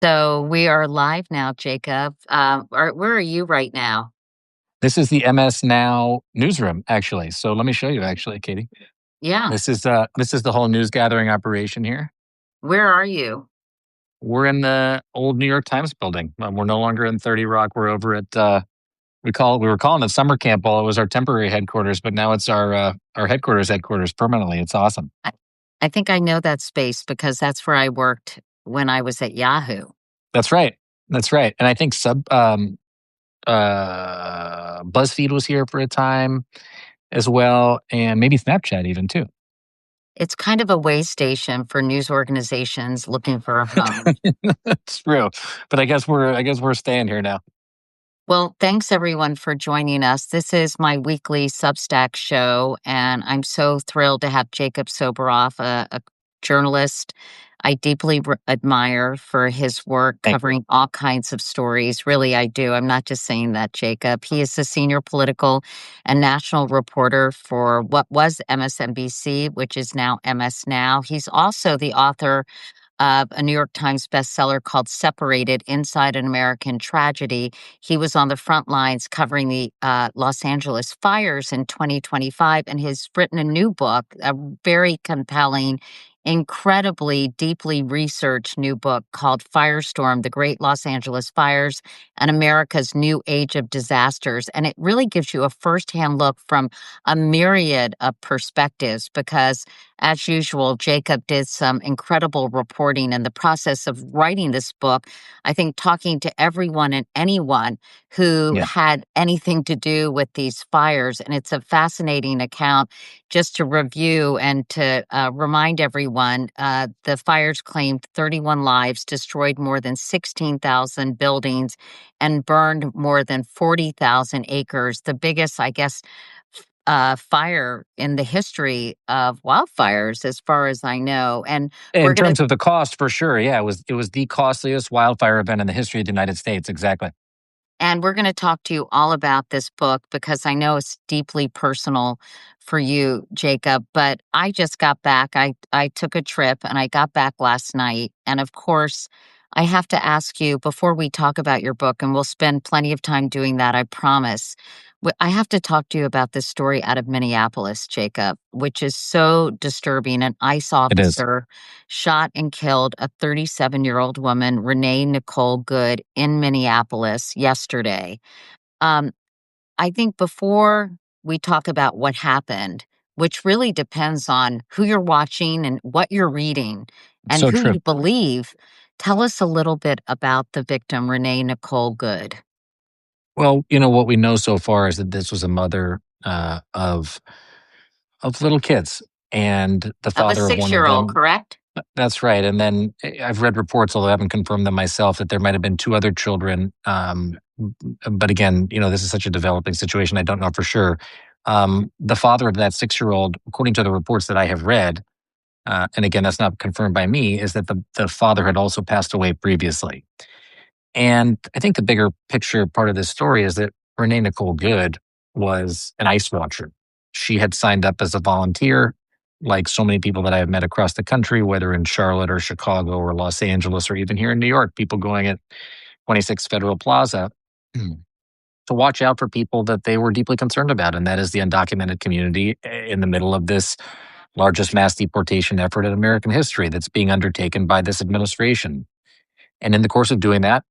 So we are live now, Jacob. Where are you right now? This is the MS Now newsroom, actually. So let me show you, actually, Katie. Yeah. This is the whole news gathering operation here. Where are you? We're in the old New York Times building. We're no longer in 30 Rock. We're over at we were calling it summer camp while it was our temporary headquarters, but now it's our headquarters permanently. It's awesome. I think I know that space because that's where I worked when I was at Yahoo. That's right. That's right. And I think BuzzFeed was here for a time as well, and maybe Snapchat even too. It's kind of a way station for news organizations looking for a home. That's true. But I guess we're staying here now. Well, thanks everyone for joining us. This is my weekly Substack show, and I'm so thrilled to have Jacob Soboroff, a journalist I deeply admire for his work Thank you. covering all kinds of stories. Really, I do. I'm not just saying that, Jacob. He is the senior political and national reporter for what was MSNBC, which is now MS Now. He's also the author of a New York Times bestseller called Separated: Inside an American Tragedy. He was on the front lines covering the Los Angeles fires in 2025, and has written a new book, a very compelling, incredibly deeply researched new book called Firestorm: The Great Los Angeles Fires and America's New Age of Disasters. And it really gives you a firsthand look from a myriad of perspectives because, as usual, Jacob did some incredible reporting in the process of writing this book. I think talking to everyone and anyone who Yeah. had anything to do with these fires. And it's a fascinating account. Just to review and to remind everyone, the fires claimed 31 lives, destroyed more than 16,000 buildings, and burned more than 40,000 acres. The biggest, I guess, fire in the history of wildfires, as far as I know. And we're In going to terms of the cost, for sure. Yeah, it was the costliest wildfire event in the history of the United States. Exactly. talk to you all about this book because I know it's deeply personal for you, Jacob. But I just got back. I took a trip and I got back last night. And of course, I have to ask you before we talk about your book, and we'll spend plenty of time doing that, I promise. I have to talk to you about this story out of Minneapolis, Jacob, which is so disturbing. An ICE It is. officer shot and killed a 37-year-old woman, Renee Nicole Good, in Minneapolis yesterday. Um, I think before we talk about what happened, which really depends on who you're watching and what you're reading and So who true. you believe, tell us a little bit about the victim, Renee Nicole Good. Well, what we know so far is that this was a mother of little kids, and the Of a father of one of 6-year-old, them. correct? That's right. And then I've read reports, although I haven't confirmed them myself, that there might have been two other children. But again, this is such a developing situation. I don't know for sure. The father of that 6-year-old, according to the reports that I have read, and again, that's not confirmed by me, is that the father had also passed away previously. And I think the bigger picture part of this story is that Renee Nicole Good was an ice watcher. She had signed up as a volunteer, like so many people that I have met across the country, whether in Charlotte or Chicago or Los Angeles or even here in New York, people going at 26 Federal Plaza to watch out for people that they were deeply concerned about. And that is the undocumented community in the middle of this largest mass deportation effort in American history that's being undertaken by this administration. And in the course of doing that,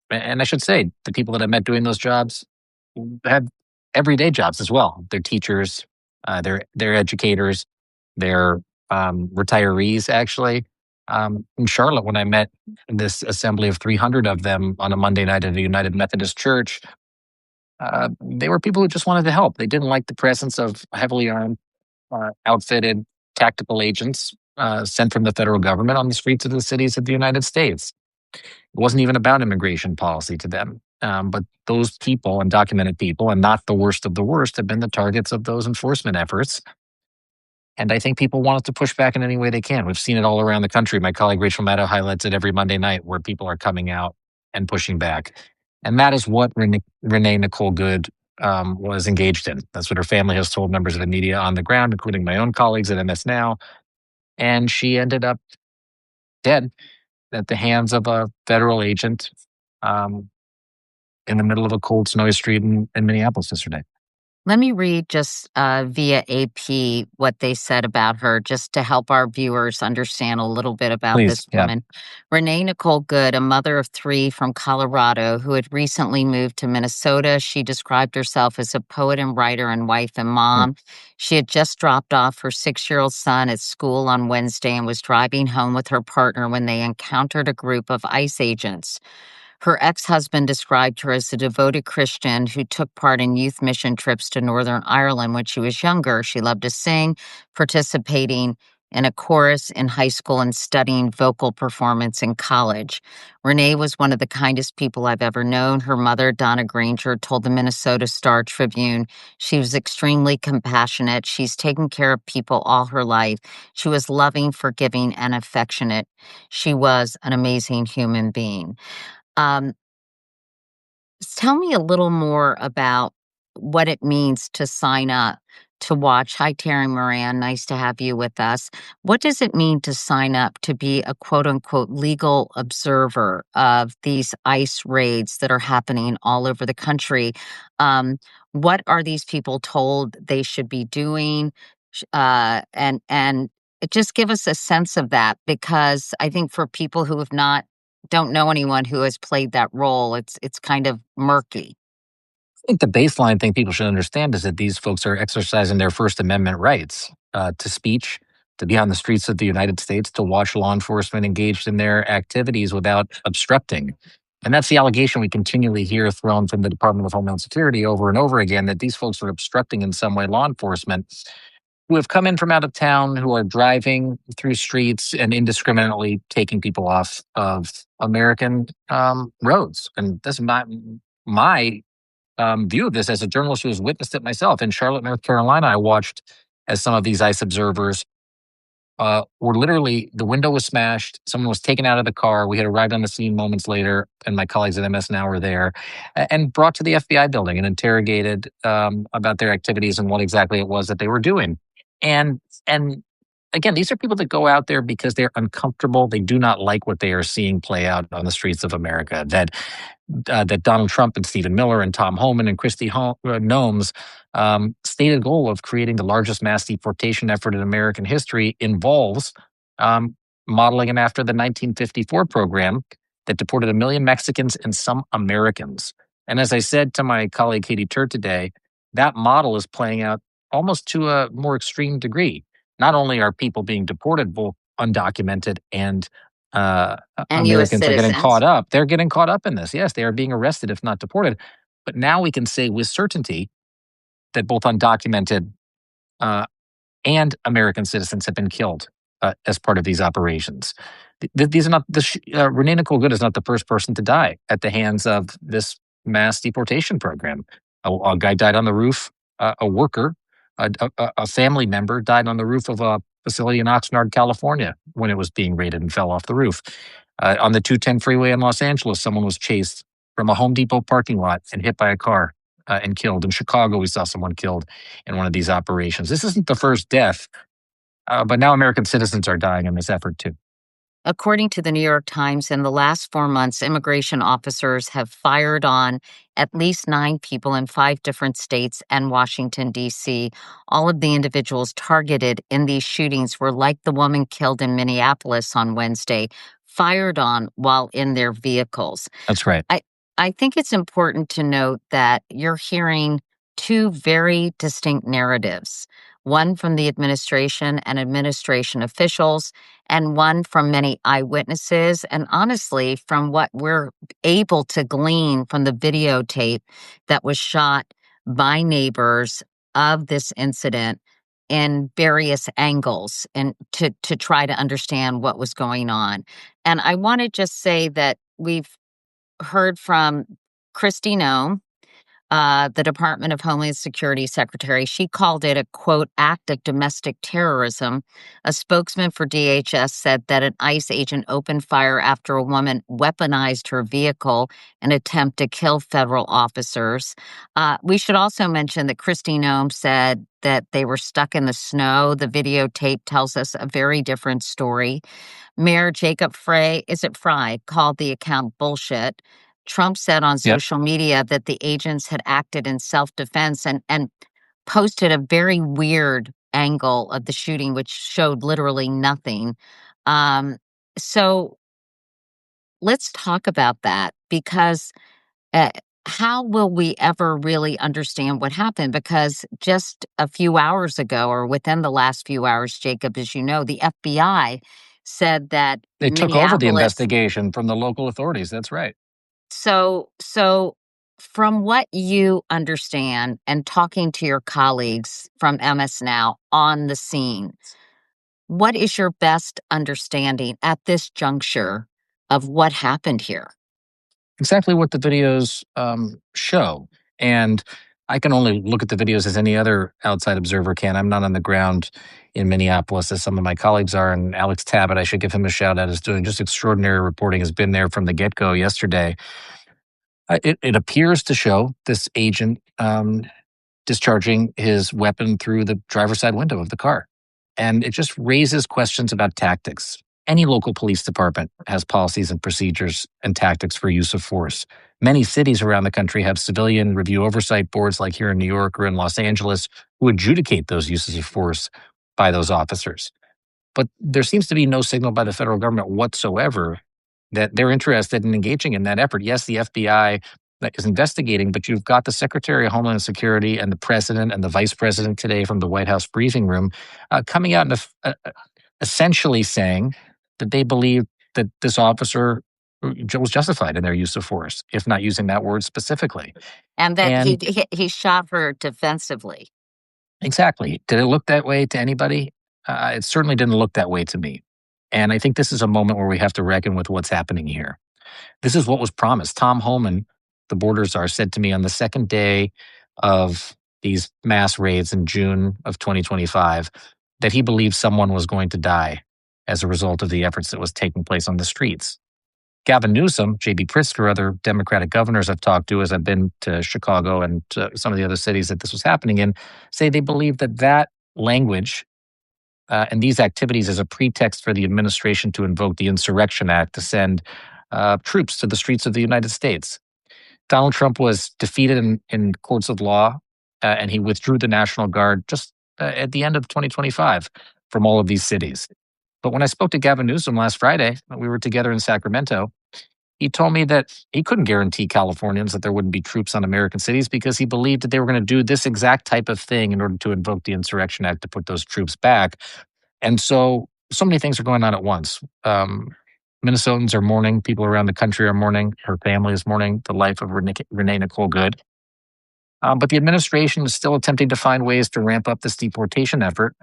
and I should say, the people that I met doing those jobs had everyday jobs as well. They're teachers, they're educators, they're retirees. Actually, in Charlotte, when I met this assembly of 300 of them on a Monday night at a United Methodist Church, they were people who just wanted to help. They didn't like the presence of heavily armed, outfitted tactical agents sent from the federal government on the streets of the cities of the United States. It wasn't even about immigration policy to them. But those people, undocumented people, and not the worst of the worst, have been the targets of those enforcement efforts. And I think people want us to push back in any way they can. We've seen it all around the country. My colleague Rachel Maddow highlights it every Monday night where people are coming out and pushing back. And that is what Renee Nicole Good was engaged in. That's what her family has told members of the media on the ground, including my own colleagues at MS Now. And she ended up dead at the hands of a federal agent um, in the middle of a cold, snowy street in Minneapolis yesterday. Let me read just via AP what they said about her, just to help our viewers understand a little bit about Please, this yeah. woman. Renee Nicole Good, a mother of three from Colorado who had recently moved to Minnesota. She described herself as a poet and writer and wife and Mm. mom. She had just dropped off her 6-year-old son at school on Wednesday and was driving home with her partner when they encountered a group of ICE agents. Her ex-husband described her as a devoted Christian who took part in youth mission trips to Northern Ireland when she was younger. She loved to sing, participating in a chorus in high school and studying vocal performance in college. Renee was one of the kindest people I've ever known. Her mother, Donna Granger, told the Minnesota Star Tribune she was extremely compassionate. She's taken care of people all her life. She was loving, forgiving, and affectionate. She was an amazing human being. Um, Tell me a little more about what it means to sign up to watch. Hi, Terry Moran. Nice to have you with us. What does it mean to sign up to be a quote unquote legal observer of these ICE raids that are happening all over the country? Um, what are these people told they should be doing? And just give us a sense of that, because I think for people who have not don't know anyone who has played that role, it's kind of murky. I think the baseline thing people should understand is that these folks are exercising their First Amendment rights to speech, to be on the streets of the United States, to watch law enforcement engaged in their activities without obstructing. And that's the allegation we continually hear thrown from the Department of Homeland Security over and over again, that these folks are obstructing in some way law enforcement who have come in from out of town, who are driving through streets and indiscriminately taking people off of American roads. And that's my view of this as a journalist who has witnessed it myself. In Charlotte, North Carolina, I watched as some of these ICE observers were literally, the window was smashed. Someone was taken out of the car. We had arrived on the scene moments later, and my colleagues at MS Now were there, and brought to the FBI building and interrogated about their activities and what exactly it was that they were doing. And again, these are people that go out there because they're uncomfortable. They do not like what they are seeing play out on the streets of America. That Donald Trump and Stephen Miller and Tom Homan and Nomes stated goal of creating the largest mass deportation effort in American history involves um, modeling it after the 1954 program that deported 1 million Mexicans and some Americans. And as I said to my colleague Katie Tur today, that model is playing out almost to a more extreme degree. Not only are people being deported, both undocumented and And U.S. Americans are getting caught citizens. up. They're getting caught up in this. Yes, they are being arrested, if not deported. But now we can say with certainty that both undocumented uh, and American citizens have been killed as part of these operations. These are not Renee Nicole Good is not the first person to die at the hands of this mass deportation program. A guy died on the roof. A worker, a family member, died on the roof of a facility in Oxnard, California, when it was being raided and fell off the roof. On the 210 freeway in Los Angeles, someone was chased from a Home Depot parking lot and hit by a car and killed. In Chicago, we saw someone killed in one of these operations. This isn't the first death, but now American citizens are dying in this effort too. According to the New York Times, in the last 4 months, immigration officers have fired on at least 9 people in 5 different states and Washington, D.C. All of the individuals targeted in these shootings were like the woman killed in Minneapolis on Wednesday, fired on while in their vehicles. That's right. I I think it's important to note that you're hearing 2 very distinct narratives, one from the administration and administration officials, and one from many eyewitnesses, and honestly, from what we're able to glean from the videotape that was shot by neighbors of this incident in various angles, and to try to understand what was going on. And I wanna just say that we've heard from Kristi Noem, the Department of Homeland Security secretary. She called it a, quote, act of domestic terrorism. A spokesman for DHS said that an ICE agent opened fire after a woman weaponized her vehicle in an attempt to kill federal officers. We should also mention that Kristi Noem said that they were stuck in the snow. The videotape tells us a very different story. Mayor Jacob Frey, is it Fry, called the account bullshit. Trump said on Yep. social media that the agents had acted in self-defense and posted a very weird angle of the shooting, which showed literally nothing. So let's talk about that because uh, how will we ever really understand what happened? Because just a few hours ago, or within the last few hours, Jacob, as you know, the FBI said that They took over the Minneapolis. investigation from the local authorities. That's right. So from what you understand and talking to your colleagues from MS Now on the scene, what is your best understanding at this juncture of what happened here? Exactly what the videos show. And I can only look at the videos as any other outside observer can. I'm not on the ground in Minneapolis as some of my colleagues are. And Alex Tabbitt, I should give him a shout out, is doing just extraordinary reporting, has been there from the get go yesterday. It appears to show this agent discharging his weapon through the driver's side window of the car. And it just raises questions about tactics. Any local police department has policies and procedures and tactics for use of force. Many cities around the country have civilian review oversight boards, like here in New York or in Los Angeles, who adjudicate those uses of force by those officers. But there seems to be no signal by the federal government whatsoever that they're interested in engaging in that effort. Yes, the FBI is investigating, but you've got the Secretary of Homeland Security and the President and the Vice President today from the White House briefing room coming out and essentially saying that they believe that this officer was justified in their use of force, if not using that word specifically. And that And he shot her defensively. exactly, did it look that way to anybody? It certainly didn't look that way to me. And I think this is a moment where we have to reckon with what's happening here. This is what was promised. Tom Homan, the border czar, said to me on the second day of these mass raids in June of 2025 that he believed someone was going to die as a result of the efforts that was taking place on the streets. Gavin Newsom, J.B. Pritzker, other Democratic governors I've talked to as I've been to Chicago and to some of the other cities that this was happening in, say they believe that that language and these activities as a pretext for the administration to invoke the Insurrection Act to send troops to the streets of the United States. Donald Trump was defeated in courts of law, and he withdrew the National Guard just at the end of 2025 from all of these cities. But when I spoke to Gavin Newsom last Friday, we were together in Sacramento, he told me that he couldn't guarantee Californians that there wouldn't be troops on American cities because he believed that they were going to do this exact type of thing in order to invoke the Insurrection Act to put those troops back. And so many things are going on at once. Minnesotans are mourning. People around the country are mourning. Her family is mourning the life of Renee Nicole Good. But the administration is still attempting to find ways to ramp up this deportation effort,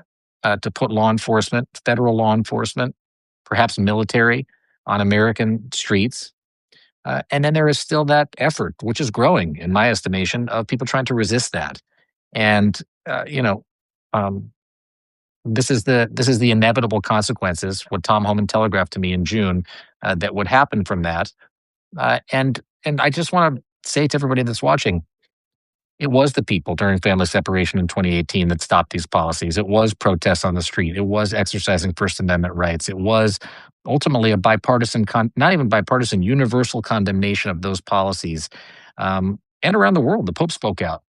to put law enforcement, federal law enforcement, perhaps military, on American streets. And then there is still that effort, which is growing, in my estimation, of people trying to resist that. And this is the inevitable consequences. What Tom Homan telegraphed to me in June that would happen from that. And I just want to say to everybody that's watching, it was the people during family separation in 2018 that stopped these policies. It was protests on the street. It was exercising First Amendment rights. It was ultimately a bipartisan, not even bipartisan, universal condemnation of those policies. And around the world, the Pope spoke out.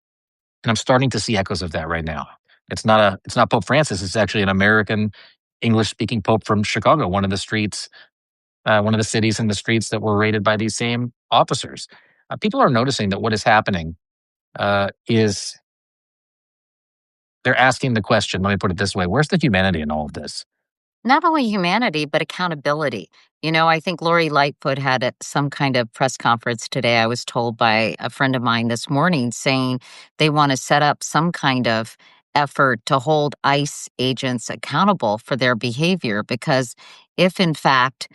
And I'm starting to see echoes of that right now. It's not Pope Francis. It's actually an American English-speaking Pope from Chicago, one of the cities in the streets that were raided by these same officers. People are noticing that what is happening is they're asking the question, let me put it this way, where's the humanity in all of this? Not only humanity, but accountability. I think Lori Lightfoot had some kind of press conference today. I was told by a friend of mine this morning saying they want to set up some kind of effort to hold ICE agents accountable for their behavior, because if in fact,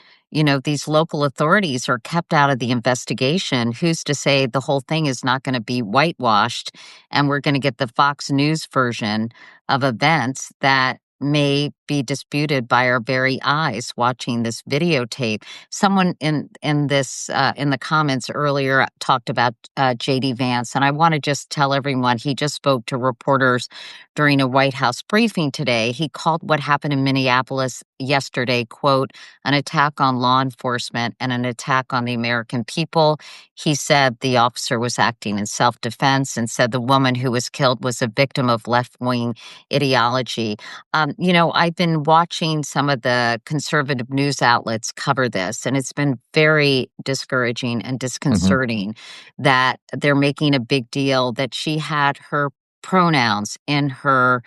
these local authorities are kept out of the investigation, who's to say the whole thing is not going to be whitewashed and we're going to get the Fox News version of events that may be disputed by our very eyes watching this videotape. Someone in this in the comments earlier talked about JD Vance, and I want to just tell everyone he just spoke to reporters during a White House briefing today. He called what happened in Minneapolis yesterday, quote, an attack on law enforcement and an attack on the American people. He said the officer was acting in self-defense and said the woman who was killed was a victim of left-wing ideology. I've been watching some of the conservative news outlets cover this, and it's been very discouraging and disconcerting that they're making a big deal that she had her pronouns in her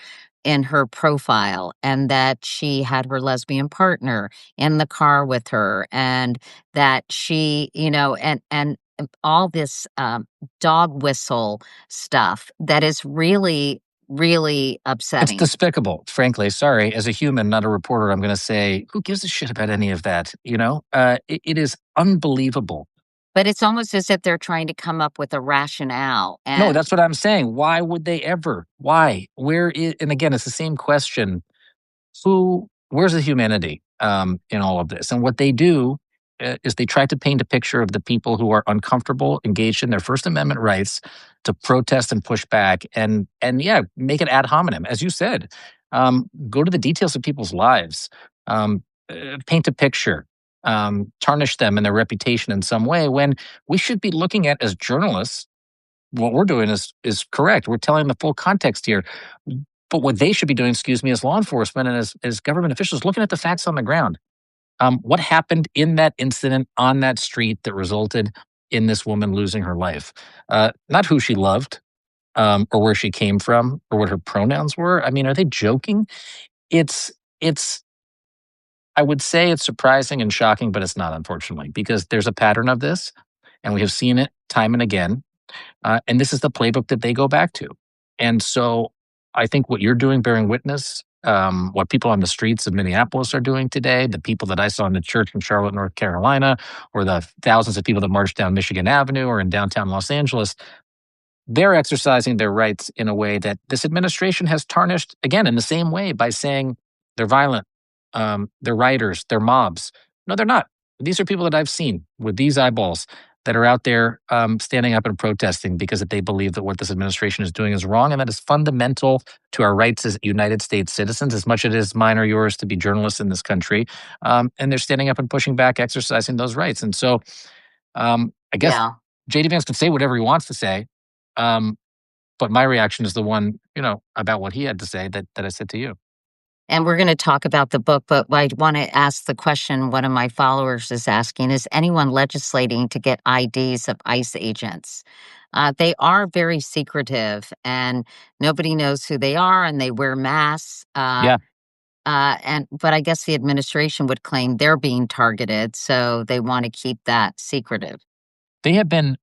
profile, and that she had her lesbian partner in the car with her, and that she, and all this dog whistle stuff that is really, really It's upsetting. despicable, frankly. Sorry, as a human, not a reporter, I'm going to say, who gives a shit about any of that? It is unbelievable. But it's almost as if they're trying to come up with a rationale. No, And that's what I'm saying. Why would they ever? Why? And again, it's the same question. Where's the humanity in all of this? And what they do is they try to paint a picture of the people who are uncomfortable, engaged in their First Amendment rights to protest and push back, and yeah, make it ad hominem, as you said. Go to the details of people's lives, paint a picture, tarnish them and their reputation in some way. When we should be looking at, as journalists, what we're doing is correct. We're telling the full context here. But what they should be doing, excuse me, as law enforcement and as government officials, looking at the facts on the ground. What happened in that incident on that street that resulted in this woman losing her life? Not who she loved, or where she came from, or what her pronouns were. I mean, are they joking? It's it's. I would say it's surprising and shocking, but it's not, unfortunately, because there's a pattern of this, and we have seen it time and again. And this is the playbook that they go back to. And so I think what you're doing, bearing witness, what people on the streets of Minneapolis are doing today, the people that I saw in the church in Charlotte, North Carolina, or the thousands of people that marched down Michigan Avenue or in downtown Los Angeles, they're exercising their rights in a way that this administration has tarnished, again, in the same way, by saying they're violent, they're rioters, they're mobs. No, they're not. These are people that I've seen with these eyeballs that are out there standing up and protesting because they believe that what this administration is doing is wrong, and that is fundamental to our rights as United States citizens, as much as it is mine or yours to be journalists in this country. And they're standing up and pushing back, exercising those rights. And so I guess yeah. JD Vance can say whatever he wants to say. Um, but my reaction is the one, about what he had to say that I said to you. And we're going to talk about the book, but I want to ask the question one of my followers is asking: is anyone legislating to get IDs of ICE agents? They are very secretive, and nobody knows who they are, and they wear masks. Yeah. But I guess the administration would claim they're being targeted, so they want to keep that secretive. There have been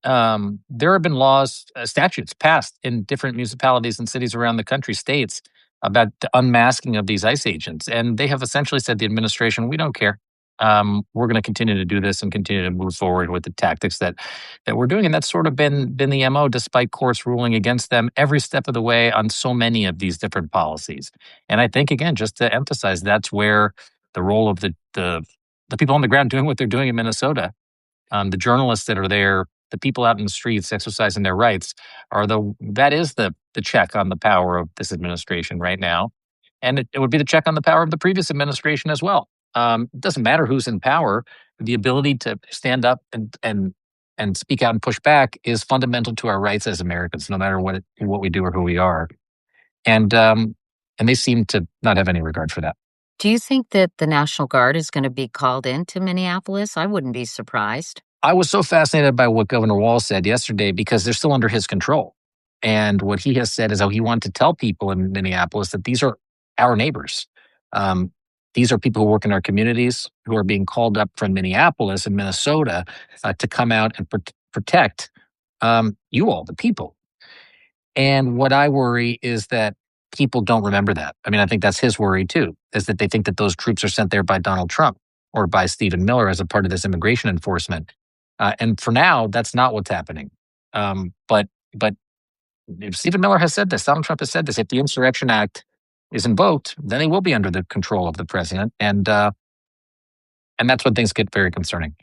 laws, statutes passed in different municipalities and cities around the country, states, about the unmasking of these ICE agents, and they have essentially said, the administration, we don't care. We're going to continue to do this and continue to move forward with the tactics that we're doing, and that's sort of been the MO, despite courts ruling against them every step of the way on so many of these different policies. And I think, again, just to emphasize, that's where the role of the people on the ground doing what they're doing in Minnesota, the journalists that are there, the people out in the streets exercising their rights, that is the check on the power of this administration right now, and it would be the check on the power of the previous administration as well. It doesn't matter who's in power; the ability to stand up and speak out and push back is fundamental to our rights as Americans, no matter what we do or who we are. And they seem to not have any regard for that. Do you think that the National Guard is going to be called into Minneapolis? I wouldn't be surprised. I was so fascinated by what Governor Walz said yesterday, because they're still under his control. And what he has said is how he wanted to tell people in Minneapolis that these are our neighbors. Um, these are people who work in our communities, who are being called up from Minneapolis and Minnesota to come out and protect you all, the people. And what I worry is that people don't remember that. I mean, I think that's his worry too, is that they think that those troops are sent there by Donald Trump or by Stephen Miller as a part of this immigration enforcement. And for now, that's not what's happening. But if Stephen Miller has said this, Donald Trump has said this. If the Insurrection Act is invoked, then they will be under the control of the president, and that's when things get very concerning.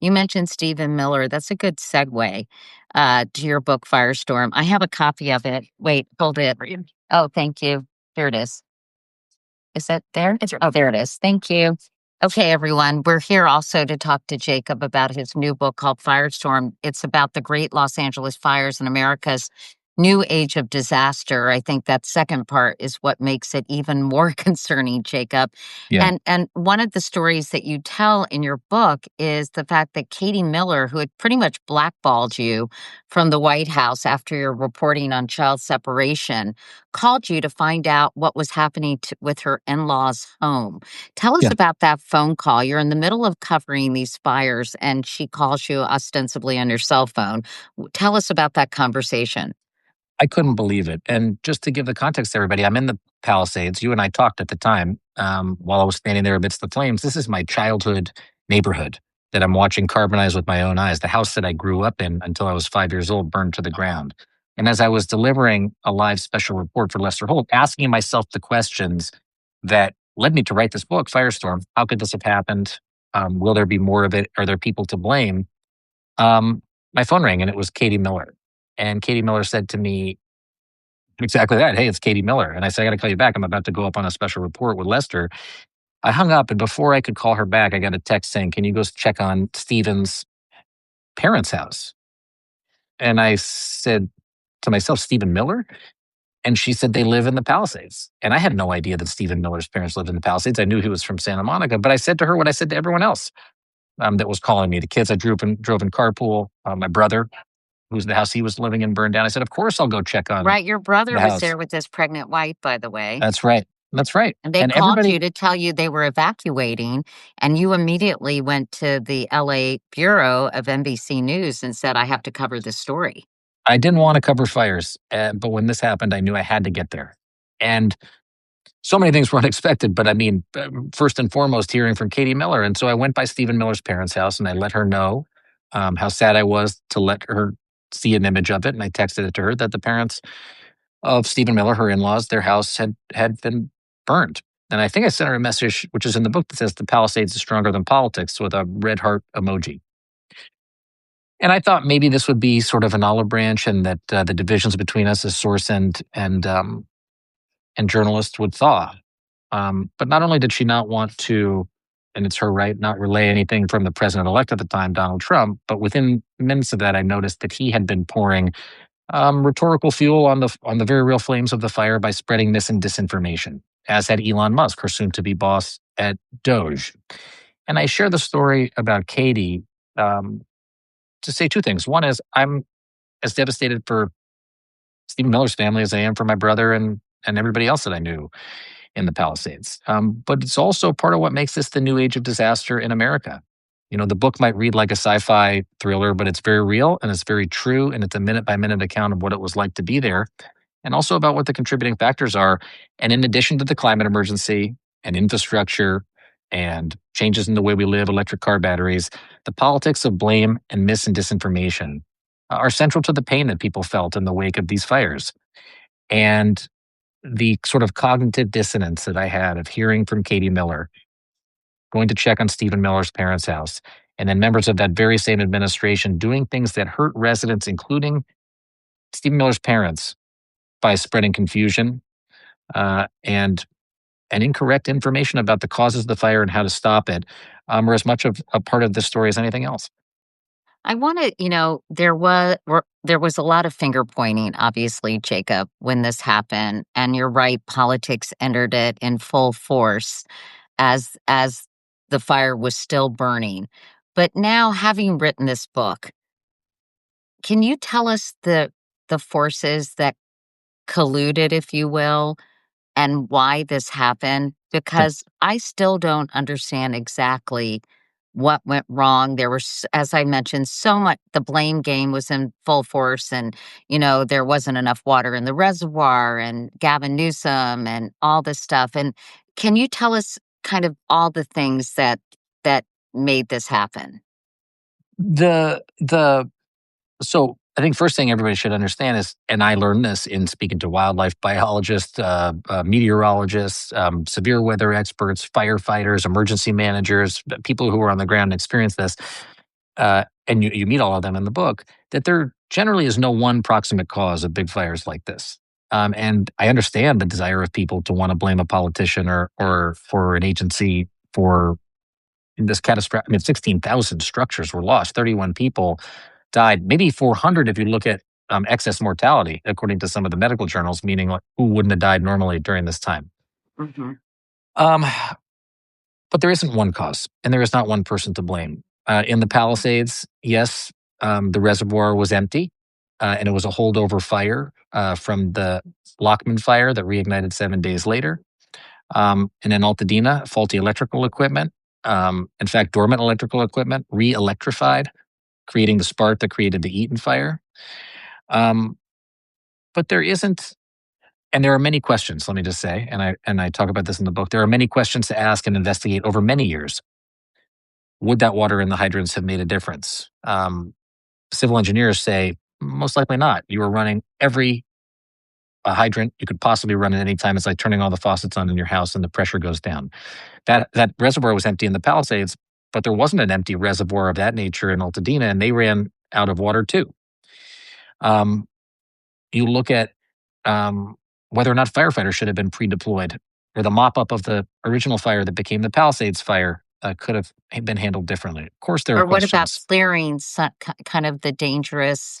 You mentioned Stephen Miller. That's a good segue to your book, Firestorm. I have a copy of it. Wait, hold it. Oh, thank you. Here it is. Is that there? Oh, there it is. Thank you. Okay, everyone. We're here also to talk to Jacob about his new book called Firestorm. It's about the great Los Angeles fires in America's new age of disaster. I think that second part is what makes it even more concerning, Jacob. Yeah. And one of the stories that you tell in your book is the fact that Katie Miller, who had pretty much blackballed you from the White House after your reporting on child separation, called you to find out what was happening with her in-laws' home. Tell us Yeah. about that phone call. You're in the middle of covering these fires, and she calls you ostensibly on your cell phone. Tell us about that conversation. I couldn't believe it. And just to give the context to everybody, I'm in the Palisades. You and I talked at the time while I was standing there amidst the flames. This is my childhood neighborhood that I'm watching carbonize with my own eyes. The house that I grew up in until I was 5 years old burned to the ground. And as I was delivering a live special report for Lester Holt, asking myself the questions that led me to write this book, Firestorm, how could this have happened? Will there be more of it? Are there people to blame? My phone rang and it was Katie Miller. And Katie Miller said to me exactly that. Hey, it's Katie Miller. And I said, I got to call you back. I'm about to go up on a special report with Lester. I hung up, and before I could call her back, I got a text saying, can you go check on Stephen's parents' house? And I said to myself, Stephen Miller? And she said, they live in the Palisades. And I had no idea that Stephen Miller's parents lived in the Palisades. I knew he was from Santa Monica, but I said to her what I said to everyone else that was calling me. The kids I drove in carpool, my brother, who's the house he was living in, burned down. I said, of course I'll go check on Right, your brother the was house. there with his pregnant wife, by the way. That's right. That's right. And they And called everybody, you to tell you they were evacuating, and you immediately went to the LA bureau of NBC News and said, I have to cover this story. I didn't want to cover fires, but when this happened, I knew I had to get there. And so many things were unexpected, but I mean, first and foremost, hearing from Katie Miller. And so I went by Stephen Miller's parents' house and I let her know how sad I was to let her see an image of it. And I texted it to her that the parents of Stephen Miller, her in-laws, their house had been burned. And I think I sent her a message, which is in the book, that says the Palisades is stronger than politics, with a red heart emoji. And I thought maybe this would be sort of an olive branch, and that the divisions between us as source and journalist would thaw. But not only did she not want to, and it's her right, not relay anything from the president-elect at the time, Donald Trump, but within minutes of that, I noticed that he had been pouring rhetorical fuel on the very real flames of the fire by spreading mis and disinformation, as had Elon Musk, her soon-to-be boss at Doge. And I share the story about Katie to say two things. One is I'm as devastated for Stephen Miller's family as I am for my brother and everybody else that I knew in the Palisades. But it's also part of what makes this the new age of disaster in America. You know, the book might read like a sci-fi thriller, but it's very real and it's very true, and it's a minute-by-minute account of what it was like to be there, and also about what the contributing factors are. And in addition to the climate emergency and infrastructure and changes in the way we live, electric car batteries, the politics of blame and mis and disinformation are central to the pain that people felt in the wake of these fires. And the sort of cognitive dissonance that I had of hearing from Katie Miller, going to check on Stephen Miller's parents' house, and then members of that very same administration doing things that hurt residents, including Stephen Miller's parents, by spreading confusion and incorrect information about the causes of the fire and how to stop it, are as much of a part of this story as anything else. I want to, there was a lot of finger pointing, obviously, Jacob, when this happened, and you're right, politics entered it in full force as the fire was still burning. But now, having written this book, can you tell us the forces that colluded, if you will, and why this happened? Sure. Because I still don't understand exactly what went wrong. There was, as I mentioned, so much, the blame game was in full force, and, there wasn't enough water in the reservoir, and Gavin Newsom and all this stuff. And can you tell us kind of all the things that made this happen? The So I think first thing everybody should understand is, and I learned this in speaking to wildlife biologists, meteorologists, severe weather experts, firefighters, emergency managers, people who are on the ground and experience this, and you meet all of them in the book, that there generally is no one proximate cause of big fires like this. And I understand the desire of people to want to blame a politician or for an agency for this catastrophic. I mean, 16,000 structures were lost, 31 people died, maybe 400 if you look at excess mortality, according to some of the medical journals, meaning like who wouldn't have died normally during this time. Hmm. Um, but there isn't one cause, and there is not one person to blame. In the Palisades, yes, the reservoir was empty, and it was a holdover fire from the Lockman fire that reignited 7 days later. And in Altadena, faulty electrical equipment, in fact, dormant electrical equipment, re-electrified, creating the spark that created the Eaton fire. Um, but there isn't, and there are many questions. Let me just say, and I talk about this in the book. There are many questions to ask and investigate over many years. Would that water in the hydrants have made a difference? Civil engineers say most likely not. You were running every hydrant you could possibly run at any time. It's like turning all the faucets on in your house, and the pressure goes down. That reservoir was empty in the Palisades, but there wasn't an empty reservoir of that nature in Altadena, and they ran out of water too. Um, you look at whether or not firefighters should have been pre-deployed, or the mop-up of the original fire that became the Palisades fire could have been handled differently. Of course, there are Or what about questions. clearing kind of the dangerous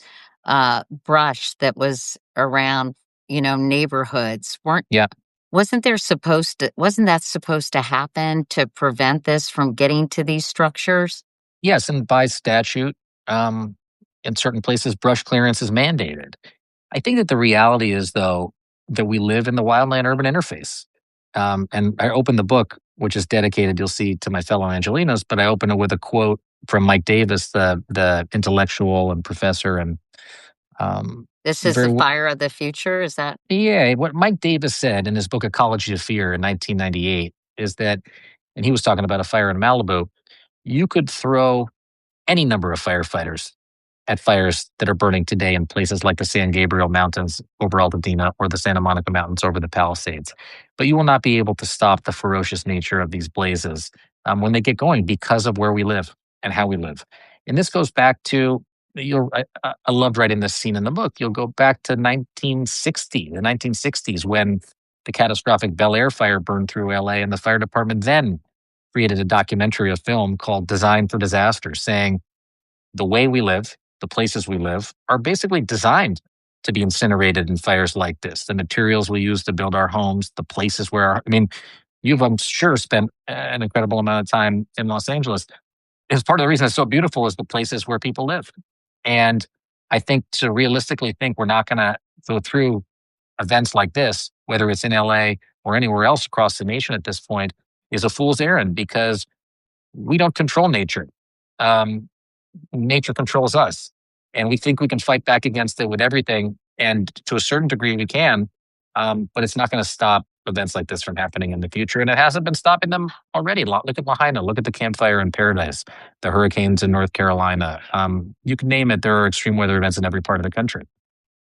brush that was around, neighborhoods? Weren't Yeah. wasn't that supposed to happen to prevent this from getting to these structures? Yes, and by statute, um, in certain places, brush clearance is mandated. I think that the reality is, though, that we live in the wildland urban interface. And I open the book, which is dedicated, you'll see, to my fellow Angelinos, but I open it with a quote from Mike Davis, the intellectual and professor, and um, This is very the fire of the future, is that? yeah. What Mike Davis said in his book Ecology of Fear in 1998 is that, and he was talking about a fire in Malibu. You could throw any number of firefighters at fires that are burning today in places like the San Gabriel Mountains over Altadena or the Santa Monica Mountains over the Palisades. But you will not be able to stop the ferocious nature of these blazes when they get going because of where we live and how we live. And this goes back to, I loved writing this scene in the book. You'll go back to the 1960s, when the catastrophic Bel Air fire burned through LA, and the fire department then created a documentary, a film called Design for Disaster, saying the way we live, the places we live, are basically designed to be incinerated in fires like this. The materials we use to build our homes, the places where I mean, you've, I'm sure, spent an incredible amount of time in Los Angeles. Is part of the reason it's so beautiful is the places where people live. And I think to realistically think we're not going to go through events like this, whether it's in LA or anywhere else across the nation at this point, is a fool's errand, because we don't control nature. Um, Nature controls us, and we think we can fight back against it with everything, and to a certain degree we can, but it's not going to stop events like this from happening in the future, and it hasn't been stopping them already. Look at Lahaina, look at the Camp Fire in Paradise, the hurricanes in North Carolina. You can name it. There are extreme weather events in every part of the country.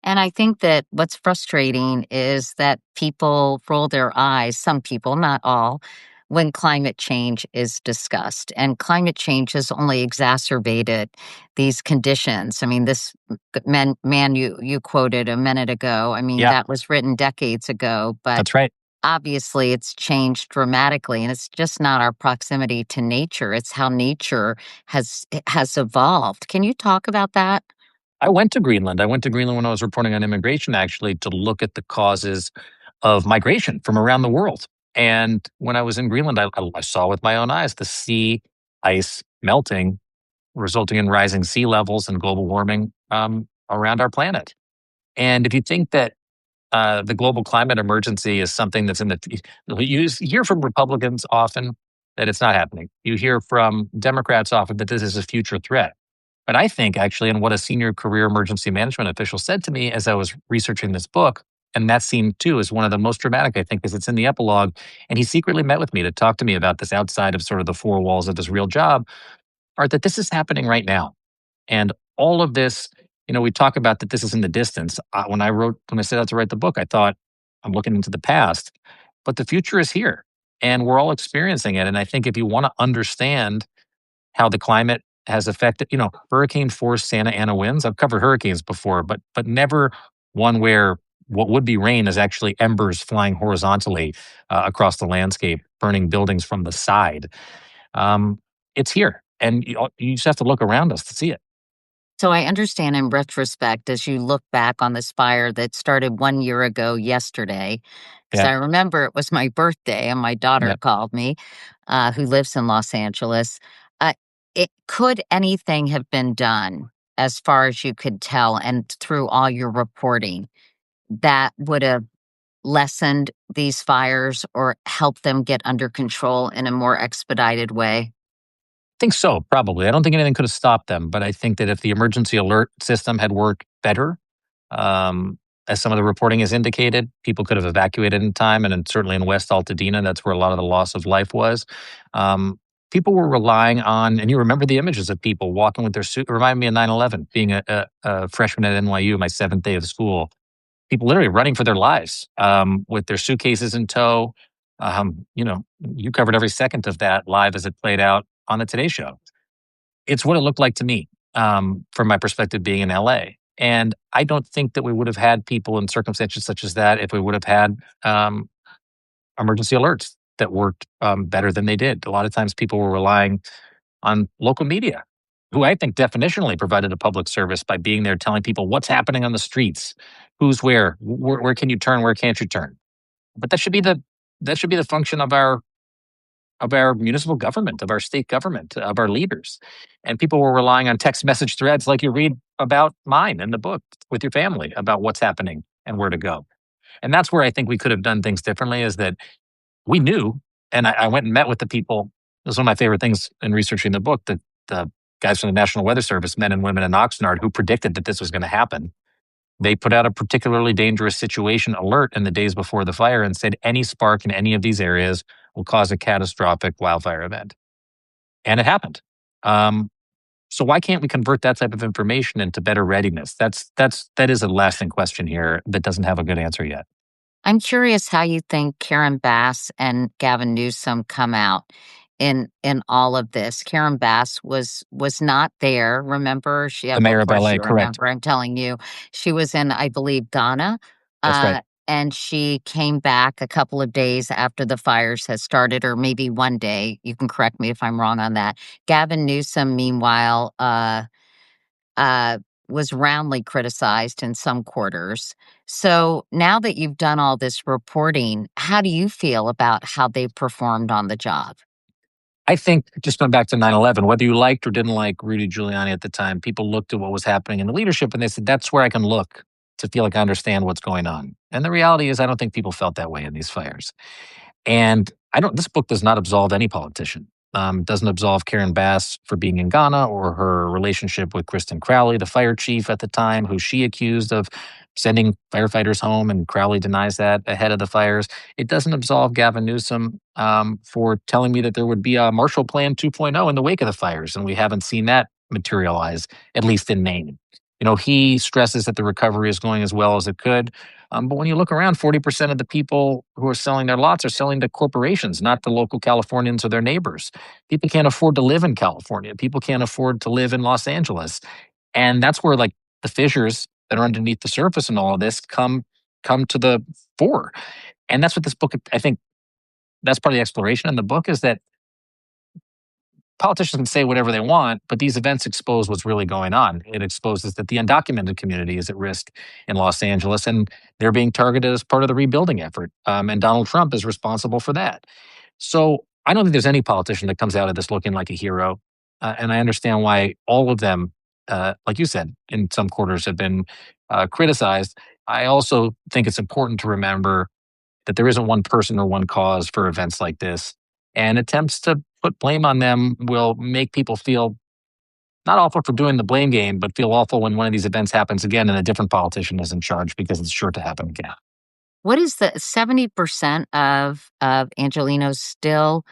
And I think that what's frustrating is that people roll their eyes, some people, not all, when climate change is discussed. And climate change has only exacerbated these conditions. I mean, this man you quoted a minute ago, I mean, Yeah, that was written decades ago, but that's right. obviously it's changed dramatically. And it's just not our proximity to nature, it's how nature has evolved. Can you talk about that? I went to Greenland. I went to Greenland when I was reporting on immigration, actually, to look at the causes of migration from around the world. And when I was in Greenland, I saw with my own eyes the sea ice melting, resulting in rising sea levels and global warming around our planet. And if you think that the global climate emergency is something that's in the, you hear from Republicans often that it's not happening. You hear from Democrats often that this is a future threat. But I think actually, and what a senior career emergency management official said to me as I was researching this book, and that scene too is one of the most dramatic, I think, because it's in the epilogue. And he secretly met with me to talk to me about this outside of sort of the four walls of his real job, are that this is happening right now. And all of this, we talk about that this is in the distance. When I set out to write the book, I thought I'm looking into the past, but the future is here and we're all experiencing it. And I think if you want to understand how the climate has affected, hurricane force Santa Ana winds. I've covered hurricanes before, but never one where what would be rain is actually embers flying horizontally across the landscape, burning buildings from the side. Um, it's here, and you just have to look around us to see it. So I understand in retrospect, as you look back on this fire that started 1 year ago yesterday, because Yeah, I remember it was my birthday and my daughter yeah. called me, who lives in Los Angeles. Uh, could anything have been done as far as you could tell and through all your reporting that would have lessened these fires or helped them get under control in a more expedited way? Think so, probably. I don't think anything could have stopped them, but I think that if the emergency alert system had worked better, um, as some of the reporting has indicated, people could have evacuated in time, and certainly in West Altadena, that's where a lot of the loss of life was. Um, People were relying on, and you remember the images of people walking with their suit. It reminded me of 9/11, being a freshman at NYU, my seventh day of school. People literally running for their lives with their suitcases in tow. You covered every second of that live as it played out on the Today Show. It's what it looked like to me from my perspective being in LA. And I don't think that we would have had people in circumstances such as that if we would have had um, emergency alerts that worked better than they did. A lot of times people were relying on local media, who I think definitionally provided a public service by being there telling people what's happening on the streets, who's where can you turn, where can't you turn. But that should be the function of our municipal government, of our state government, of our leaders. And people were relying on text message threads like you read about mine in the book with your family about what's happening and where to go. And that's where I think we could have done things differently is that we knew, and I went and met with the people. It was one of my favorite things in researching the book, that the guys from the National Weather Service, men and women in Oxnard, who predicted that this was going to happen. They put out a particularly dangerous situation alert in the days before the fire and said any spark in any of these areas will cause a catastrophic wildfire event. And it happened. Um, so why can't we convert that type of information into better readiness? That is a lasting question here that doesn't have a good answer yet. I'm curious how you think Karen Bass and Gavin Newsom come out in all of this. Karen Bass was not there. Remember, The of mayor of course LA, you correct? remember. I'm telling you, she was in, I believe, Ghana, That's right. and she came back a couple of days after the fires had started, or maybe one day. You can correct me if I'm wrong on that. Gavin Newsom, meanwhile, uh, was roundly criticized in some quarters. So now that you've done all this reporting, how do you feel about how they performed on the job? I think just going back to 9/11, whether you liked or didn't like Rudy Giuliani at the time, people looked at what was happening in the leadership and they said, that's where I can look to feel like I understand what's going on. And the reality is, I don't think people felt that way in these fires. And this book does not absolve any politician. Doesn't absolve Karen Bass for being in Ghana or her relationship with Kristen Crowley, the fire chief at the time, who she accused of sending firefighters home, and Crowley denies that ahead of the fires. It doesn't absolve Gavin Newsom for telling me that there would be a Marshall Plan 2.0 in the wake of the fires, and we haven't seen that materialize, at least in name. He stresses that the recovery is going as well as it could. But when you look around, 40% of the people who are selling their lots are selling to corporations, not to local Californians or their neighbors. People can't afford to live in California. People can't afford to live in Los Angeles. And that's where like the fissures that are underneath the surface and all of this come to the fore. And that's what this book, I think that's part of the exploration in the book, is that politicians can say whatever they want, but these events expose what's really going on. It exposes that the undocumented community is at risk in Los Angeles, and they're being targeted as part of the rebuilding effort. And Donald Trump is responsible for that. So I don't think there's any politician that comes out of this looking like a hero. And I understand why all of them, like you said, in some quarters have been criticized. I also think it's important to remember that there isn't one person or one cause for events like this. And attempts to put blame on them will make people feel not awful for doing the blame game, but feel awful when one of these events happens again and a different politician is in charge because it's sure to happen again. What is the 70% of Angelenos still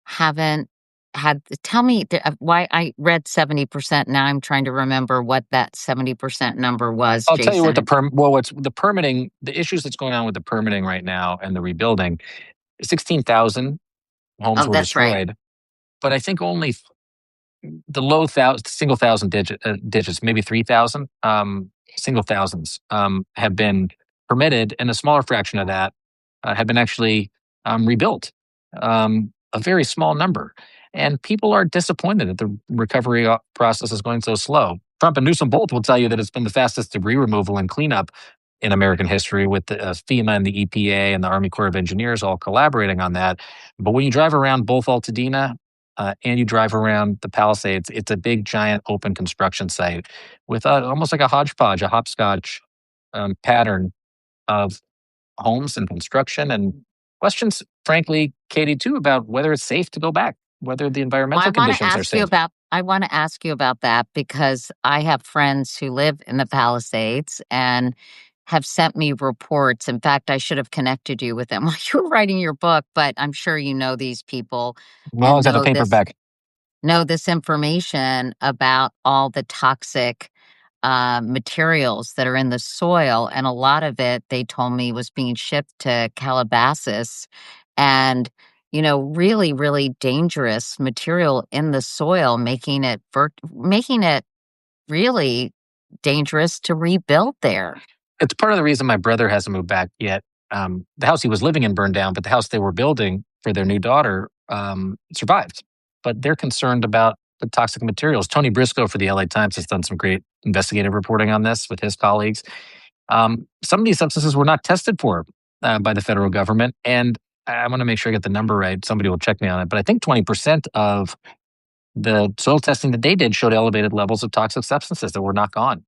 haven't had? Tell me why I read 70%. Now I'm trying to remember what that 70% number was, I'll tell you what Jason. what's the permitting, the issues that's going on with the permitting right now and the rebuilding. 16,000 homes Oh, were that's right. destroyed, but I think only the low thousand, single thousand digits, maybe 3,000 single thousands have been permitted, and a smaller fraction of that have been actually rebuilt. A very small number, and people are disappointed that the recovery process is going so slow. Trump and Newsom both will tell you that it's been the fastest debris removal and cleanup in American history, with the FEMA and the EPA and the Army Corps of Engineers all collaborating on that. But when you drive around both Altadena and you drive around the Palisades, it's a big, giant, open construction site with almost like a hodgepodge, a hopscotch pattern of homes and construction, and questions, frankly, Katie, too, about whether it's safe to go back, whether the Well, environmental conditions are safe. I want to ask you about that because I have friends who live in the Palisades and have sent me reports. In fact, I should have connected you with them while you were writing your book, but I'm sure you know these people We and always have a paperback. know this information about all the toxic materials that are in the soil. And a lot of it, they told me, was being shipped to Calabasas and, really, really dangerous material in the soil, making it really dangerous to rebuild there. It's part of the reason my brother hasn't moved back yet. The house he was living in burned down, but the house they were building for their new daughter survived. But they're concerned about the toxic materials. Tony Briscoe for the LA Times has done some great investigative reporting on this with his colleagues. Some of these substances were not tested for by the federal government. And I want to make sure I get the number right. Somebody will check me on it. But I think 20% of the soil testing that they did showed elevated levels of toxic substances that were not gone.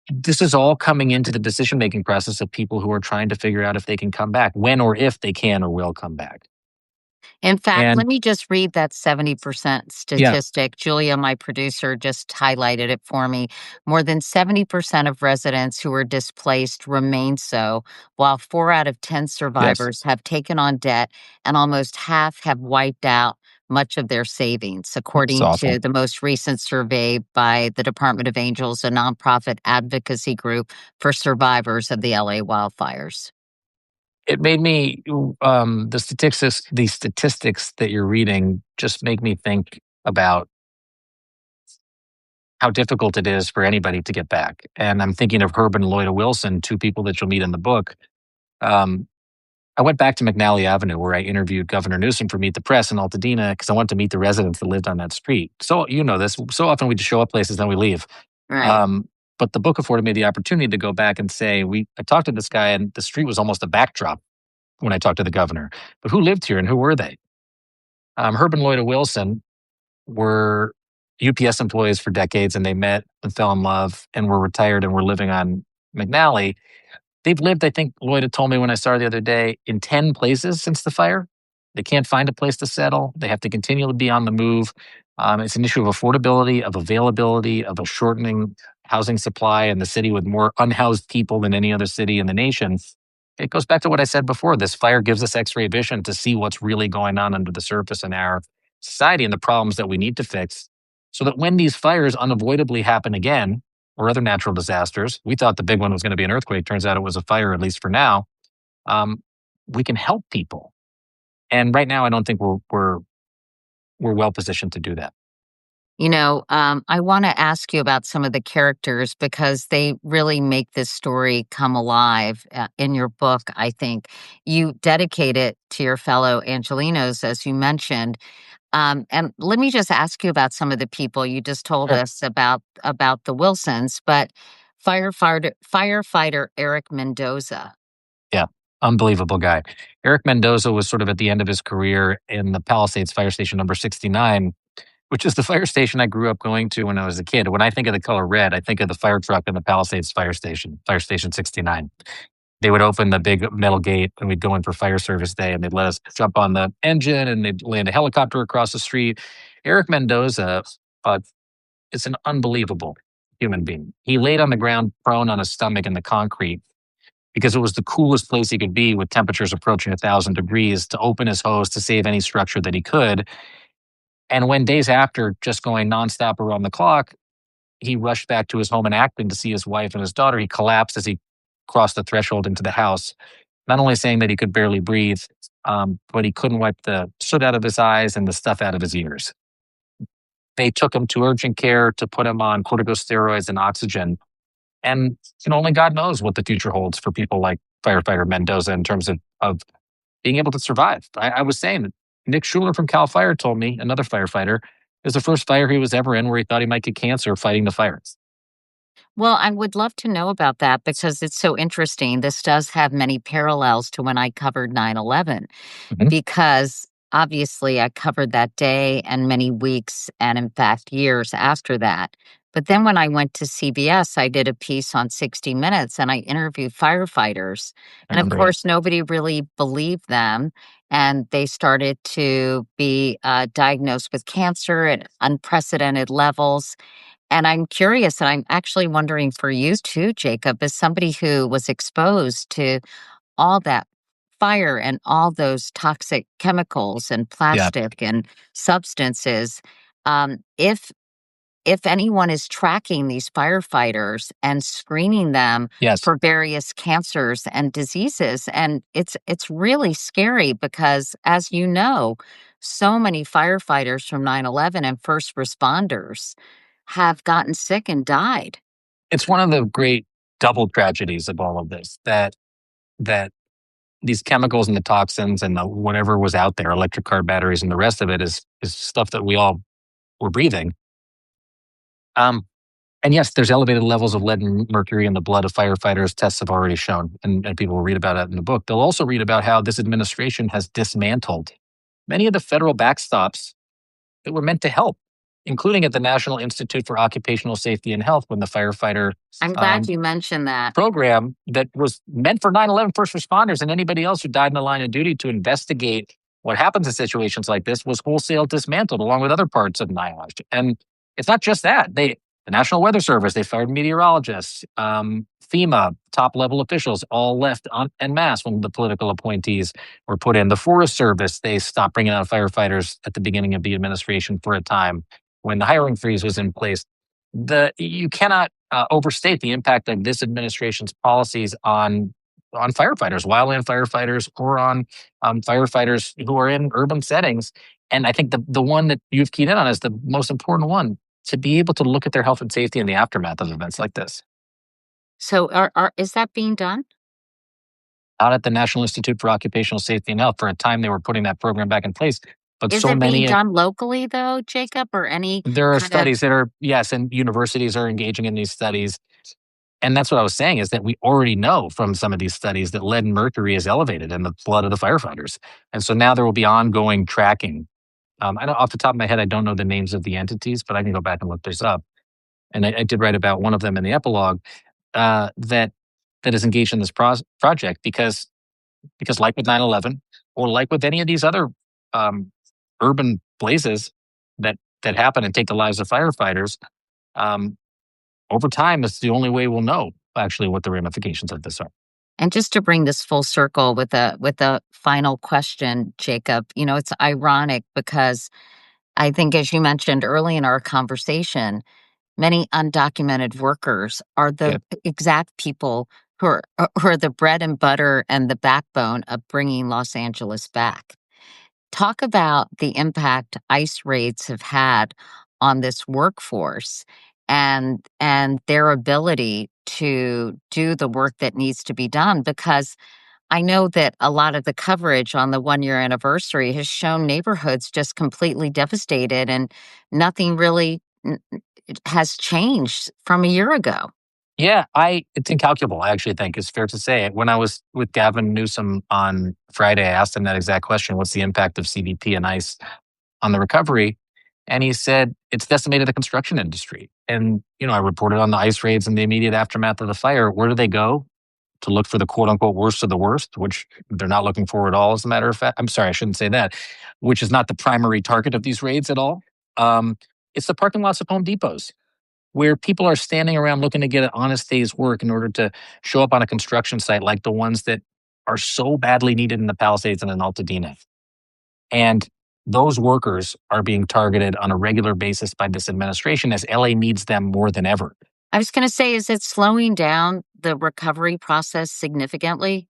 This is all coming into the decision-making process of people who are trying to figure out if they can come back, when or if they can or will come back. In fact, let And me just read that 70% yeah, statistic. Julia, my producer, just highlighted it for me. More than 70% of residents who are displaced remain so, while 4 out of 10 yes, survivors have taken on debt, and almost half have wiped out much of their savings, it's according to awful. the most recent survey by the Department of Angels, a nonprofit advocacy group for survivors of the LA wildfires. It made me the statistics that you're reading just make me think about how difficult it is for anybody to get back. And I'm thinking of Herb and Lloyda Wilson, two people that you'll meet in the book. Um, I went back to McNally Avenue where I interviewed Governor Newsom for Meet the Press in Altadena because I wanted to meet the residents that lived on that street. So you know this. So often we just show up places, then we leave. Right. Um, but the book afforded me the opportunity to go back and say, I talked to this guy, and the street was almost a backdrop when I talked to the governor. But who lived here and who were they? Herb and Lloyda Wilson were UPS employees for decades, and they met and fell in love and were retired and were living on McNally. They've lived, I think Lloyd had told me when I saw her the other day, in 10 places since the fire. They can't find a place to settle. They have to continually be on the move. It's an issue of affordability, of availability, of a shortening housing supply in the city with more unhoused people than any other city in the nation. It goes back to what I said before. This fire gives us X-ray vision to see what's really going on under the surface in our society and the problems that we need to fix, so that when these fires unavoidably happen again, or other natural disasters, we thought the big one was going to be an earthquake. Turns out it was a fire, at least for now. Um, we can help people, and right now, I don't think we're well positioned to do that. I want to ask you about some of the characters because they really make this story come alive in your book. I think you dedicate it to your fellow Angelinos, as you mentioned. And let me just ask you about some of the people you just told Sure. us about the Wilsons, but firefighter Eric Mendoza. Yeah, unbelievable guy. Eric Mendoza was sort of at the end of his career in the Palisades Fire Station number 69, which is the fire station I grew up going to when I was a kid. When I think of the color red, I think of the fire truck in the Palisades Fire Station 69. they would open the big metal gate and we'd go in for fire service day and they'd let us jump on the engine and they'd land a helicopter across the street. Eric Mendoza uh, is an unbelievable human being. He laid on the ground prone on his stomach in the concrete because it was the coolest place he could be with temperatures approaching 1,000 degrees to open his hose to save any structure that he could. And when days after just going nonstop around the clock, he rushed back to his home in Acton to see his wife and his daughter. He collapsed as he crossed the threshold into the house, not only saying that he could barely breathe, but he couldn't wipe the soot out of his eyes and the stuff out of his ears. They took him to urgent care to put him on corticosteroids and oxygen. And only God knows what the future holds for people like Firefighter Mendoza in terms of being able to survive. I was saying that Nick Schuler from Cal Fire told me, another firefighter, it was the first fire he was ever in where he thought he might get cancer fighting the fires. Well, I would love to know about that because it's so interesting. This does have many parallels to when I covered 9/11, Mhm. because obviously I covered that day and many weeks and, in fact, years after that. But then when I went to CBS, I did a piece on 60 Minutes and I interviewed firefighters. I And of remember that. course, nobody really believed them. And they started to be diagnosed with cancer at unprecedented levels. And I'm curious, and I'm actually wondering for you too, Jacob, as somebody who was exposed to all that fire and all those toxic chemicals and Yeah. plastic and substances, if anyone is tracking these firefighters and screening them Yes. for various cancers and diseases, and it's really scary because, as you know, so many firefighters from 9/11 and first responders have gotten sick and died. It's one of the great double tragedies of all of this that these chemicals and the toxins and the whatever was out there, electric car batteries and the rest of it is stuff that we all were breathing. Um, and yes, there's elevated levels of lead and mercury in the blood of firefighters. Tests have already shown, and people will read about it in the book. They'll also read about how this administration has dismantled many of the federal backstops that were meant to help, including at the National Institute for Occupational Safety and Health when the firefighter I'm glad um, you mentioned that. program that was meant for 9/11 first responders and anybody else who died in the line of duty to investigate what happens in situations like this was wholesale dismantled along with other parts of NIOSH. And it's not just that. The National Weather Service, they fired meteorologists, FEMA, top level officials, all left en masse when the political appointees were put in. The Forest Service, they stopped bringing out firefighters at the beginning of the administration for a time when the hiring freeze was in place. You cannot overstate the impact of this administration's policies on firefighters, wildland firefighters, or on firefighters who are in urban settings. And I think the one that you've keyed in on is the most important one, to be able to look at their health and safety in the aftermath of events like this. So, is that being done? Out at the National Institute for Occupational Safety and Health, for a time they were putting that program back in place, but Is so it being many done locally though, Jacob, or any there are kind of? studies that are, yes, and universities are engaging in these studies. And that's what I was saying, is that we already know from some of these studies that lead and mercury is elevated in the blood of the firefighters. And so now there will be ongoing tracking. I don't, off the top of my head, I don't know the names of the entities, but I can go back and look this up. And I did write about one of them in the epilogue, that is engaged in this project because like with 9/11 or like with any of these other um, urban blazes that happen and take the lives of firefighters, um, over time, it's the only way we'll know actually what the ramifications of this are. And just to bring this full circle with a final question, Jacob, it's ironic because I think, as you mentioned early in our conversation, many undocumented workers are Yeah. the exact people who are the bread and butter and the backbone of bringing Los Angeles back. Talk about the impact ICE raids have had on this workforce and their ability to do the work that needs to be done, because I know that a lot of the coverage on the 1 year anniversary has shown neighborhoods just completely devastated and nothing really has changed from a year ago. Yeah, it's incalculable, I actually think it's fair to say. When I was with Gavin Newsom on Friday, I asked him that exact question. What's the impact of CBP and ICE on the recovery? And he said it's decimated the construction industry. And, I reported on the ICE raids in the immediate aftermath of the fire. Where do they go? to look for the quote unquote worst of the worst, which they're not looking for at all, as a matter of fact. I'm sorry, I shouldn't say that, which is not the primary target of these raids at all. Um, it's the parking lots of Home Depots where people are standing around looking to get an honest day's work in order to show up on a construction site like the ones that are so badly needed in the Palisades and in Altadena. And those workers are being targeted on a regular basis by this administration as LA needs them more than ever. I was going to say, is it slowing down the recovery process significantly?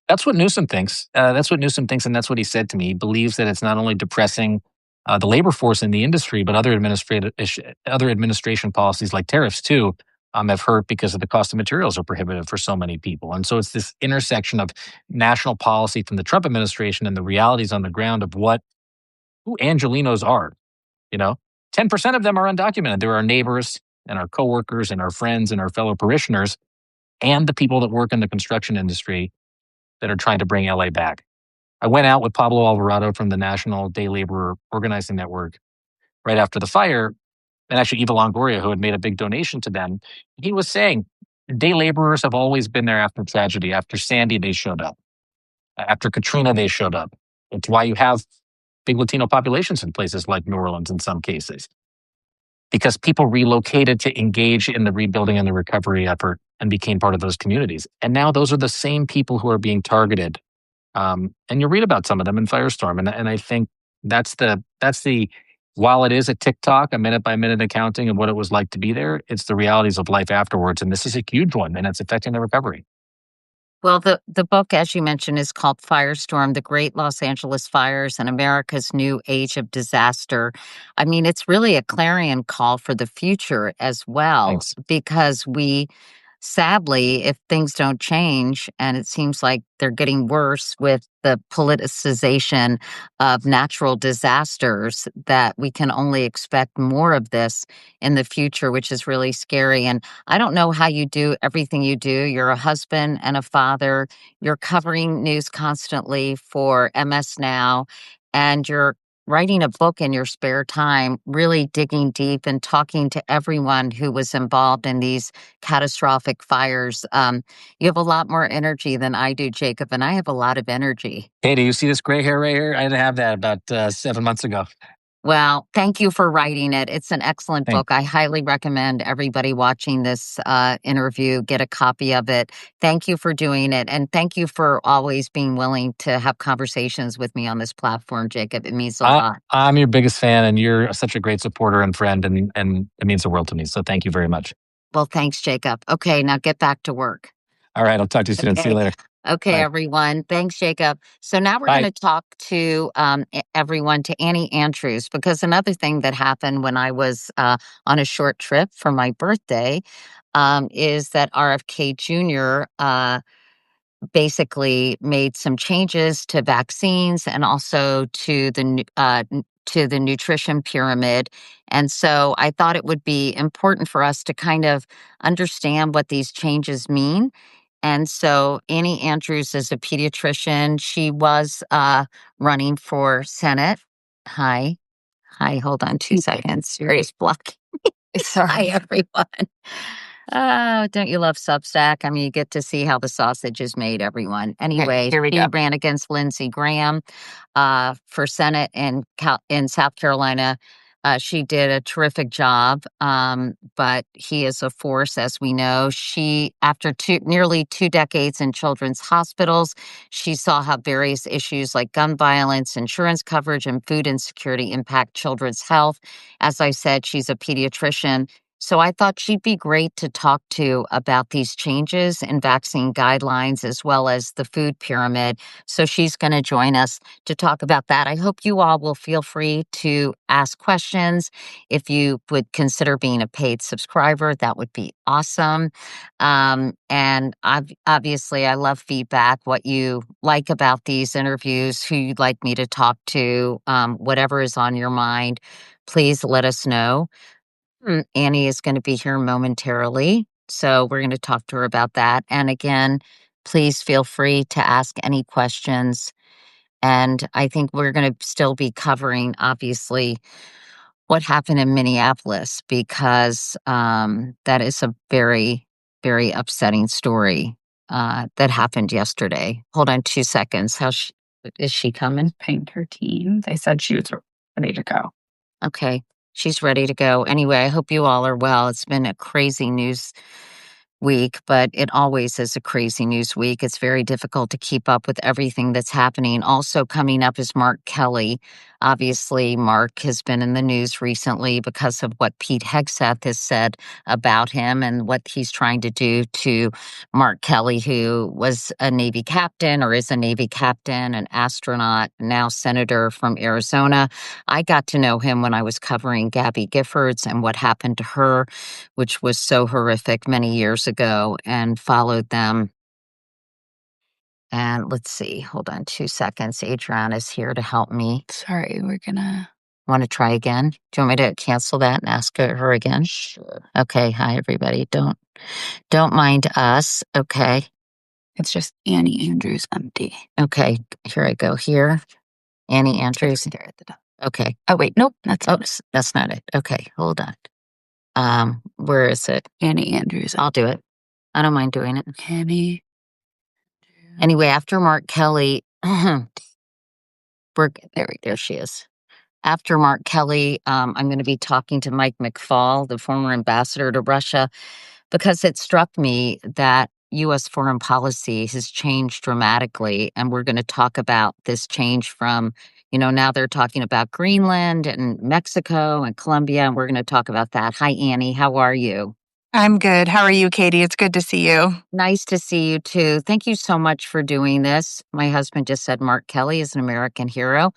That's what Newsom thinks. That's what Newsom thinks, and that's what he said to me. He believes that it's not only depressing the labor force in the industry, but other administration policies like tariffs too have hurt because of the cost of materials are prohibitive for so many people. And so it's this intersection of national policy from the Trump administration and the realities on the ground of what who Angelinos are. You know, 10% of them are undocumented. They're our neighbors and our coworkers and our friends and our fellow parishioners and the people that work in the construction industry that are trying to bring LA back. I went out with Pablo Alvarado from the National Day Laborer Organizing Network right after the fire, and actually Eva Longoria, who had made a big donation to them. He was saying day laborers have always been there after tragedy. After Sandy, they showed up. After Katrina, they showed up. It's why you have big Latino populations in places like New Orleans in some cases, because people relocated to engage in the rebuilding and the recovery effort and became part of those communities. And now those are the same people who are being targeted. And you read about some of them in Firestorm. And I think that's the while it is a TikTok, a minute by minute accounting of what it was like to be there, it's the realities of life afterwards. And this is a huge one, and it's affecting the recovery. Well, the book, as you mentioned, is called Firestorm: The Great Los Angeles Fires and America's New Age of Disaster. I mean, it's really a clarion call for the future as well, Thanks. because sadly, if things don't change, and it seems like they're getting worse with the politicization of natural disasters, that we can only expect more of this in the future, which is really scary. And I don't know how you do everything you do. You're a husband and a father. You're covering news constantly for MS Now, and you're writing a book in your spare time, really digging deep and talking to everyone who was involved in these catastrophic fires. You have a lot more energy than I do, Jacob, and I have a lot of energy. Hey, do you see this gray hair right here? I didn't have that about 7 months ago. Well, thank you for writing it. It's an excellent Thanks. book. I highly recommend everybody watching this interview get a copy of it. Thank you for doing it. And thank you for always being willing to have conversations with me on this platform, Jacob. It means a lot. I'm your biggest fan, and you're such a great supporter and friend, and it means the world to me. So thank you very much. Well, thanks, Jacob. Okay, now get back to work. All right, I'll talk to you soon. See you Okay. later. Okay, Bye. everyone. Thanks, Jacob. So now we're going Bye. to talk to everyone, to Annie Andrews, because another thing that happened when I was on a short trip for my birthday is that RFK Jr. Basically made some changes to vaccines and also to to the nutrition pyramid. And so I thought it would be important for us to kind of understand what these changes mean. And so Annie Andrews is a pediatrician. She was running for Senate. Hi. Hi, hold on 2 seconds. Serious block. Hi, everyone. Oh, don't you love Substack? I mean, you get to see how the sausage is made, everyone. Anyway, Here we she go. ran against Lindsey Graham for Senate in South Carolina. She did a terrific job, but he is a force, as we know. She, after nearly 2 decades in children's hospitals, she saw how various issues like gun violence, insurance coverage, and food insecurity impact children's health. As I said, she's a pediatrician. So I thought she'd be great to talk to about these changes in vaccine guidelines as well as the food pyramid. So she's going to join us to talk about that. I hope you all will feel free to ask questions. If you would consider being a paid subscriber, that would be awesome. And obviously, I love feedback, what you like about these interviews, who you'd like me to talk to, whatever is on your mind. Please let us know. Annie is going to be here momentarily, so we're going to talk to her about that. And again, please feel free to ask any questions. And I think we're going to still be covering, obviously, what happened in Minneapolis, because that is a very, very upsetting story. that happened yesterday. Hold on 2 seconds. Is she coming? Pinged her team. They said she was ready to go. Okay, she's ready to go. Anyway, I hope you all are well. It's been a crazy news week, but it always is a crazy news week. It's very difficult to keep up with everything that's happening. Also coming up is Mark Kelly. Obviously, Mark has been in the news recently because of what Pete Hegseth has said about him and what he's trying to do to Mark Kelly, who was a Navy captain or is a Navy captain, an astronaut, now senator from Arizona. I got to know him when I was covering Gabby Giffords and what happened to her, which was so horrific many years ago, and followed them. And let's see, hold on 2 seconds. Adriana is here to help me. Sorry, we're gonna. Want to try again? Do you want me to cancel that and ask her again? Sure. Okay, hi everybody. Don't mind us. Okay. It's just Annie Andrews empty. Okay, here I go. Here. Annie Andrews. There at the top. Okay. Oh wait, nope, That's not it. Okay, hold on. Where is it? Annie Andrews. I'll do it. I don't mind doing it. Annie. Anyway, after Mark Kelly, there she is. After Mark Kelly, I'm going to be talking to Mike McFaul, the former ambassador to Russia, because it struck me that U.S. foreign policy has changed dramatically. And we're going to talk about this change from, now they're talking about Greenland and Mexico and Colombia, and we're going to talk about that. Hi, Annie. How are you? I'm good. How are you, Katie? It's good to see you. Nice to see you, too. Thank you so much for doing this. My husband just said Mark Kelly is an American hero.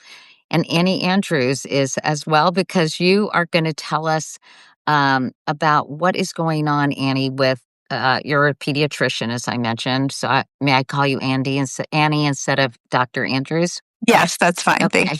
And Annie Andrews is as well, because you are going to tell us about what is going on, Annie, with you're a pediatrician, as I mentioned. So may I call you Annie instead of Dr. Andrews? Yes, that's fine. Okay. Thank you.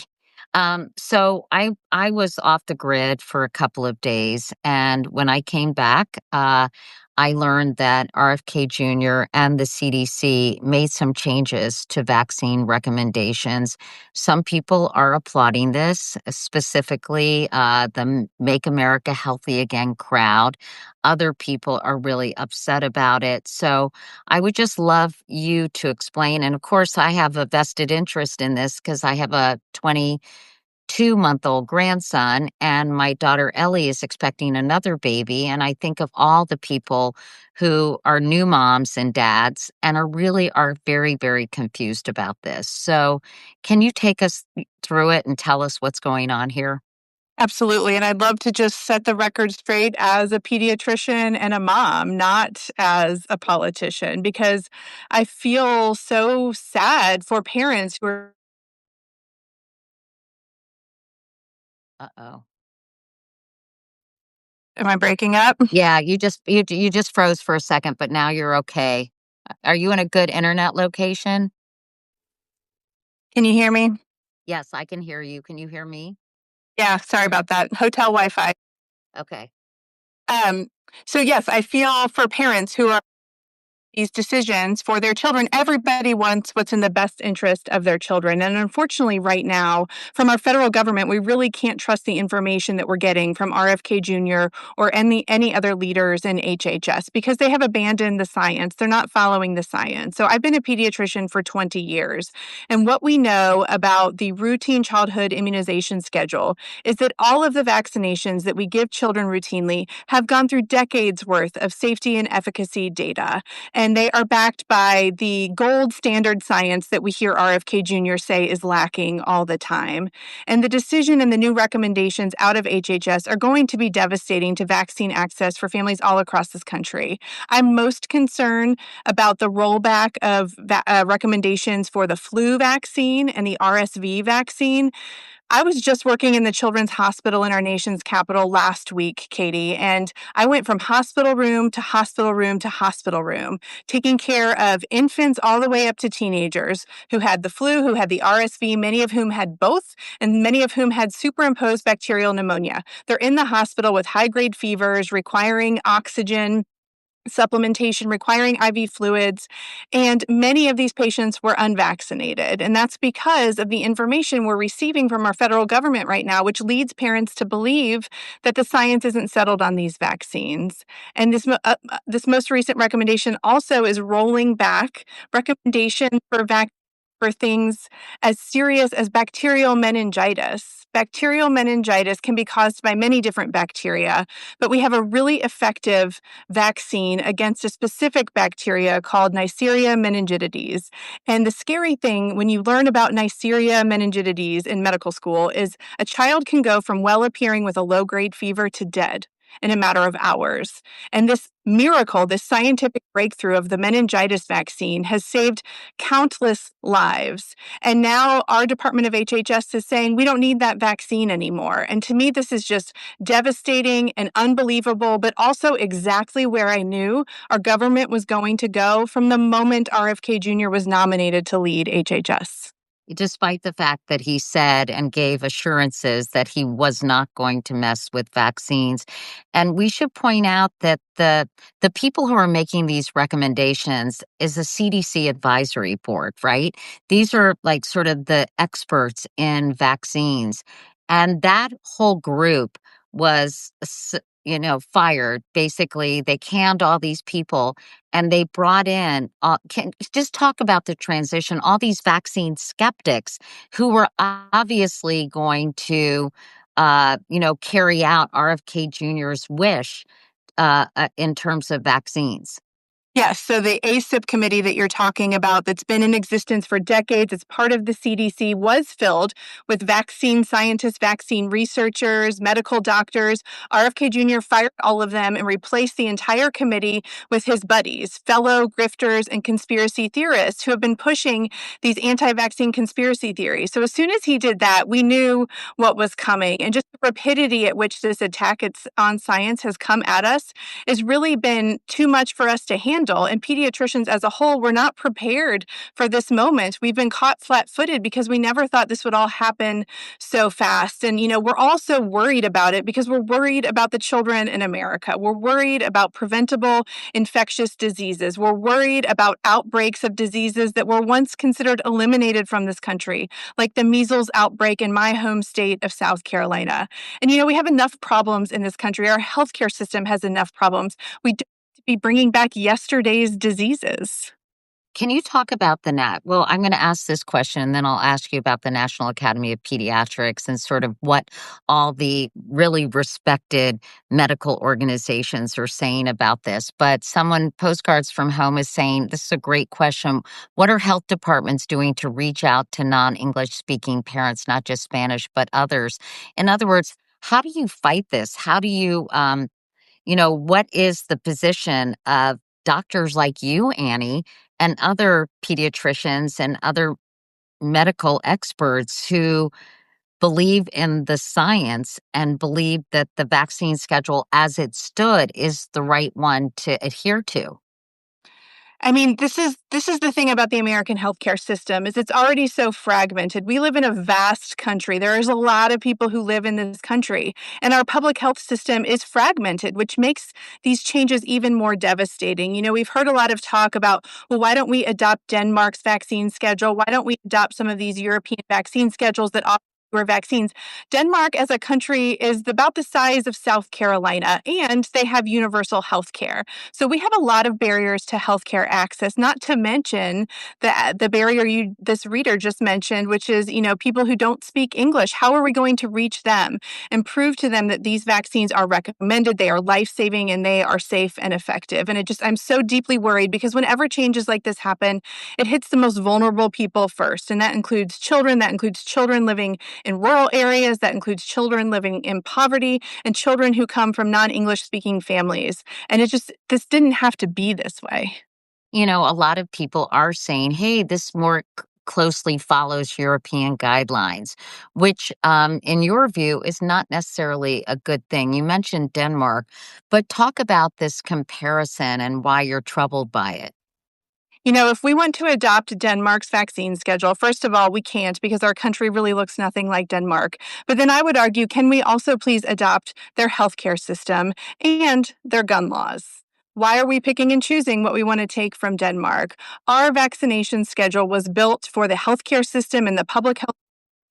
So I was off the grid for a couple of days, and when I came back, I learned that RFK Jr. and the CDC made some changes to vaccine recommendations. Some people are applauding this, specifically the Make America Healthy Again crowd. Other people are really upset about it. So I would just love you to explain. And of course, I have a vested interest in this because I have a 22-month-old grandson, and my daughter Ellie is expecting another baby. And I think of all the people who are new moms and dads and are very, very confused about this. So can you take us through it and tell us what's going on here? Absolutely. And I'd love to just set the record straight as a pediatrician and a mom, not as a politician, because I feel so sad for parents who are. Uh-oh. Am I breaking up? Yeah, you just froze for a second, but now you're okay. Are you in a good internet location? Can you hear me? Yes, I can hear you. Can you hear me? Yeah, sorry about that. Hotel Wi-Fi. Okay. So yes, I feel for parents who are these decisions for their children. Everybody wants what's in the best interest of their children. And unfortunately, right now, from our federal government, we really can't trust the information that we're getting from RFK Jr. or any other leaders in HHS because they have abandoned the science. They're not following the science. So I've been a pediatrician for 20 years. And what we know about the routine childhood immunization schedule is that all of the vaccinations that we give children routinely have gone through decades worth of safety and efficacy data. And they are backed by the gold standard science that we hear RFK Jr. say is lacking all the time. And the decision and the new recommendations out of HHS are going to be devastating to vaccine access for families all across this country. I'm most concerned about the rollback of recommendations for the flu vaccine and the RSV vaccine. I was just working in the children's hospital in our nation's capital last week, Katie, and I went from hospital room to hospital room to hospital room, taking care of infants all the way up to teenagers who had the flu, who had the RSV, many of whom had both, and many of whom had superimposed bacterial pneumonia. They're in the hospital with high-grade fevers, requiring oxygen. supplementation, requiring IV fluids, and many of these patients were unvaccinated. And that's because of the information we're receiving from our federal government right now, which leads parents to believe that the science isn't settled on these vaccines. And this most recent recommendation also is rolling back recommendations for things as serious as bacterial meningitis. Bacterial meningitis can be caused by many different bacteria, but we have a really effective vaccine against a specific bacteria called Neisseria meningitidis. And the scary thing when you learn about Neisseria meningitidis in medical school is a child can go from well appearing with a low-grade fever to dead in a matter of hours. And this miracle, this scientific breakthrough of the meningitis vaccine has saved countless lives. And now our Department of HHS is saying we don't need that vaccine anymore. And to me, this is just devastating and unbelievable, but also exactly where I knew our government was going to go from the moment RFK Jr. was nominated to lead HHS. Despite the fact that he said and gave assurances that he was not going to mess with vaccines. And we should point out that the people who are making these recommendations is the CDC advisory board, right? These are like sort of the experts in vaccines. And that whole group was fired. Basically, they canned all these people and they brought in, can just talk about the transition, all these vaccine skeptics who were obviously going to, carry out RFK Jr.'s wish in terms of vaccines. Yes, so the ACIP committee that you're talking about that's been in existence for decades, it's part of the CDC, was filled with vaccine scientists, vaccine researchers, medical doctors. RFK Jr. fired all of them and replaced the entire committee with his buddies, fellow grifters and conspiracy theorists who have been pushing these anti-vaccine conspiracy theories. So as soon as he did that, we knew what was coming. And just the rapidity at which this attack on science has come at us has really been too much for us to handle. And pediatricians as a whole were not prepared for this moment. We've been caught flat-footed because we never thought this would all happen so fast. And, we're also worried about it because we're worried about the children in America. We're worried about preventable infectious diseases. We're worried about outbreaks of diseases that were once considered eliminated from this country, like the measles outbreak in my home state of South Carolina. And, we have enough problems in this country. Our healthcare system has enough problems. We don't be bringing back yesterday's diseases. Can you talk about well, I'm going to ask this question and then I'll ask you about the National Academy of Pediatrics and sort of what all the really respected medical organizations are saying about this. But Postcards from Home is saying, this is a great question. What are health departments doing to reach out to non-English speaking parents, not just Spanish, but others? In other words, how do you fight this? How do you, what is the position of doctors like you, Annie, and other pediatricians and other medical experts who believe in the science and believe that the vaccine schedule as it stood is the right one to adhere to? I mean, this is the thing about the American healthcare system is it's already so fragmented. We live in a vast country. There is a lot of people who live in this country, and our public health system is fragmented, which makes these changes even more devastating. We've heard a lot of talk about, well, why don't we adopt Denmark's vaccine schedule? Why don't we adopt some of these European vaccine schedules that offer fewer vaccines? Denmark as a country is about the size of South Carolina, and they have universal health care. So we have a lot of barriers to healthcare access, not to mention the barrier this reader just mentioned, which is, people who don't speak English. How are we going to reach them and prove to them that these vaccines are recommended, they are life-saving, and they are safe and effective? And I'm so deeply worried because whenever changes like this happen, it hits the most vulnerable people first. And that includes children living in rural areas, that includes children living in poverty, and children who come from non-English speaking families. And this didn't have to be this way. A lot of people are saying, hey, this more closely follows European guidelines, which, in your view, is not necessarily a good thing. You mentioned Denmark, but talk about this comparison and why you're troubled by it. If we want to adopt Denmark's vaccine schedule, first of all, we can't because our country really looks nothing like Denmark. But then I would argue, can we also please adopt their healthcare system and their gun laws? Why are we picking and choosing what we want to take from Denmark? Our vaccination schedule was built for the healthcare system and the public health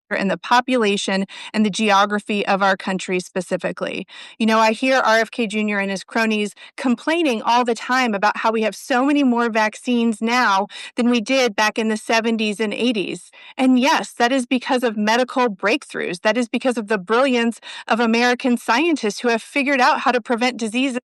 and the population and the geography of our country specifically. I hear RFK Jr. and his cronies complaining all the time about how we have so many more vaccines now than we did back in the 70s and 80s. And yes, that is because of medical breakthroughs. That is because of the brilliance of American scientists who have figured out how to prevent diseases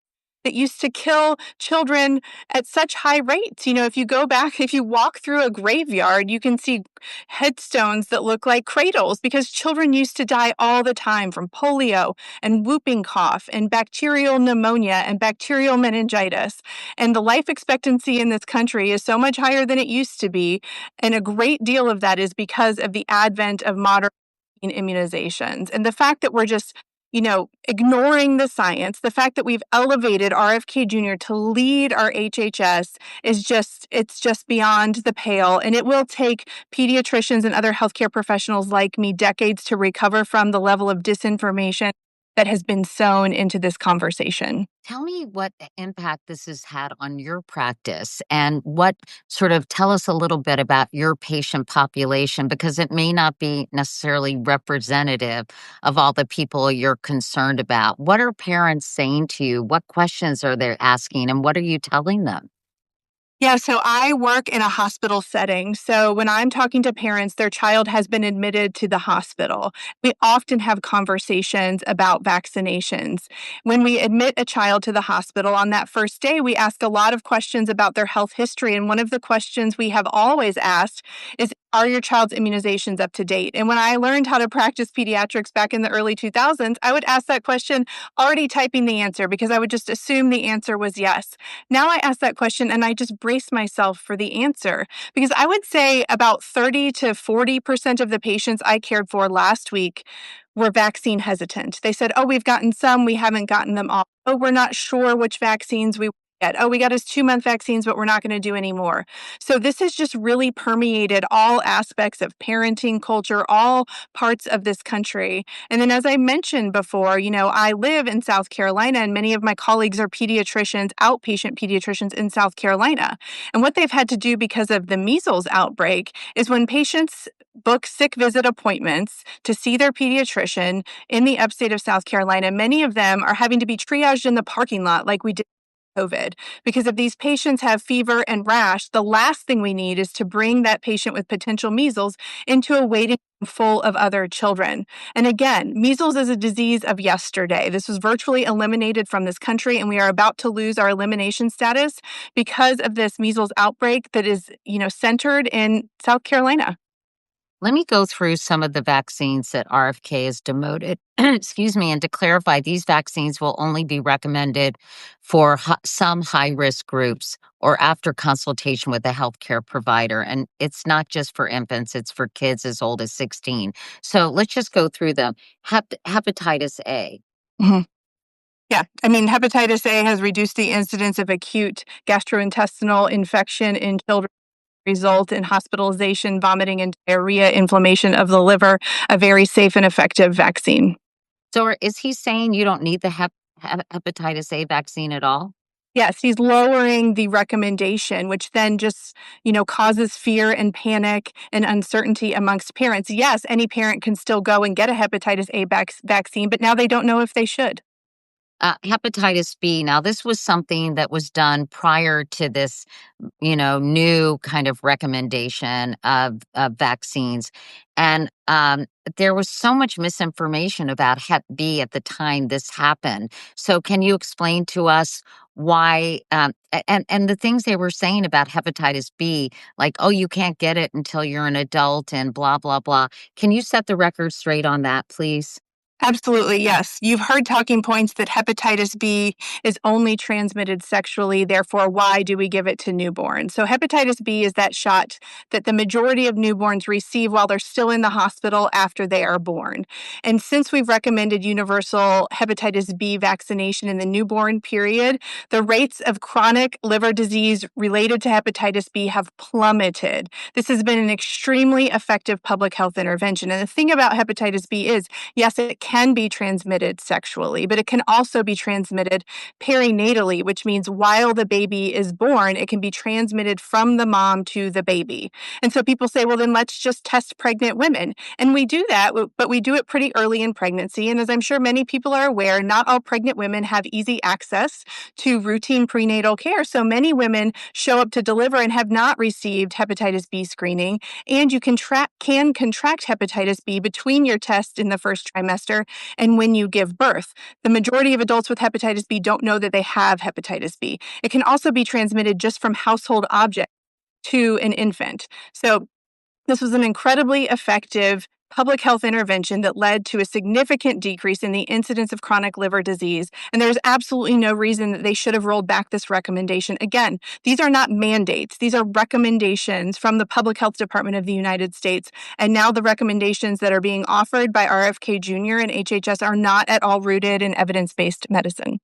that used to kill children at such high rates. If you go back, if you walk through a graveyard, you can see headstones that look like cradles because children used to die all the time from polio and whooping cough and bacterial pneumonia and bacterial meningitis. And the life expectancy in this country is so much higher than it used to be. And a great deal of that is because of the advent of modern immunizations. And the fact that we're just ignoring the science, the fact that we've elevated RFK Jr. to lead our HHS it's just beyond the pale. And it will take pediatricians and other healthcare professionals like me decades to recover from the level of disinformation that has been sown into this conversation. Tell me what impact this has had on your practice and tell us a little bit about your patient population, because it may not be necessarily representative of all the people you're concerned about. What are parents saying to you? What questions are they asking, and what are you telling them? Yeah, so I work in a hospital setting. So when I'm talking to parents, their child has been admitted to the hospital. We often have conversations about vaccinations. When we admit a child to the hospital on that first day, we ask a lot of questions about their health history. And one of the questions we have always asked is, are your child's immunizations up to date? And when I learned how to practice pediatrics back in the early 2000s, I would ask that question already typing the answer because I would just assume the answer was yes. Now I ask that question and I just brace myself for the answer because I would say about 30 to 40% of the patients I cared for last week were vaccine hesitant. They said, oh, we've gotten some, we haven't gotten them all. Oh, we're not sure which vaccines we get. Oh, we got his 2-month vaccines, but we're not going to do any more. So this has just really permeated all aspects of parenting culture, all parts of this country. And then as I mentioned before, I live in South Carolina and many of my colleagues are pediatricians, outpatient pediatricians in South Carolina. And what they've had to do because of the measles outbreak is when patients book sick visit appointments to see their pediatrician in the upstate of South Carolina, many of them are having to be triaged in the parking lot like we did COVID. Because if these patients have fever and rash, the last thing we need is to bring that patient with potential measles into a waiting room full of other children. And again, measles is a disease of yesterday. This was virtually eliminated from this country, and we are about to lose our elimination status because of this measles outbreak that is, centered in South Carolina. Let me go through some of the vaccines that RFK has demoted, excuse me, and to clarify, these vaccines will only be recommended for some high-risk groups or after consultation with a healthcare provider. And it's not just for infants, it's for kids as old as 16. So let's just go through them. Hepatitis A. Mhm. Yeah, hepatitis A has reduced the incidence of acute gastrointestinal infection in children, result in hospitalization, vomiting, and diarrhea, inflammation of the liver, a very safe and effective vaccine. So is he saying you don't need the hepatitis A vaccine at all? Yes, he's lowering the recommendation, which then just, causes fear and panic and uncertainty amongst parents. Yes, any parent can still go and get a hepatitis A vaccine, but now they don't know if they should. Hepatitis B. Now, this was something that was done prior to this, new kind of recommendation of vaccines. And there was so much misinformation about Hep B at the time this happened. So can you explain to us why, and the things they were saying about hepatitis B, like, oh, you can't get it until you're an adult and blah, blah, blah. Can you set the record straight on that, please? Absolutely, yes. You've heard talking points that hepatitis B is only transmitted sexually. Therefore, why do we give it to newborns? So hepatitis B is that shot that the majority of newborns receive while they're still in the hospital after they are born. And since we've recommended universal hepatitis B vaccination in the newborn period, the rates of chronic liver disease related to hepatitis B have plummeted. This has been an extremely effective public health intervention. And the thing about hepatitis B is, yes, it can be transmitted sexually, but it can also be transmitted perinatally, which means while the baby is born, it can be transmitted from the mom to the baby. And so people say, well, then let's just test pregnant women. And we do that, but we do it pretty early in pregnancy. And as I'm sure many people are aware, not all pregnant women have easy access to routine prenatal care. So many women show up to deliver and have not received hepatitis B screening. And you can contract hepatitis B between your test in the first trimester and when you give birth. The majority of adults with hepatitis B don't know that they have hepatitis B. It can also be transmitted just from household objects to an infant. So this was an incredibly effective public health intervention that led to a significant decrease in the incidence of chronic liver disease. And there's absolutely no reason that they should have rolled back this recommendation. Again, these are not mandates. These are recommendations from the Public Health Department of the United States. And now the recommendations that are being offered by RFK Jr. and HHS are not at all rooted in evidence-based medicine.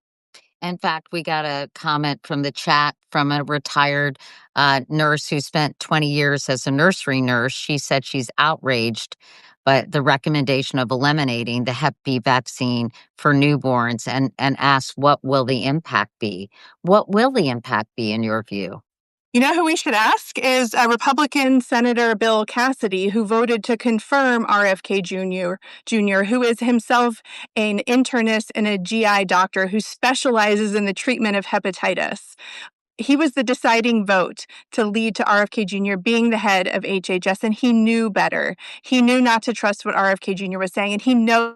In fact, we got a comment from the chat from a retired nurse who spent 20 years as a nursery nurse. She said she's outraged by the recommendation of eliminating the Hep B vaccine for newborns and asked, what will the impact be? What will the impact be in your view? You know who we should ask is Republican Senator Bill Cassidy, who voted to confirm RFK Jr., who is himself an internist and a GI doctor who specializes in the treatment of hepatitis. He was the deciding vote to lead to RFK Jr. being the head of HHS, and he knew better. He knew not to trust what RFK Jr. was saying, and he knows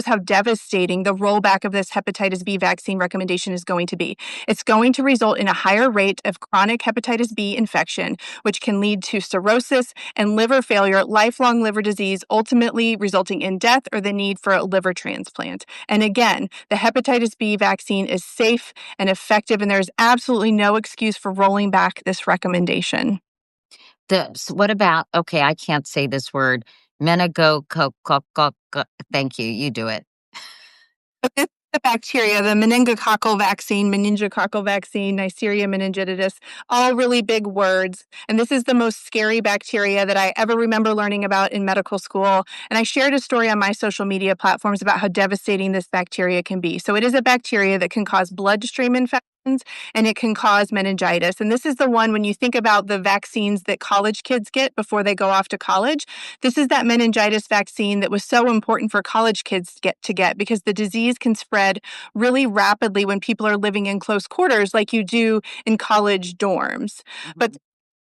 how devastating the rollback of this hepatitis B vaccine recommendation is going to be. It's going to result in a higher rate of chronic hepatitis B infection, which can lead to cirrhosis and liver failure, lifelong liver disease, ultimately resulting in death or the need for a liver transplant. And again, the hepatitis B vaccine is safe and effective, and there's absolutely no excuse for rolling back this recommendation. What about, okay, I can't say this word, thank you, you do it. It's the bacteria, the meningococcal vaccine, Neisseria meningitidis, all really big words. And this is the most scary bacteria that I ever remember learning about in medical school. And I shared a story on my social media platforms about how devastating this bacteria can be. So it is a bacteria that can cause bloodstream infections and it can cause meningitis. And this is the one when you think about the vaccines that college kids get before they go off to college. This is that meningitis vaccine that was so important for college kids to get because the disease can spread really rapidly when people are living in close quarters like you do in college dorms. But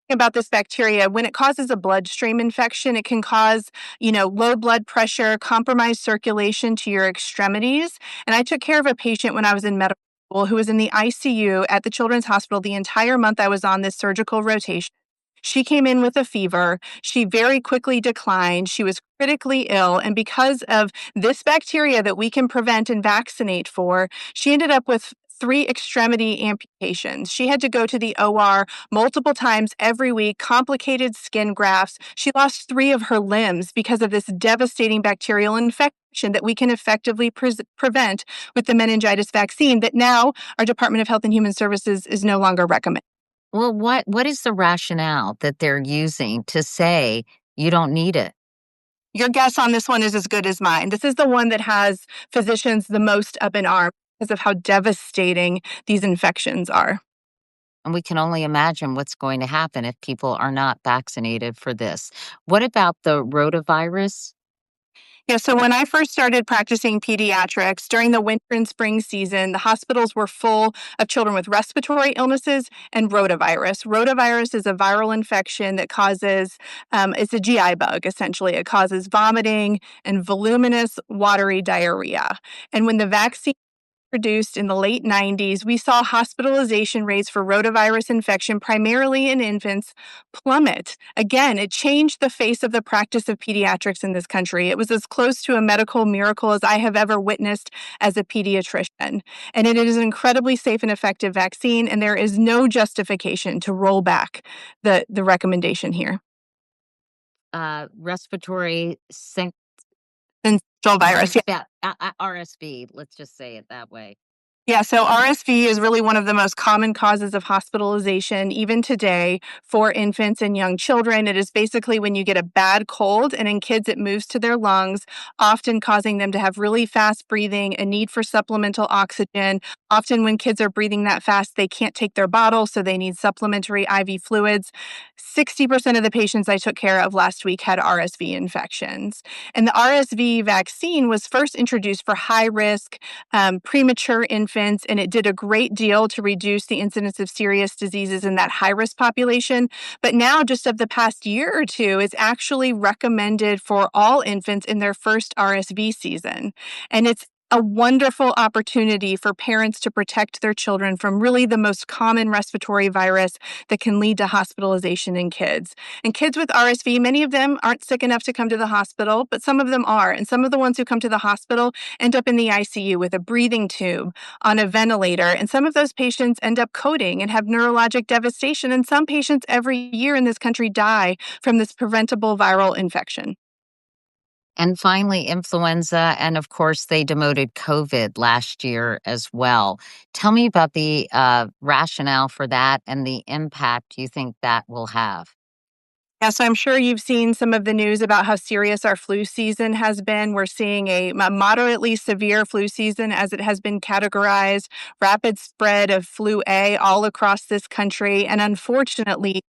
about this bacteria, when it causes a bloodstream infection, it can cause, low blood pressure, compromised circulation to your extremities. And I took care of a patient when I was in medical school who was in the ICU at the Children's Hospital the entire month I was on this surgical rotation. She came in with a fever. She very quickly declined. She was critically ill. And because of this bacteria that we can prevent and vaccinate for, she ended up with 3 extremity amputations. She had to go to the OR multiple times every week, complicated skin grafts. She lost 3 of her limbs because of this devastating bacterial infection that we can effectively prevent with the meningitis vaccine that now our Department of Health and Human Services is no longer recommending. Well, what is the rationale that they're using to say you don't need it? Your guess on this one is as good as mine. This is the one that has physicians the most up in arms because of how devastating these infections are. And we can only imagine what's going to happen if people are not vaccinated for this. What about the rotavirus? Yeah, so when I first started practicing pediatrics during the winter and spring season, the hospitals were full of children with respiratory illnesses and rotavirus. Rotavirus is a viral infection that causes, it's a GI bug, essentially. It causes vomiting and voluminous, watery diarrhea. And when the vaccine introduced in the late 90s, we saw hospitalization rates for rotavirus infection, primarily in infants, plummet. Again, it changed the face of the practice of pediatrics in this country. It was as close to a medical miracle as I have ever witnessed as a pediatrician. And it is an incredibly safe and effective vaccine, and there is no justification to roll back the recommendation here. Respiratory Syncytial virus, yeah. RSV, let's just say it that way. Yeah, so RSV is really one of the most common causes of hospitalization, even today, for infants and young children. It is basically when you get a bad cold, and in kids, it moves to their lungs, often causing them to have really fast breathing, a need for supplemental oxygen. Often, when kids are breathing that fast, they can't take their bottle, so they need supplementary IV fluids. 60% of the patients I took care of last week had RSV infections. And the RSV vaccine was first introduced for high risk premature infants, and it did a great deal to reduce the incidence of serious diseases in that high risk population. But now, just of the past year or two, it's actually recommended for all infants in their first RSV season. And it's a wonderful opportunity for parents to protect their children from really the most common respiratory virus that can lead to hospitalization in kids. And kids with RSV, many of them aren't sick enough to come to the hospital, but some of them are. And some of the ones who come to the hospital end up in the ICU with a breathing tube on a ventilator. And some of those patients end up coding and have neurologic devastation. And some patients every year in this country die from this preventable viral infection. And finally, influenza. And of course, they demoted COVID last year as well. Tell me about the rationale for that and the impact you think that will have. Yeah, so I'm sure you've seen some of the news about how serious our flu season has been. We're seeing a moderately severe flu season as it has been categorized, rapid spread of flu A all across this country. And unfortunately,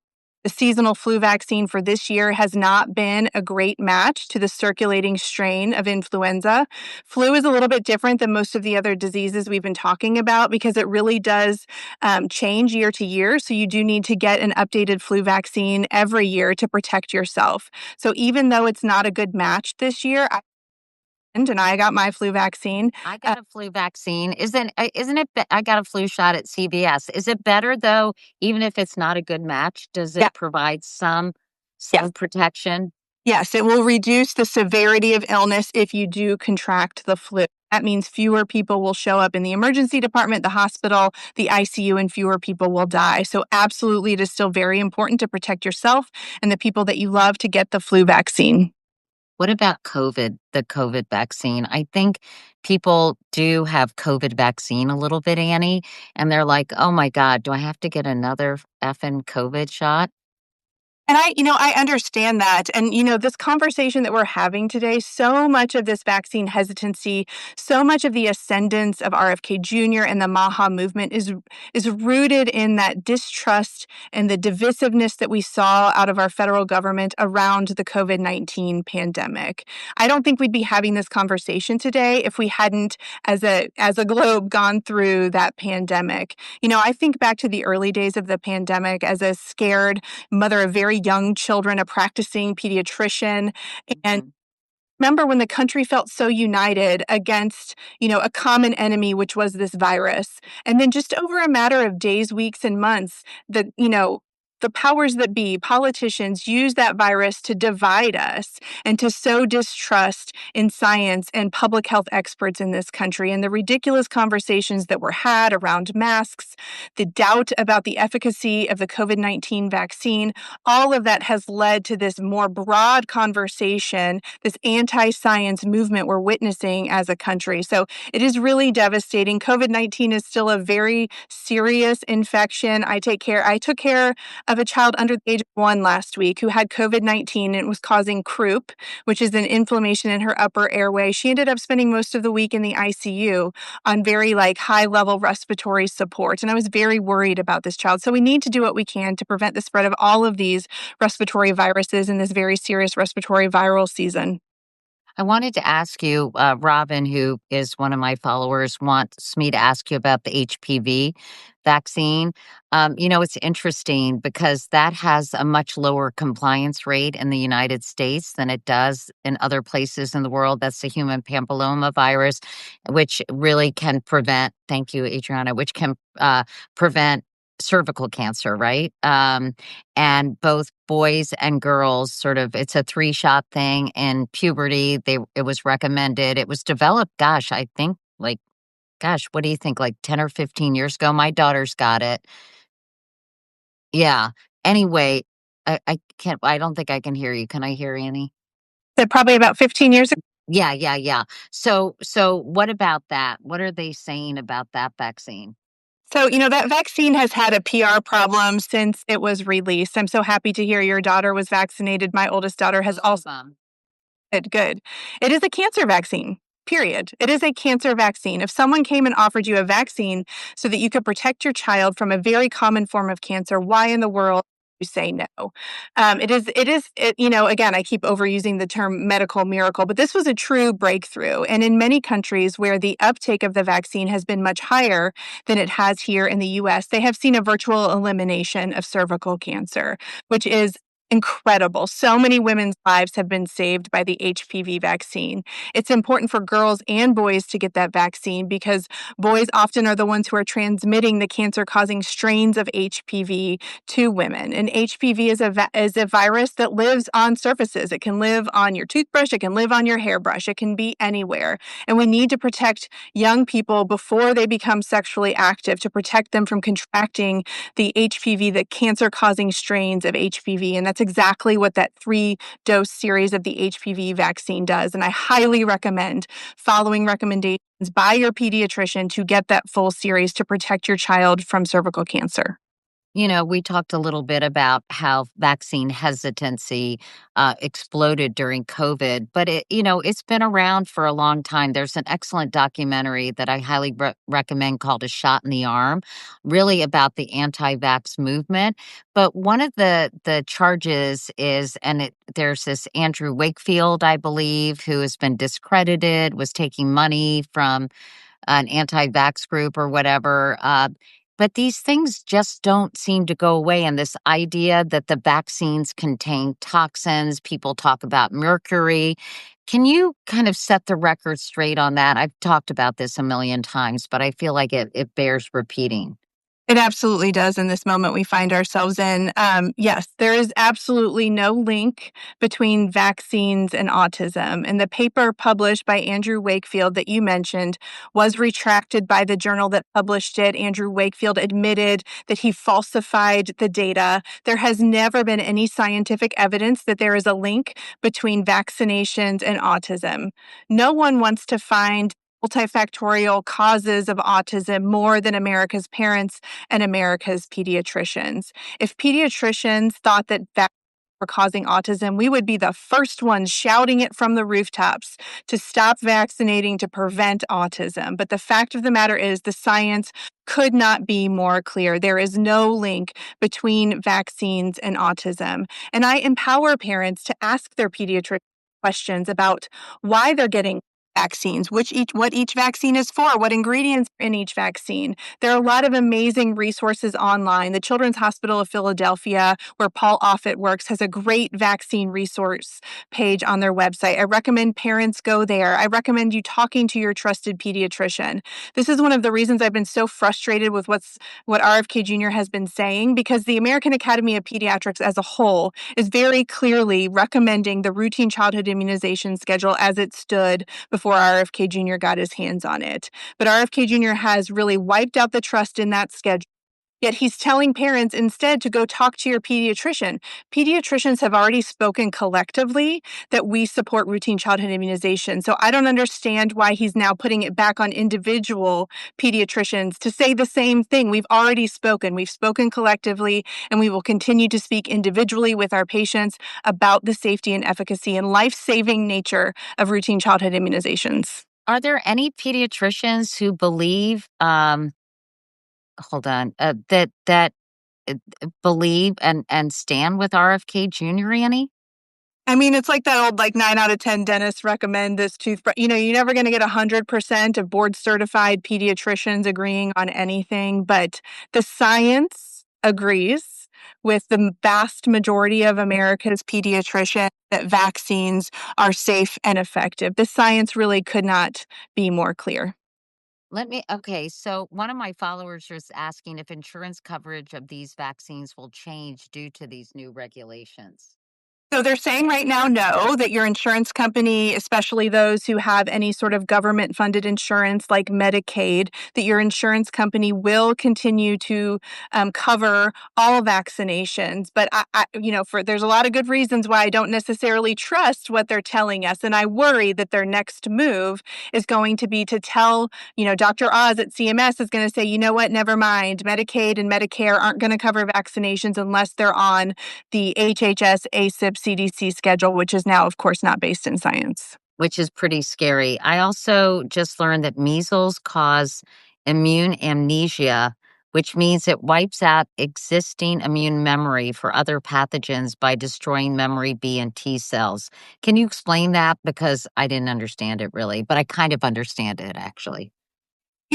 the seasonal flu vaccine for this year has not been a great match to the circulating strain of influenza. Flu is a little bit different than most of the other diseases we've been talking about because it really does change year to year. So you do need to get an updated flu vaccine every year to protect yourself. So even though it's not a good match this year, I got my flu vaccine. I got a flu vaccine. Isn't it? I got a flu shot at CVS. Is it better though, even if it's not a good match? Does Yeah, it provide some yeah. protection? Yes, it will reduce the severity of illness if you do contract the flu. That means fewer people will show up in the emergency department, the hospital, the ICU, and fewer people will die. So, absolutely, it is still very important to protect yourself and the people that you love to get the flu vaccine. What about COVID, the COVID vaccine? I think people do have COVID vaccine a little bit, Annie, and they're like, oh my God, do I have to get another effing COVID shot? And I understand that. And, this conversation that we're having today, so much of this vaccine hesitancy, so much of the ascendance of RFK Jr. and the MAHA movement is rooted in that distrust and the divisiveness that we saw out of our federal government around the COVID-19 pandemic. I don't think we'd be having this conversation today if we hadn't, as a globe, gone through that pandemic. I think back to the early days of the pandemic as a scared mother of very young children, a practicing pediatrician. And Mhm. remember when the country felt so united against, a common enemy, which was this virus. And then just over a matter of days, weeks, and months, the powers that be, politicians, use that virus to divide us and to sow distrust in science and public health experts in this country. And the ridiculous conversations that were had around masks, the doubt about the efficacy of the COVID-19 vaccine, all of that has led to this more broad conversation, this anti-science movement we're witnessing as a country. So it is really devastating. COVID-19 is still a very serious infection. I took care of a child under the age of 1 last week who had COVID-19 and it was causing croup, which is an inflammation in her upper airway. She ended up spending most of the week in the ICU on very high level respiratory support. And I was very worried about this child. So we need to do what we can to prevent the spread of all of these respiratory viruses in this very serious respiratory viral season. I wanted to ask you, Robin, who is one of my followers, wants me to ask you about the HPV vaccine. It's interesting because that has a much lower compliance rate in the United States than it does in other places in the world. That's the human papilloma virus, which really can prevent, thank you, Adriana, which can prevent cervical cancer, right? And both boys and girls it's a 3-shot thing in puberty. It was recommended. It was developed, gosh, I think what do you think, like 10 or 15 years ago? My daughter's got it. Yeah. Anyway, I don't think I can hear you. Can I hear Annie? So probably about 15 years ago. Yeah, yeah, yeah. So what about that? What are they saying about that vaccine? So, that vaccine has had a PR problem since it was released. I'm so happy to hear your daughter was vaccinated. My oldest daughter has also. Awesome. Good. It is a cancer vaccine, period. It is a cancer vaccine. If someone came and offered you a vaccine so that you could protect your child from a very common form of cancer, why in the world would you say no? Again, I keep overusing the term medical miracle, but this was a true breakthrough. And in many countries where the uptake of the vaccine has been much higher than it has here in the US, they have seen a virtual elimination of cervical cancer, which is incredible. So many women's lives have been saved by the HPV vaccine. It's important for girls and boys to get that vaccine because boys often are the ones who are transmitting the cancer-causing strains of HPV to women. And HPV is a virus that lives on surfaces. It can live on your toothbrush. It can live on your hairbrush. It can be anywhere. And we need to protect young people before they become sexually active to protect them from contracting the HPV, the cancer-causing strains of HPV. And that's exactly what that 3-dose series of the HPV vaccine does. And I highly recommend following recommendations by your pediatrician to get that full series to protect your child from cervical cancer. We talked a little bit about how vaccine hesitancy exploded during COVID, but it's been around for a long time. There's an excellent documentary that I highly recommend called "A Shot in the Arm," really about the anti-vax movement. But one of the charges is, there's this Andrew Wakefield, I believe, who has been discredited, was taking money from an anti-vax group or whatever. But these things just don't seem to go away. And this idea that the vaccines contain toxins, people talk about mercury. Can you kind of set the record straight on that? I've talked about this a million times, but I feel like it bears repeating. It absolutely does in this moment we find ourselves in. Yes, there is absolutely no link between vaccines and autism. And the paper published by Andrew Wakefield that you mentioned was retracted by the journal that published it. Andrew Wakefield admitted that he falsified the data. There has never been any scientific evidence that there is a link between vaccinations and autism. No one wants to find multifactorial causes of autism more than America's parents and America's pediatricians. If pediatricians thought that vaccines were causing autism, we would be the first ones shouting it from the rooftops to stop vaccinating to prevent autism. But the fact of the matter is, the science could not be more clear. There is no link between vaccines and autism. And I empower parents to ask their pediatrician questions about why they're getting vaccines, what each vaccine is for, what ingredients are in each vaccine. There are a lot of amazing resources online. The Children's Hospital of Philadelphia, where Paul Offit works, has a great vaccine resource page on their website. I recommend parents go there. I recommend you talking to your trusted pediatrician. This is one of the reasons I've been so frustrated with what RFK Jr. has been saying, because the American Academy of Pediatrics as a whole is very clearly recommending the routine childhood immunization schedule as it stood before RFK Jr. got his hands on it. But RFK Jr. has really wiped out the trust in that schedule. Yet he's telling parents instead to go talk to your pediatrician. Pediatricians have already spoken collectively that we support routine childhood immunization. So I don't understand why he's now putting it back on individual pediatricians to say the same thing. We've already spoken. We've spoken collectively, and we will continue to speak individually with our patients about the safety and efficacy and life-saving nature of routine childhood immunizations. Are there any pediatricians who believe, hold on, that believe and stand with RFK Jr., Annie? I mean, it's like that old 9 out of 10 dentists recommend this toothbrush. You're never going to get 100% of board certified pediatricians agreeing on anything, but the science agrees with the vast majority of America's pediatricians that vaccines are safe and effective. The science really could not be more clear. Okay, so one of my followers was asking if insurance coverage of these vaccines will change due to these new regulations. So they're saying right now, no, that your insurance company, especially those who have any sort of government funded insurance like Medicaid, that your insurance company will continue to cover all vaccinations. But there's a lot of good reasons why I don't necessarily trust what they're telling us. And I worry that their next move is going to be to tell, Dr. Oz at CMS is going to say, you know what, never mind. Medicaid and Medicare aren't going to cover vaccinations unless they're on the HHS ACIP CDC schedule, which is now, of course, not based in science. Which is pretty scary. I also just learned that measles cause immune amnesia, which means it wipes out existing immune memory for other pathogens by destroying memory B and T cells. Can you explain that? Because I didn't understand it really, but I kind of understand it actually.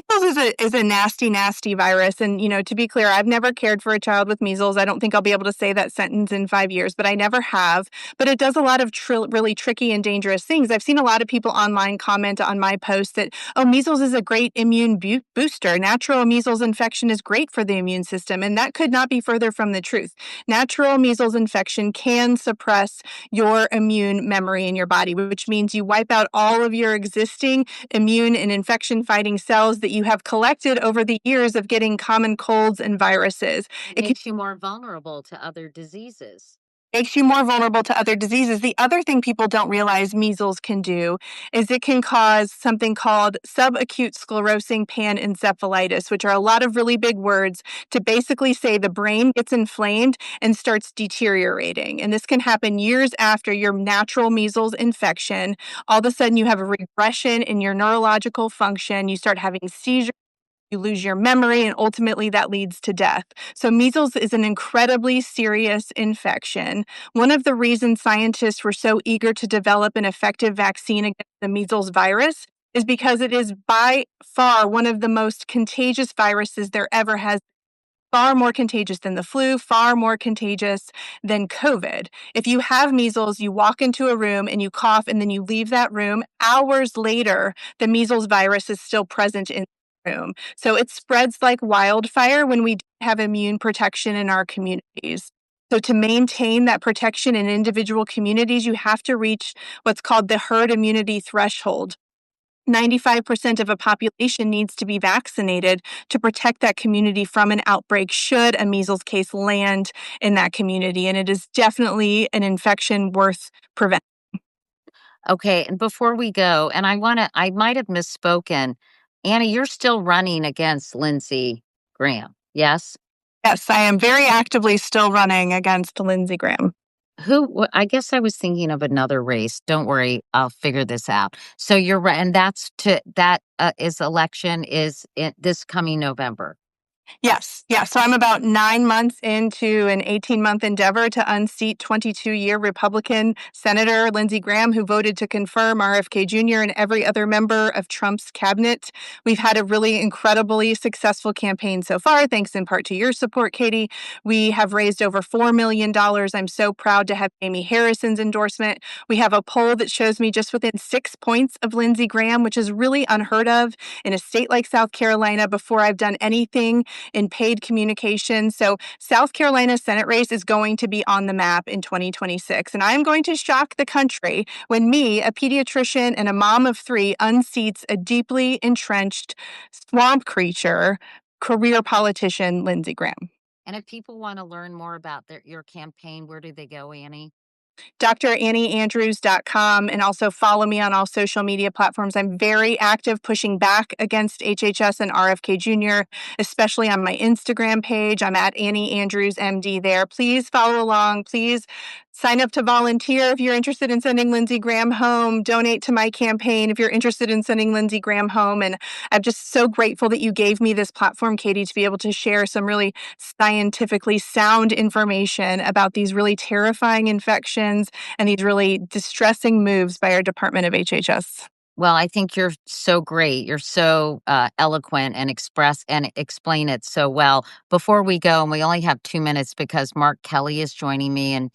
Measles is a nasty, nasty virus. And, to be clear, I've never cared for a child with measles. I don't think I'll be able to say that sentence in 5 years, but I never have. But it does a lot of really tricky and dangerous things. I've seen a lot of people online comment on my post that, oh, measles is a great immune booster. Natural measles infection is great for the immune system. And that could not be further from the truth. Natural measles infection can suppress your immune memory in your body, which means you wipe out all of your existing immune and infection fighting cells that you have collected over the years of getting common colds and viruses. It makes you more vulnerable to other diseases. Makes you more vulnerable to other diseases. The other thing people don't realize measles can do is it can cause something called subacute sclerosing panencephalitis, which are a lot of really big words to basically say the brain gets inflamed and starts deteriorating. And this can happen years after your natural measles infection. All of a sudden, you have a regression in your neurological function. You start having seizures. You lose your memory, and ultimately that leads to death. So measles is an incredibly serious infection. One of the reasons scientists were so eager to develop an effective vaccine against the measles virus is because it is by far one of the most contagious viruses there ever has. Far more contagious than the flu, far more contagious than COVID. If you have measles, you walk into a room and you cough and then you leave that room. Hours later, the measles virus is still present in the room. So it spreads like wildfire when we have immune protection in our communities. So to maintain that protection in individual communities, you have to reach what's called the herd immunity threshold. 95% of a population needs to be vaccinated to protect that community from an outbreak should a measles case land in that community. And it is definitely an infection worth preventing. Okay, and before we go, and I might have misspoken. Anna, you're still running against Lindsey Graham, yes? Yes, I am very actively still running against Lindsey Graham. I guess I was thinking of another race. Don't worry, I'll figure this out. So you're right, and election is this coming November. Yes. So I'm about 9 months into an 18-month endeavor to unseat 22-year Republican Senator Lindsey Graham, who voted to confirm RFK Jr. and every other member of Trump's cabinet. We've had a really incredibly successful campaign so far, thanks in part to your support, Katie. We have raised over $4 million. I'm so proud to have Amy Harrison's endorsement. We have a poll that shows me just within 6 points of Lindsey Graham, which is really unheard of in a state like South Carolina before I've done anything in paid communication. So South Carolina Senate race is going to be on the map in 2026. And I'm going to shock the country when me, a pediatrician and a mom of 3, unseats a deeply entrenched swamp creature, career politician, Lindsey Graham. And if people want to learn more about your campaign, where do they go, Annie? DrAnnieAndrews.com, and also follow me on all social media platforms. I'm very active pushing back against HHS and RFK Jr., especially on my Instagram page. I'm at Annie Andrews MD there. Please follow along. Please sign up to volunteer if you're interested in sending Lindsey Graham home. Donate to my campaign if you're interested in sending Lindsey Graham home. And I'm just so grateful that you gave me this platform, Katie, to be able to share some really scientifically sound information about these really terrifying infections and these really distressing moves by our Department of HHS. Well, I think you're so great. You're so eloquent and explain it so well. Before we go, and we only have 2 minutes because Mark Kelly is joining me, and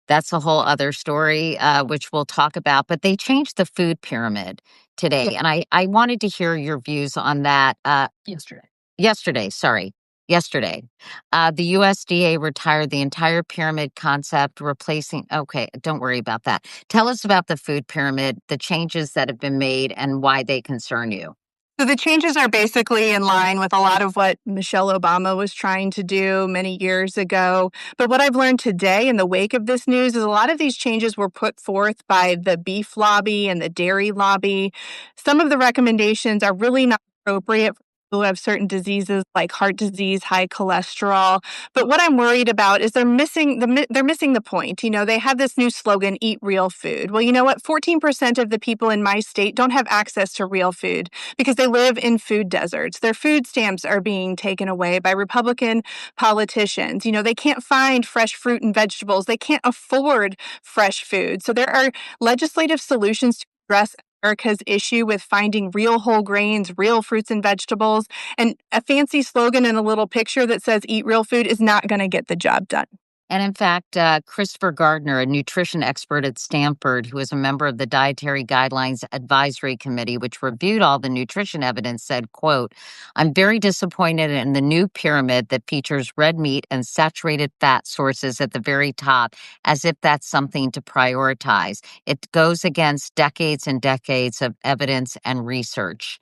that's a whole other story, which we'll talk about. But they changed the food pyramid today, and I wanted to hear your views on that. Yesterday. Yesterday, sorry. yesterday. The USDA retired the entire pyramid concept, replacing. Okay, don't worry about that. Tell us about the food pyramid, the changes that have been made, and why they concern you. So the changes are basically in line with a lot of what Michelle Obama was trying to do many years ago. But what I've learned today in the wake of this news is a lot of these changes were put forth by the beef lobby and the dairy lobby. Some of the recommendations are really not appropriate for people who have certain diseases like heart disease, high cholesterol. But what I'm worried about is they're missing the point. You know, they have this new slogan, eat real food. Well, you know what? 14% of the people in my state don't have access to real food because they live in food deserts. Their food stamps are being taken away by Republican politicians. You know, they can't find fresh fruit and vegetables. They can't afford fresh food. So there are legislative solutions to address America's issue with finding real whole grains, real fruits and vegetables. And a fancy slogan and a little picture that says eat real food is not going to get the job done. And in fact, Christopher Gardner, a nutrition expert at Stanford, who is a member of the Dietary Guidelines Advisory Committee, which reviewed all the nutrition evidence, said, quote, "I'm very disappointed in the new pyramid that features red meat and saturated fat sources at the very top, as if that's something to prioritize. It goes against decades and decades of evidence and research."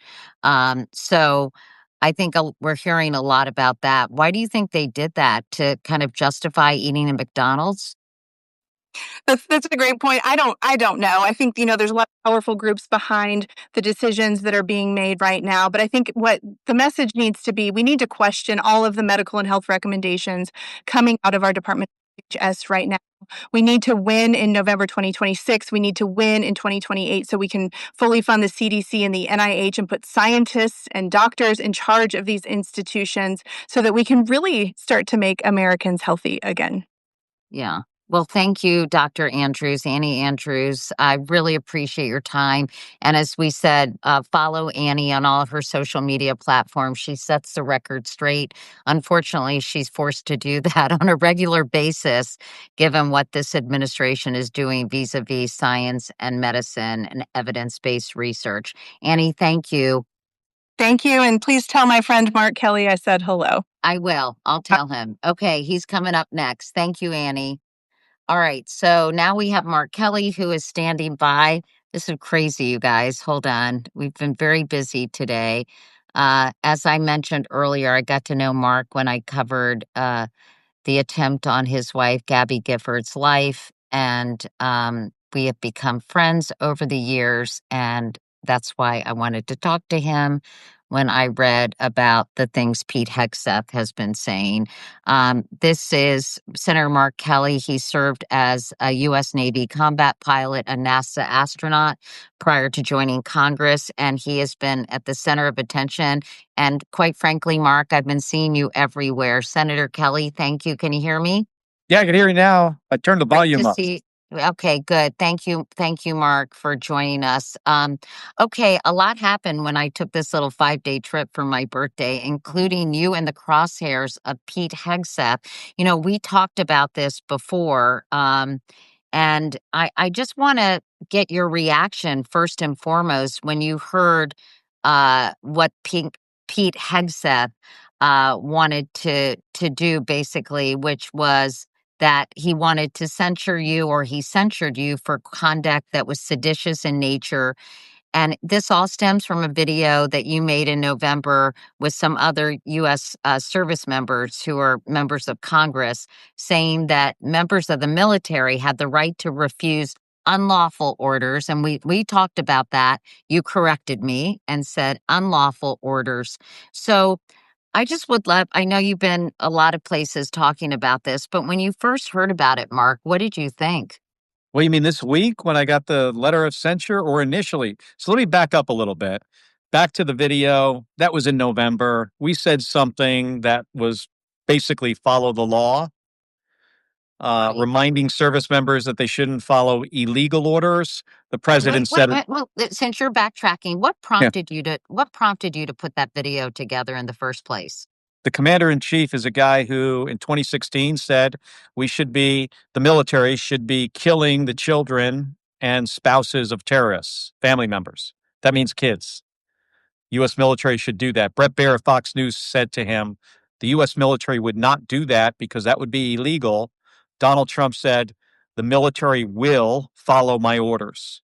So I think we're hearing a lot about that. Why do you think they did that? To kind of justify eating at McDonald's? That's a great point. I don't know. I think, you know, there's a lot of powerful groups behind the decisions that are being made right now. But I think what the message needs to be, we need to question all of the medical and health recommendations coming out of our Department of HHS right now. We need to win in November 2026. We need to win in 2028 so we can fully fund the CDC and the NIH and put scientists and doctors in charge of these institutions so that we can really start to make Americans healthy again. Yeah. Well, thank you, Dr. Andrews, Annie Andrews. I really appreciate your time. And as we said, follow Annie on all of her social media platforms. She sets the record straight. Unfortunately, she's forced to do that on a regular basis, given what this administration is doing vis-a-vis science and medicine and evidence-based research. Annie, thank you. Thank you. And please tell my friend Mark Kelly I said hello. I will. I'll tell him. Okay, he's coming up next. Thank you, Annie. All right, so now we have Mark Kelly who is standing by. This is crazy, you guys. Hold on. We've been very busy today. As I mentioned earlier, I got to know Mark when I covered the attempt on his wife, Gabby Gifford's life. And we have become friends over the years. And that's why I wanted to talk to him when I read about the things Pete Hegseth has been saying. This is Senator Mark Kelly. He served as a U.S. Navy combat pilot, a NASA astronaut prior to joining Congress, and he has been at the center of attention. And quite frankly, Mark, I've been seeing you everywhere. Senator Kelly, thank you. Can you hear me? Yeah, I can hear you now. I turned the volume up. Okay, good. Thank you. Thank you, Mark, for joining us. Okay, a lot happened when I took this little 5-day trip for my birthday, including you in the crosshairs of Pete Hegseth. You know, we talked about this before, and I just want to get your reaction first and foremost when you heard what Pete Hegseth wanted to do, basically, which was that he wanted to censure you, or he censured you for conduct that was seditious in nature. And this all stems from a video that you made in November with some other U.S. Service members who are members of Congress, saying that members of the military had the right to refuse unlawful orders. And we talked about that. You corrected me and said unlawful orders. So I just would love, I know you've been a lot of places talking about this, but when you first heard about it, Mark, what did you think? Well, you mean this week when I got the letter of censure or initially? So let me back up a little bit. Back to the video. That was in November. We said something that was basically follow the law, Right. reminding service members that they shouldn't follow illegal orders. The president said, Well, since you're backtracking, what prompted you to put that video together in the first place? the commander in chief is a guy who in 2016 said the military should be killing the children and spouses of terrorists, family members. That means kids. U.S. military should do that. Brett Baer of Fox News said to him the U.S. military would not do that because that would be illegal. Donald Trump said, the military will follow my orders.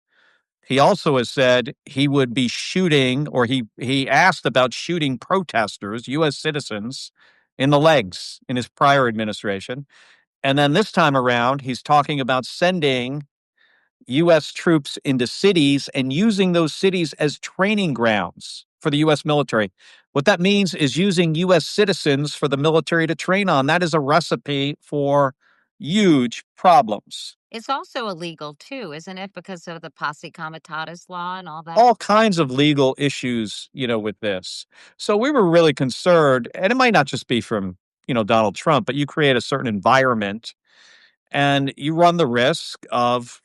He also has said he would be shooting, or he asked about shooting protesters, U.S. citizens, in the legs in his prior administration. And then this time around, he's talking about sending U.S. troops into cities and using those cities as training grounds for the U.S. military. What that means is using U.S. citizens for the military to train on. That is a recipe for huge problems. It's also illegal too, isn't it? Because of the posse comitatus law and all that. All kinds of legal issues, with this. So we were really concerned, and it might not just be from, Donald Trump, but you create a certain environment and you run the risk of,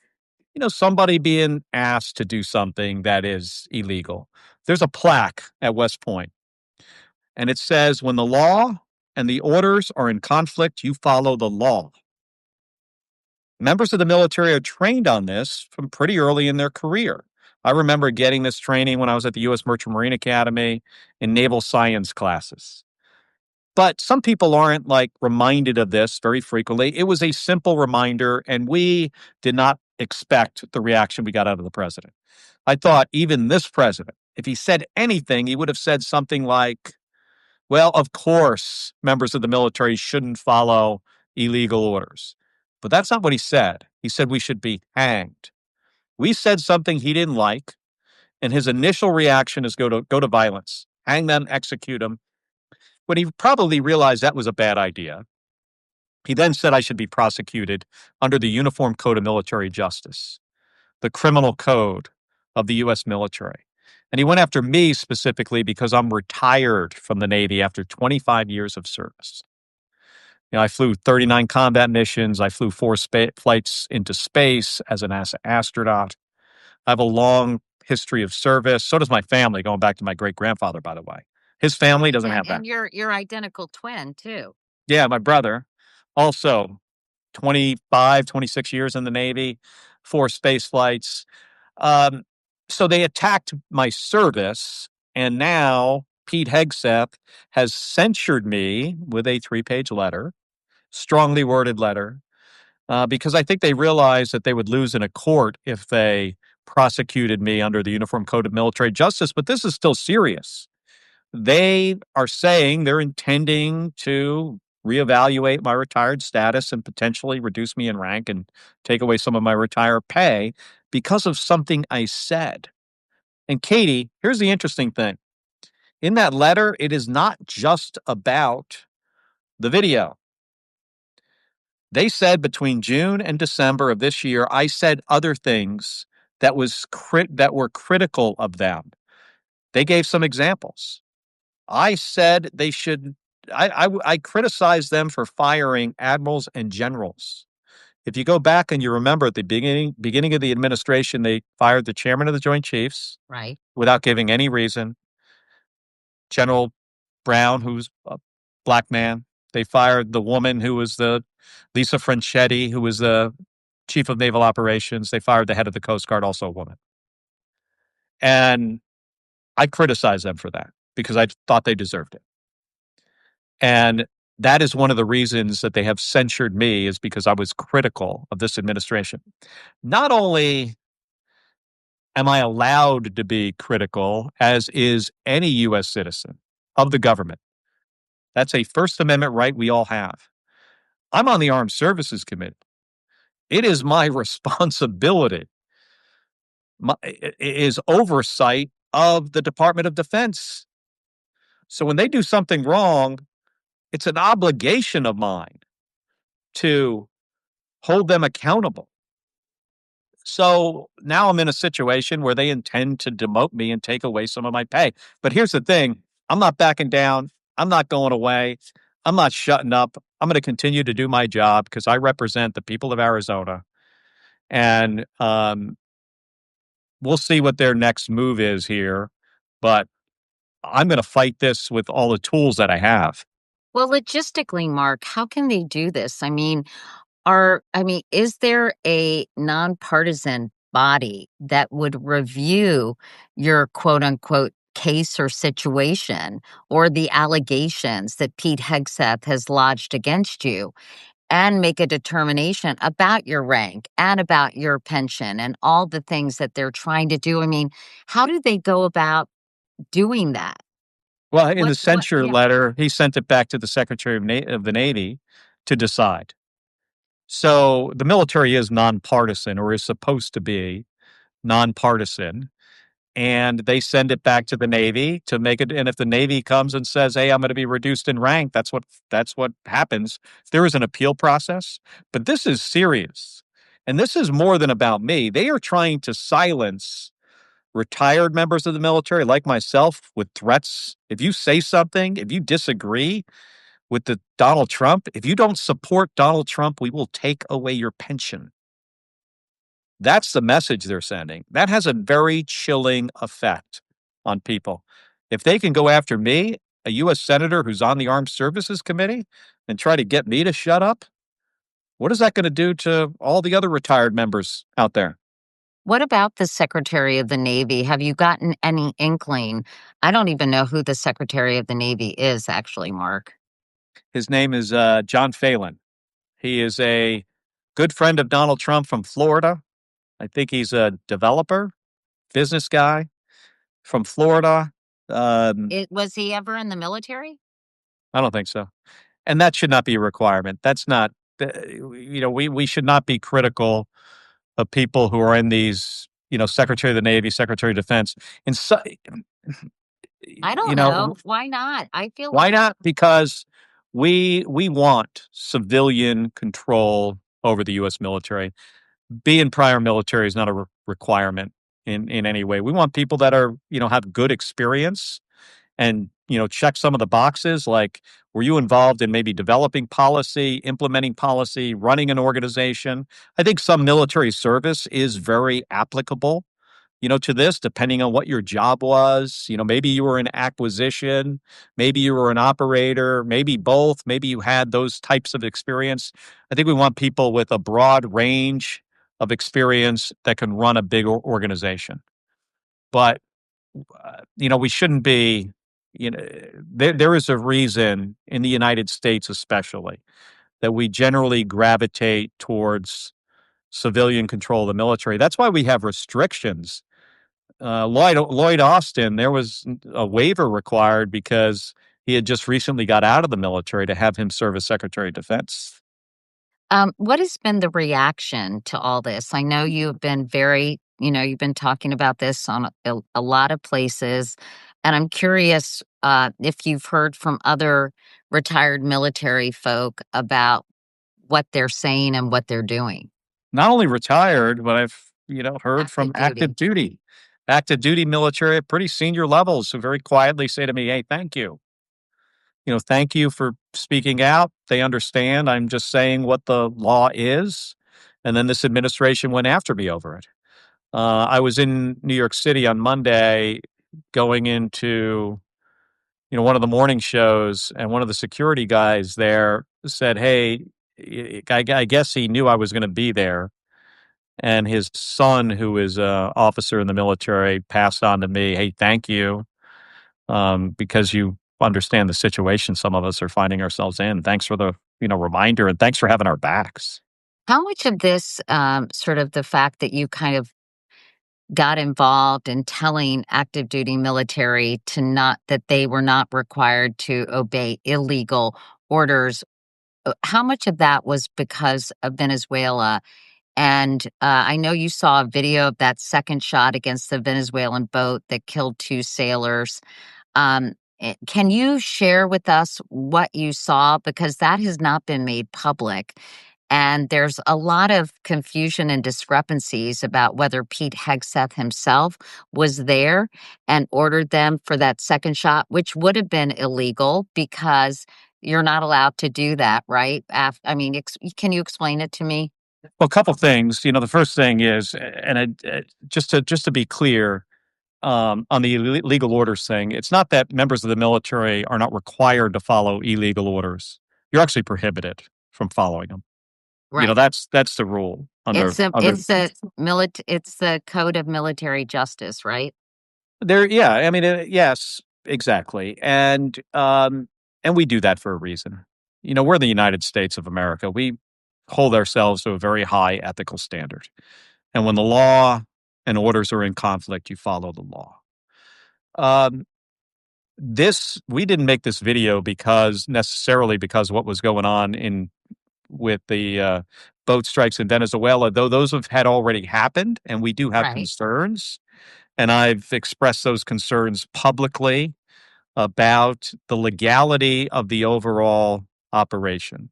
somebody being asked to do something that is illegal. There's a plaque at West Point, and it says, when the law and the orders are in conflict, you follow the law. Members of the military are trained on this from pretty early in their career. I remember getting this training when I was at the U.S. Merchant Marine Academy in naval science classes. But some people aren't reminded of this very frequently. It was a simple reminder, and we did not expect the reaction we got out of the president. I thought even this president, if he said anything, he would have said something like, well, of course, members of the military shouldn't follow illegal orders. But that's not what he said. He said we should be hanged. We said something he didn't like, and his initial reaction is go to violence, hang them, execute them. When he probably realized that was a bad idea, he then said I should be prosecuted under the Uniform Code of Military Justice, the criminal code of the U.S. military. And he went after me specifically because I'm retired from the Navy after 25 years of service. I flew 39 combat missions. I flew 4 flights into space as an astronaut. I have a long history of service. So does my family, going back to my great-grandfather, by the way. His family doesn't have that. And your identical twin, too. Yeah, my brother, also 25, 26 years in the Navy, 4 space flights. So they attacked my service, and now Pete Hegseth has censured me with a 3-page letter, strongly worded letter, because I think they realized that they would lose in a court if they prosecuted me under the Uniform Code of Military Justice. But this is still serious. They are saying they're intending to reevaluate my retired status and potentially reduce me in rank and take away some of my retired pay because of something I said. And Katie, here's the interesting thing. In that letter, it is not just about the video. They said between June and December of this year, I said other things that were critical of them. They gave some examples. I said they should. I criticized them for firing admirals and generals. If you go back and you remember at the beginning of the administration, they fired the chairman of the Joint Chiefs, right, without giving any reason. General Brown, who's a black man. They fired the woman who was the Lisa Franchetti, who was the chief of naval operations. They fired the head of the Coast Guard, also a woman. And I criticized them for that because I thought they deserved it. And that is one of the reasons that they have censured me, is because I was critical of this administration. Not only am I allowed to be critical, as is any U.S. citizen of the government. That's a First Amendment right we all have. I'm on the Armed Services Committee. It is my responsibility, is oversight of the Department of Defense. So when they do something wrong, it's an obligation of mine to hold them accountable. So now I'm in a situation where they intend to demote me and take away some of my pay. But here's the thing. I'm not backing down. I'm not going away. I'm not shutting up. I'm going to continue to do my job because I represent the people of Arizona. And we'll see what their next move is here. But I'm going to fight this with all the tools that I have. Well, logistically, Mark, how can they do this? Is there a nonpartisan body that would review your quote unquote case or situation or the allegations that Pete Hegseth has lodged against you and make a determination about your rank and about your pension and all the things that they're trying to do. I mean, how do they go about doing that? Well, in the What censure yeah. letter, he sent it back to the Secretary of the Navy to decide. So the military is nonpartisan, or is supposed to be nonpartisan, and they send it back to the Navy to make it. And if the Navy comes and says, "Hey, I'm going to be reduced in rank," that's what happens. There is an appeal process, but this is serious, and this is more than about me. They are trying to silence retired members of the military, like myself, with threats. If you say something, if you disagree with the Donald Trump, if you don't support Donald Trump, we will take away your pension. That's the message they're sending. That has a very chilling effect on people. If they can go after me, a U.S. Senator who's on the Armed Services Committee, and try to get me to shut up, what is that going to do to all the other retired members out there? What about the Secretary of the Navy? Have you gotten any inkling? I don't even know who the Secretary of the Navy is, actually, Mark. His name is John Phelan. He is a good friend of Donald Trump from Florida. I think he's a developer, business guy from Florida. Was he ever in the military? I don't think so. And that should not be a requirement. That's not, we should not be critical of people who are in these, Secretary of the Navy, Secretary of Defense. And so, I don't know. Why not? I feel why like not? Because we want civilian control over the U.S. military. Being prior military is not a requirement in any way. We want people that are, have good experience and, check some of the boxes, like, were you involved in maybe developing policy, implementing policy, running an organization? I think some military service is very applicable, to this, depending on what your job was. Maybe you were in acquisition, maybe you were an operator, maybe both, maybe you had those types of experience. I think we want people with a broad range of experience that can run a big organization. But we shouldn't be, there is a reason in the United States, especially, that we generally gravitate towards civilian control of the military. That's why we have restrictions. Lloyd Austin, there was a waiver required because he had just recently got out of the military to have him serve as Secretary of Defense. what has been the reaction to all this? I know you've been you've been talking about this on a lot of places, and I'm curious if you've heard from other retired military folk about what they're saying and what they're doing. Not only retired, but I've, heard from active duty military at pretty senior levels who very quietly say to me, "Hey, thank you. Thank you for speaking out. They understand. I'm just saying what the law is." And then this administration went after me over it. I was in New York City on Monday going into, one of the morning shows, and one of the security guys there said, "Hey, I guess he knew I was going to be there." And his son, who is an officer in the military, passed on to me, "Hey, thank you, because you understand the situation some of us are finding ourselves in. Thanks for the reminder, and thanks for having our backs." How much of this, sort of the fact that you kind of got involved in telling active duty military that they were not required to obey illegal orders, how much of that was because of Venezuela? And I know you saw a video of that second shot against the Venezuelan boat that killed 2 sailors. Can you share with us what you saw? Because that has not been made public. And there's a lot of confusion and discrepancies about whether Pete Hegseth himself was there and ordered them for that second shot, which would have been illegal because you're not allowed to do that, right? Can you explain it to me? Well, a couple things. The first thing is, and just to be clear, on the illegal orders thing, it's not that members of the military are not required to follow illegal orders. You're actually prohibited from following them. Right. That's the rule under. It's the code of military justice, right? Yeah, I mean, yes, exactly. And we do that for a reason. We're the United States of America. We hold ourselves to a very high ethical standard. And when the law and orders are in conflict, you follow the law. Um, we didn't make this video necessarily because what was going on with the boat strikes in Venezuela, though those had already happened, and we do have Right. concerns. And I've expressed those concerns publicly about the legality of the overall operation.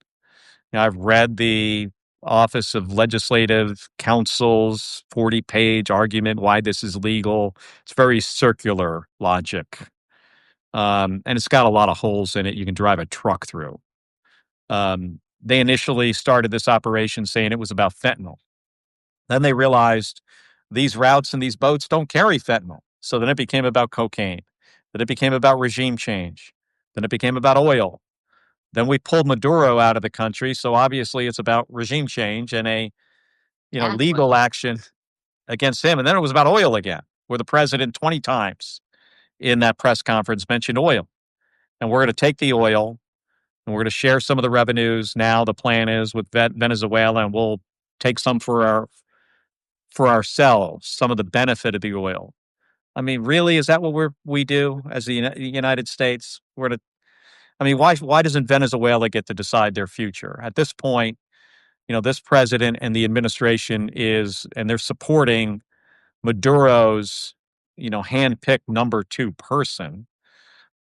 I've read the Office of Legislative Counsel's 40-page argument why this is legal. It's very circular logic. And it's got a lot of holes in it you can drive a truck through. They initially started this operation saying it was about fentanyl. Then they realized these routes and these boats don't carry fentanyl. So then it became about cocaine. Then it became about regime change. Then it became about oil. Then we pulled Maduro out of the country. So obviously it's about regime change and a legal action against him. And then it was about oil again, where the president 20 times in that press conference mentioned oil. And we're going to take the oil and we're going to share some of the revenues. Now the plan is with Venezuela, and we'll take some for ourselves, some of the benefit of the oil. I mean, really, is that what we do as the United States? Why doesn't Venezuela get to decide their future? At this point, this president and the administration and they're supporting Maduro's, handpicked number 2 person.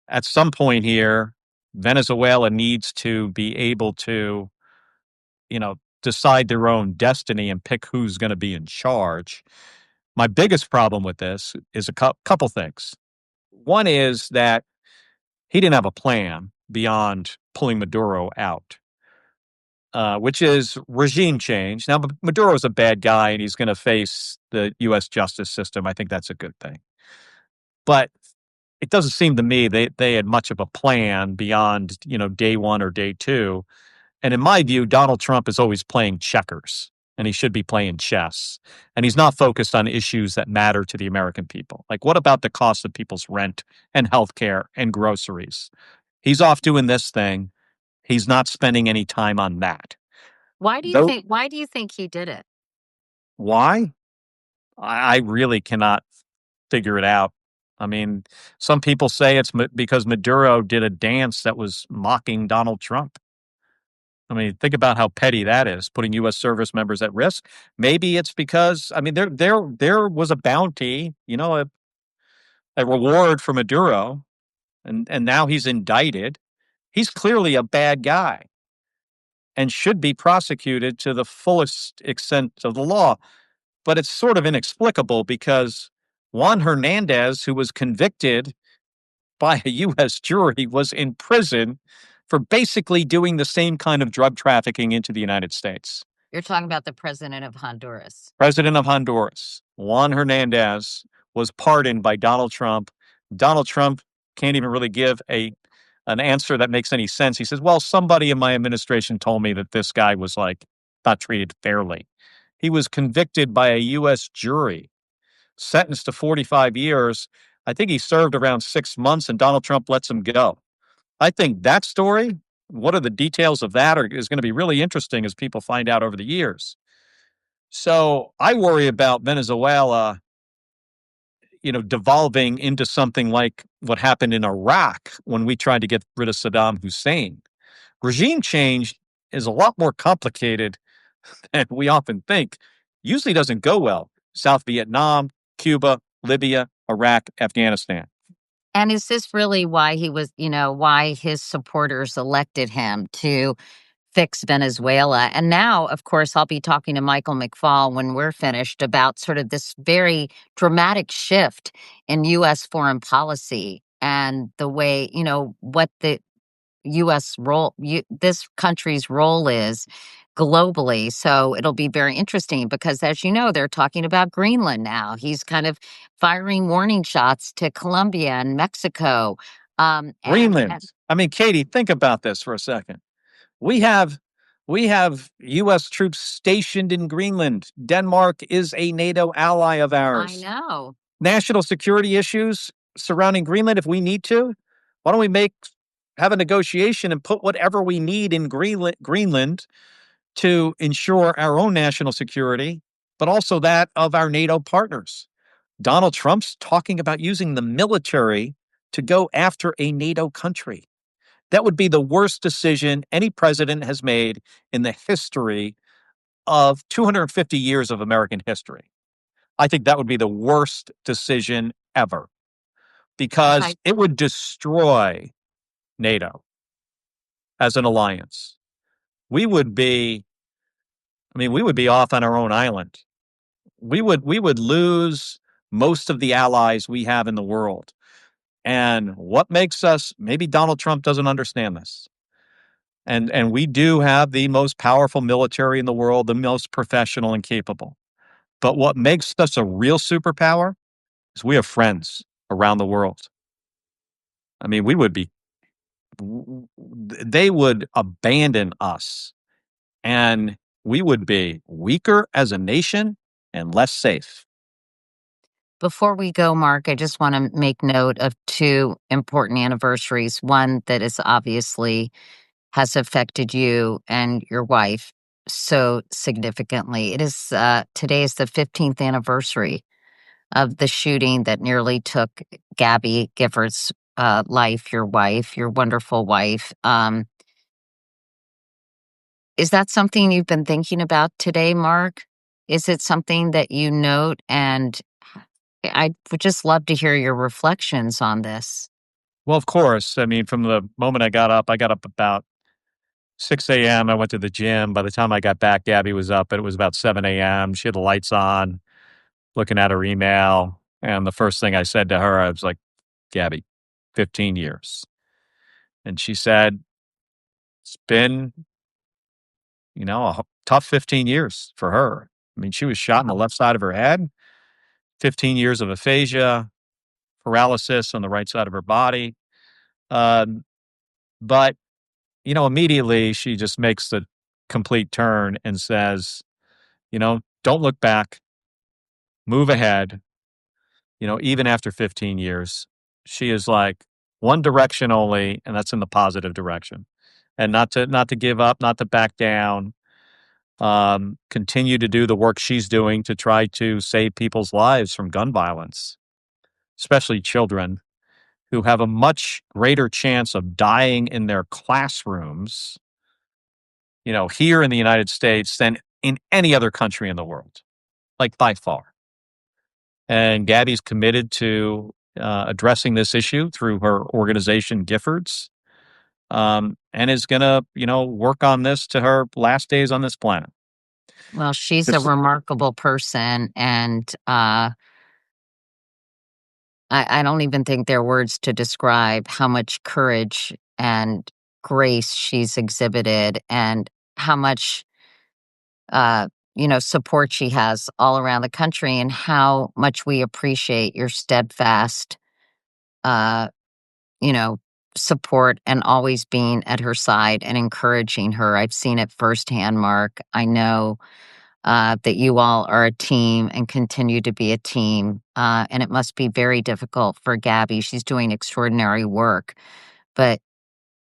At some point here, Venezuela needs to be able to, decide their own destiny and pick who's going to be in charge. My biggest problem with this is a couple things. One is that he didn't have a plan beyond pulling Maduro out, which is regime change. Now, Maduro is a bad guy and he's going to face the U.S. justice system. I think that's a good thing. But it doesn't seem to me they had much of a plan beyond, day 1 or day 2. And in my view, Donald Trump is always playing checkers, and he should be playing chess. And he's not focused on issues that matter to the American people. Like, what about the cost of people's rent and healthcare and groceries? He's off doing this thing. He's not spending any time on that. Why do you think he did it? Why? I really cannot figure it out. I mean, some people say it's because Maduro did a dance that was mocking Donald Trump. I mean, think about how petty that is, putting U.S. service members at risk. Maybe it's because, I mean, there was a bounty, a reward for Maduro, and now he's indicted. He's clearly a bad guy and should be prosecuted to the fullest extent of the law. But it's sort of inexplicable because Juan Hernandez, who was convicted by a U.S. jury, was in prison for basically doing the same kind of drug trafficking into the United States. You're talking about the president of Honduras. President of Honduras, Juan Hernandez, was pardoned by Donald Trump. Donald Trump can't even really give an answer that makes any sense. He says, well, somebody in my administration told me that this guy was not treated fairly. He was convicted by a U.S. jury, sentenced to 45 years. I think he served around 6 months, and Donald Trump lets him go. I think that story, what are the details of that, is going to be really interesting as people find out over the years. So I worry about Venezuela, devolving into something like what happened in Iraq when we tried to get rid of Saddam Hussein. Regime change is a lot more complicated than we often think. Usually doesn't go well. South Vietnam, Cuba, Libya, Iraq, Afghanistan. And is this really why why his supporters elected him to fix Venezuela? And now, of course, I'll be talking to Michael McFaul when we're finished about sort of this very dramatic shift in U.S. foreign policy and the way, what the U.S. role, this country's role is globally. So it'll be very interesting because, as you know, they're talking about Greenland now. He's kind of firing warning shots to Colombia and Mexico. Greenland. I mean, Katie, think about this for a second. We have U.S. troops stationed in Greenland. Denmark is a NATO ally of ours. I know. national security issues surrounding Greenland if we need to? Why don't we have a negotiation and put whatever we need in Greenland to ensure our own national security, but also that of our NATO partners? Donald Trump's talking about using the military to go after a NATO country. That would be the worst decision any president has made in the history of 250 years of American history. I think that would be the worst decision ever because it would destroy NATO as an alliance. We would be off on our own island. We would lose most of the allies we have in the world. And what makes us, maybe Donald Trump doesn't understand this. And we do have the most powerful military in the world, the most professional and capable. But what makes us a real superpower is we have friends around the world. I mean, they would abandon us and we would be weaker as a nation and less safe. Before we go, Mark, I just want to make note of two important anniversaries. One that is obviously has affected you and your wife so significantly. It is today is the 15th anniversary of the shooting that nearly took Gabby Giffords' life, your wife, your wonderful wife. Is that something you've been thinking about today, Mark? Is it something that you note? And I would just love to hear your reflections on this. Well, of course. I mean, from the moment I got up about 6 a.m. I went to the gym. By the time I got back, Gabby was up, and it was about 7 a.m. She had the lights on, looking at her email. And the first thing I said to her, I was like, Gabby, 15 years. And she said, it's been, a tough 15 years for her. I mean, she was shot in the left side of her head, 15 years of aphasia, paralysis on the right side of her body. But, immediately she just makes the complete turn and says, don't look back, move ahead, even after 15 years. She is like one direction only, and that's in the positive direction. And not to give up, not to back down, continue to do the work she's doing to try to save people's lives from gun violence, especially children who have a much greater chance of dying in their classrooms, here in the United States than in any other country in the world, like by far. And Gabby's committed to addressing this issue through her organization, Giffords, and is going to, work on this to her last days on this planet. Well, she's a Just- remarkable person, and I don't even think there are words to describe how much courage and grace she's exhibited and how much, support she has all around the country and how much we appreciate your steadfast, uh, support and always being at her side and encouraging her. I've seen it firsthand, Mark. I know that you all are a team and continue to be a team. And it must be very difficult for Gabby. She's doing extraordinary work. But,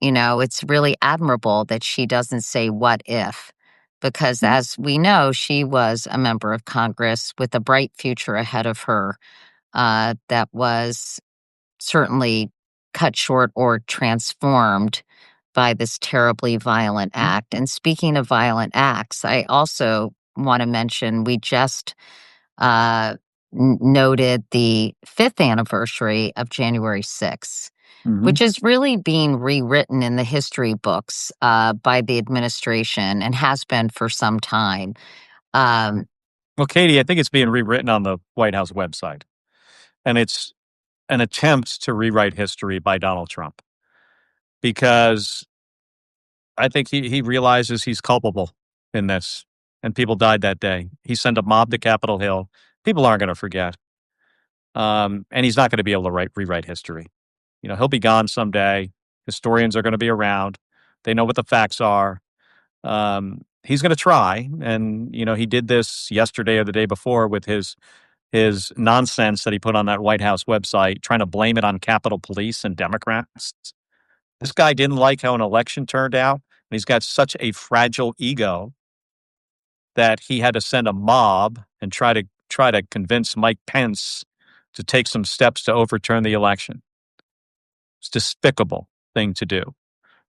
it's really admirable that she doesn't say what if, because as we know, she was a member of Congress with a bright future ahead of her that was certainly cut short or transformed by this terribly violent act. And speaking of violent acts, I also want to mention we just noted the 5th anniversary of January 6th, which is really being rewritten in the history books by the administration and has been for some time. Well, Katie, I think it's being rewritten on the White House website. And it's an attempt to rewrite history by Donald Trump. Because I think he realizes he's culpable in this. And people died that day. He sent a mob to Capitol Hill. People aren't going to forget. And he's not going to be able to rewrite history. He'll be gone someday. Historians are going to be around. They know what the facts are. He's going to try. And, he did this yesterday or the day before with his his nonsense that he put on that White House website, trying to blame it on Capitol Police and Democrats. This guy didn't like how an election turned out, and he's got such a fragile ego that he had to send a mob and try to convince Mike Pence to take some steps to overturn the election. It's a despicable thing to do.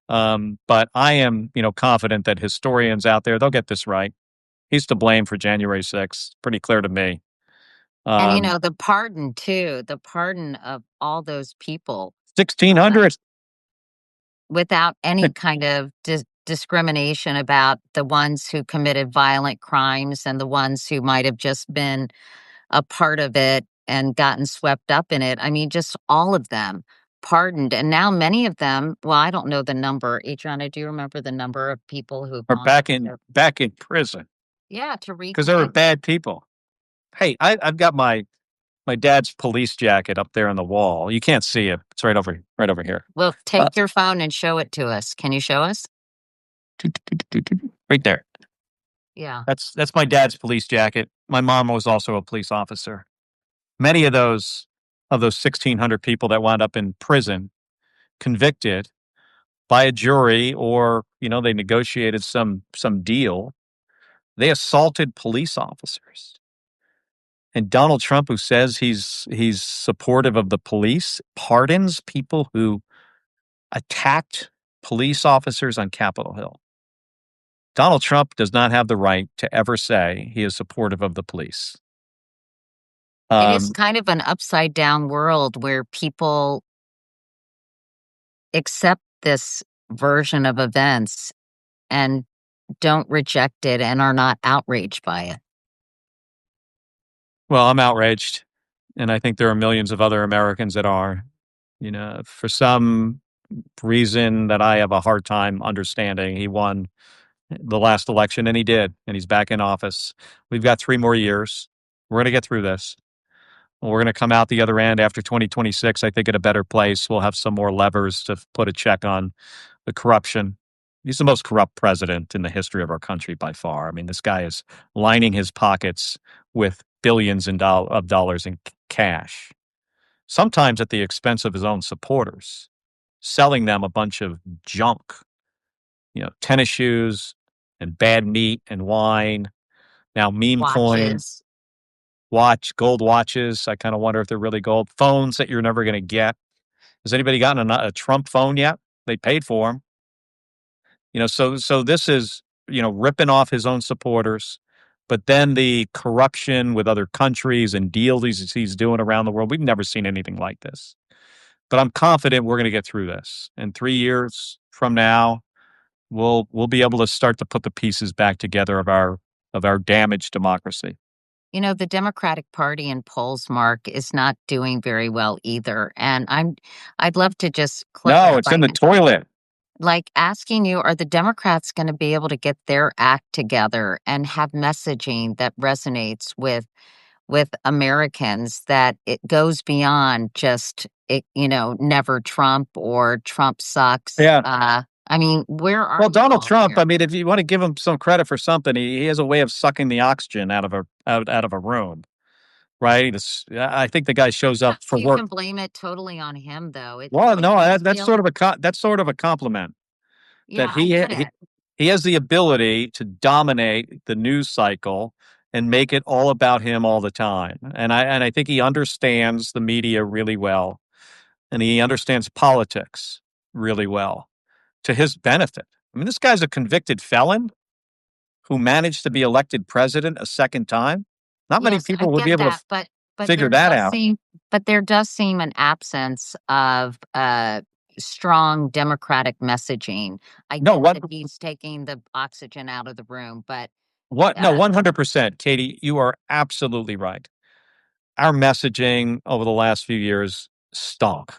But I am, confident that historians out there, they'll get this right. He's to blame for January 6th. Pretty clear to me. And the pardon too, the pardon of all those people 1,600. without any kind of discrimination about the ones who committed violent crimes and the ones who might have just been a part of it and gotten swept up in it. I mean, just all of them pardoned. And now many of them, well, I don't know the number. Adriana, do you remember the number of people who Are back in prison Yeah, to because they were bad people. Hey, I've got my dad's police jacket up there on the wall. You can't see it. It's right over here. Well, take your phone and show it to us. Can you show us? Right there. Yeah. That's my dad's police jacket. My mom was also a police officer. Many of those 1,600 people that wound up in prison, convicted by a jury, or they negotiated some deal. They assaulted police officers. And Donald Trump, who says he's supportive of the police, pardons people who attacked police officers on Capitol Hill. Donald Trump does not have the right to ever say he is supportive of the police. It is kind of an upside down world where people accept this version of events and don't reject it and are not outraged by it. Well, I'm outraged, and I think there are millions of other Americans that are. For some reason that I have a hard time understanding, he won the last election, and he did, and he's back in office. We've got 3 more years. We're going to get through this. We're going to come out the other end after 2026, I think, in a better place. We'll have some more levers to put a check on the corruption. He's the most corrupt president in the history of our country by far. I mean, this guy is lining his pockets with billions of dollars in cash, sometimes at the expense of his own supporters, selling them a bunch of junk, tennis shoes and bad meat and wine. Now meme coins, gold watches. I kind of wonder if they're really gold. Phones that you're never going to get. Has anybody gotten a Trump phone yet? They paid for them. So this is, ripping off his own supporters. But then the corruption with other countries and deals he's doing around the world, we've never seen anything like this. But I'm confident we're going to get through this. And 3 years from now, we'll be able to start to put the pieces back together of our damaged democracy. The Democratic Party in polls, Mark, is not doing very well either. And I'd love to just No, it's in the toilet. Like asking you, are the Democrats going to be able to get their act together and have messaging that resonates with Americans, that it goes beyond just never Trump or Trump sucks? Yeah. I mean, where are Donald Trump? Here? I mean, if you want to give him some credit for something, he has a way of sucking the oxygen out of a room, right? I think the guy shows up for you work. You can blame it totally on him, though. That's sort of a compliment. Yeah, that he has the ability to dominate the news cycle and make it all about him all the time. And I think he understands the media really well, and he understands politics really well, to his benefit. I mean, this guy's a convicted felon who managed to be elected president a second time. Not many people would be able to figure that out. But there does seem an absence of strong Democratic messaging. I get that he's taking the oxygen out of the room, but No, 100%, Katie, you are absolutely right. Our messaging over the last few years stunk,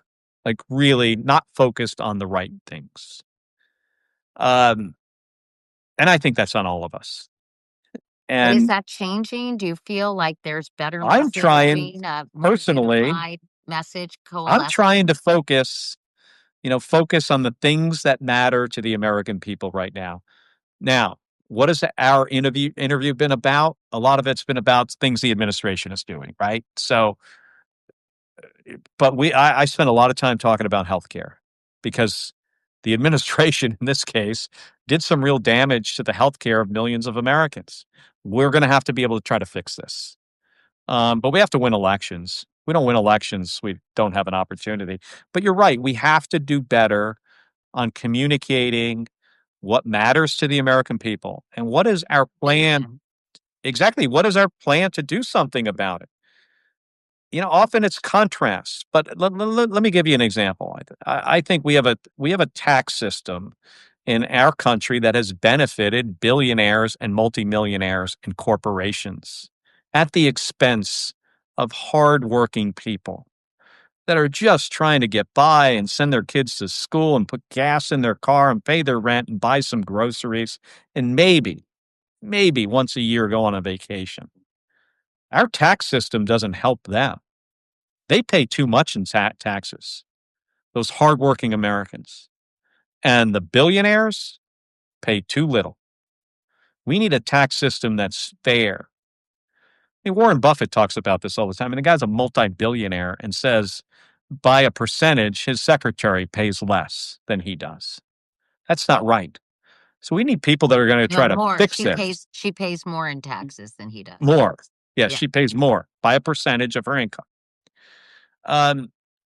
like really not focused on the right things. And I think that's on all of us. But is that changing? Do you feel like there's better messaging? I'm trying, personally, message I'm trying to focus on the things that matter to the American people right now. Now, What has our interview been about? A lot of it's been about things the administration is doing, right? So, but I spent a lot of time talking about healthcare because the administration in this case did some real damage to the healthcare of millions of Americans. We're going to have to be able to try to fix this. But we have to win elections. We don't win elections, we don't have an opportunity. But you're right, we have to do better on communicating what matters to the American people and what is our plan. Exactly, what is our plan to do something about it? Often it's contrast, but let me give you an example. I think we have a tax system in our country that has benefited billionaires and multimillionaires and corporations at the expense of hardworking people that are just trying to get by and send their kids to school and put gas in their car and pay their rent and buy some groceries and maybe once a year go on a vacation. Our tax system doesn't help them. They pay too much in taxes, those hardworking Americans. And the billionaires pay too little. We need a tax system that's fair. Warren Buffett talks about this all the time. And the guy's a multi-billionaire and says by a percentage, his secretary pays less than he does. That's not right. So we need people that are going to try to fix this. She pays more in taxes than he does. More. Yes, Yeah. she pays more by a percentage of her income.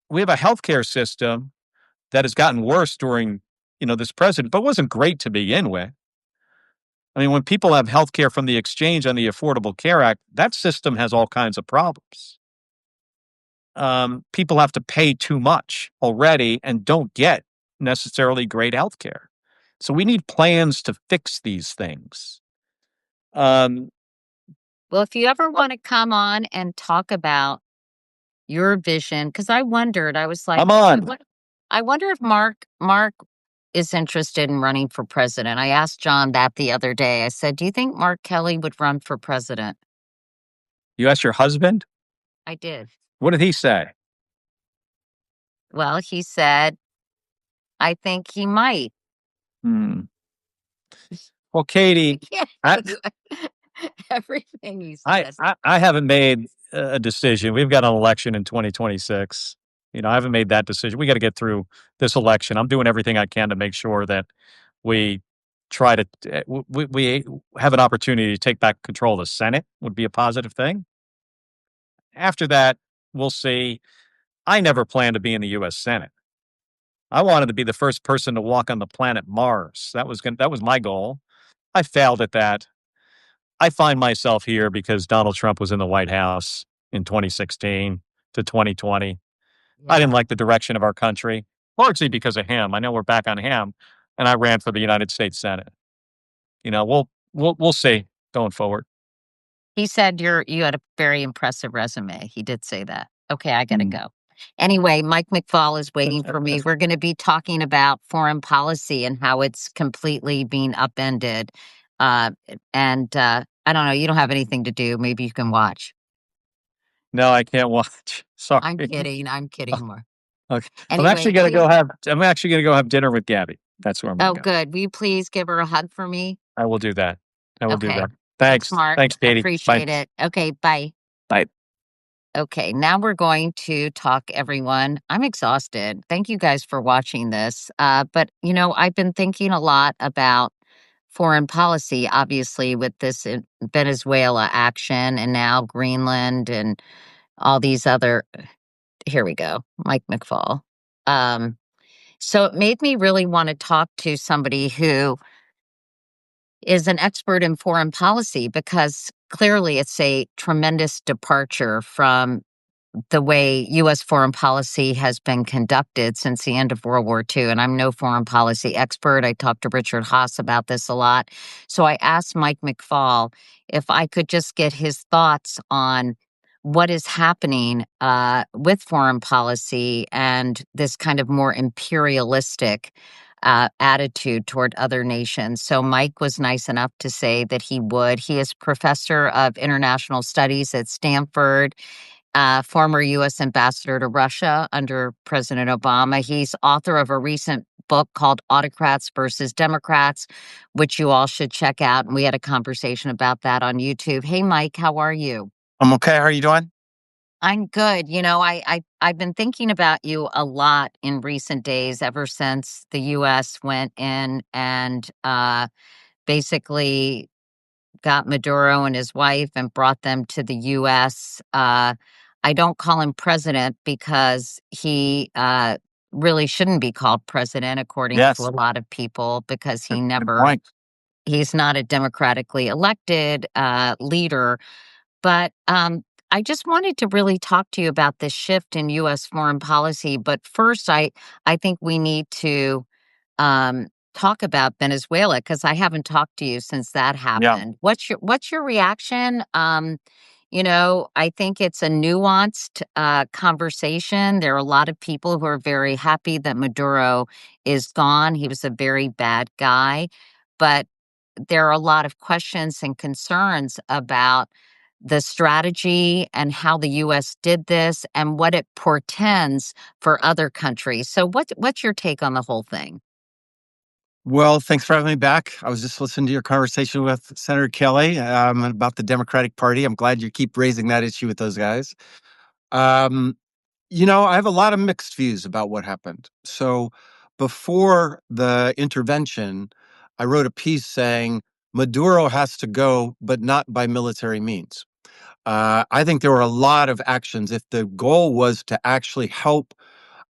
We have a healthcare system that has gotten worse during, this president, but wasn't great to begin with. I mean, when people have health care from the exchange on the Affordable Care Act, that system has all kinds of problems. People have to pay too much already and don't get necessarily great health care. So we need plans to fix these things. Well, if you ever want to come on and talk about your vision, because I wondered, I was like, I'm on. I wonder if Mark is interested in running for president. I asked John that the other day. I said, do you think Mark Kelly would run for president? You asked your husband? I did. What did he say? Well, he said, I think he might. Well, Katie, everything he says. I haven't made a decision. We've got an election in 2026. I haven't made that decision. We got to get through this election. I'm doing everything I can to make sure that we try to we have an opportunity to take back control of the Senate. Would be a positive thing. After that, we'll see. I never planned to be in the U.S. Senate. I wanted to be the first person to walk on the planet Mars. That was my goal. I failed at that. I find myself here because Donald Trump was in the White House in 2016 to 2020. Yeah. I didn't like the direction of our country, largely because of him. I know we're back on him, and I ran for the United States Senate. We'll see going forward. He said you had a very impressive resume. He did say that. Okay, I got to go. Anyway, Mike McFall is waiting for me. We're going to be talking about foreign policy and how it's completely being upended. I don't know. You don't have anything to do. Maybe you can watch. No, I can't watch. Sorry. I'm kidding more. Okay. Anyway, I'm actually going to go have dinner with Gabby. That's where I'm going to go. Good. Will you please give her a hug for me? I will do that. Do that. Thanks, Mark. Thanks, Katie. Appreciate it. Okay, bye. Bye. Okay, now we're going to talk, everyone. I'm exhausted. Thank you guys for watching this. But, I've been thinking a lot about foreign policy, obviously, with this Venezuela action and now Greenland and all these other. Here we go, Mike McFall. So it made me really want to talk to somebody who is an expert in foreign policy, because clearly it's a tremendous departure from the way U.S. foreign policy has been conducted since the end of World War II. And I'm no foreign policy expert. I talked to Richard Haass about this a lot. So I asked Mike McFall if I could just get his thoughts on what is happening with foreign policy and this kind of more imperialistic attitude toward other nations. So Mike was nice enough to say that he would. He is professor of international studies at Stanford, former U.S. ambassador to Russia under President Obama. He's author of a recent book called Autocrats versus Democrats, which you all should check out. And we had a conversation about that on YouTube. Hey, Mike, how are you? I'm okay. How are you doing? I'm good. I've been thinking about you a lot in recent days, ever since the U.S. went in and basically got Maduro and his wife and brought them to the U.S. I don't call him president because he really shouldn't be called president, according to a Yes. lot of people, because Good point. he's not a democratically elected leader. But I just wanted to really talk to you about this shift in U.S. foreign policy. But first, I think we need to talk about Venezuela, because I haven't talked to you since that Yeah. happened. What's your reaction? I think it's a nuanced conversation. There are a lot of people who are very happy that Maduro is gone. He was a very bad guy, but there are a lot of questions and concerns about the strategy and how the U.S. did this and what it portends for other countries. So what's your take on the whole thing? Well, thanks for having me back. I was just listening to your conversation with Senator Kelly about the Democratic Party. I'm glad you keep raising that issue with those guys. Um, I have a lot of mixed views about what happened. So before the intervention, I wrote a piece saying Maduro has to go, but not by military means. I think there were a lot of actions. If the goal was to actually help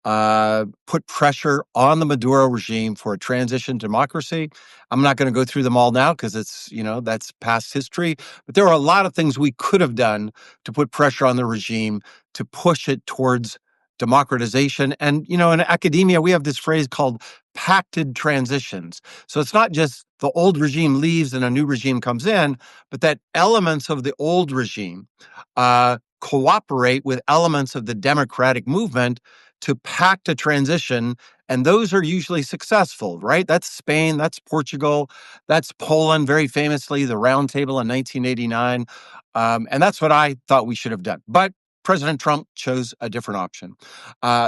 put pressure on the Maduro regime for a transition to democracy. I'm not going to go through them all now because that's past history. But there are a lot of things we could have done to put pressure on the regime to push it towards democratization. And, in academia, we have this phrase called pacted transitions. So it's not just the old regime leaves and a new regime comes in, but that elements of the old regime cooperate with elements of the democratic movement to pact a transition, and those are usually successful, right? That's Spain, that's Portugal, that's Poland, very famously, the Round Table in 1989. And that's what I thought we should have done. But President Trump chose a different option.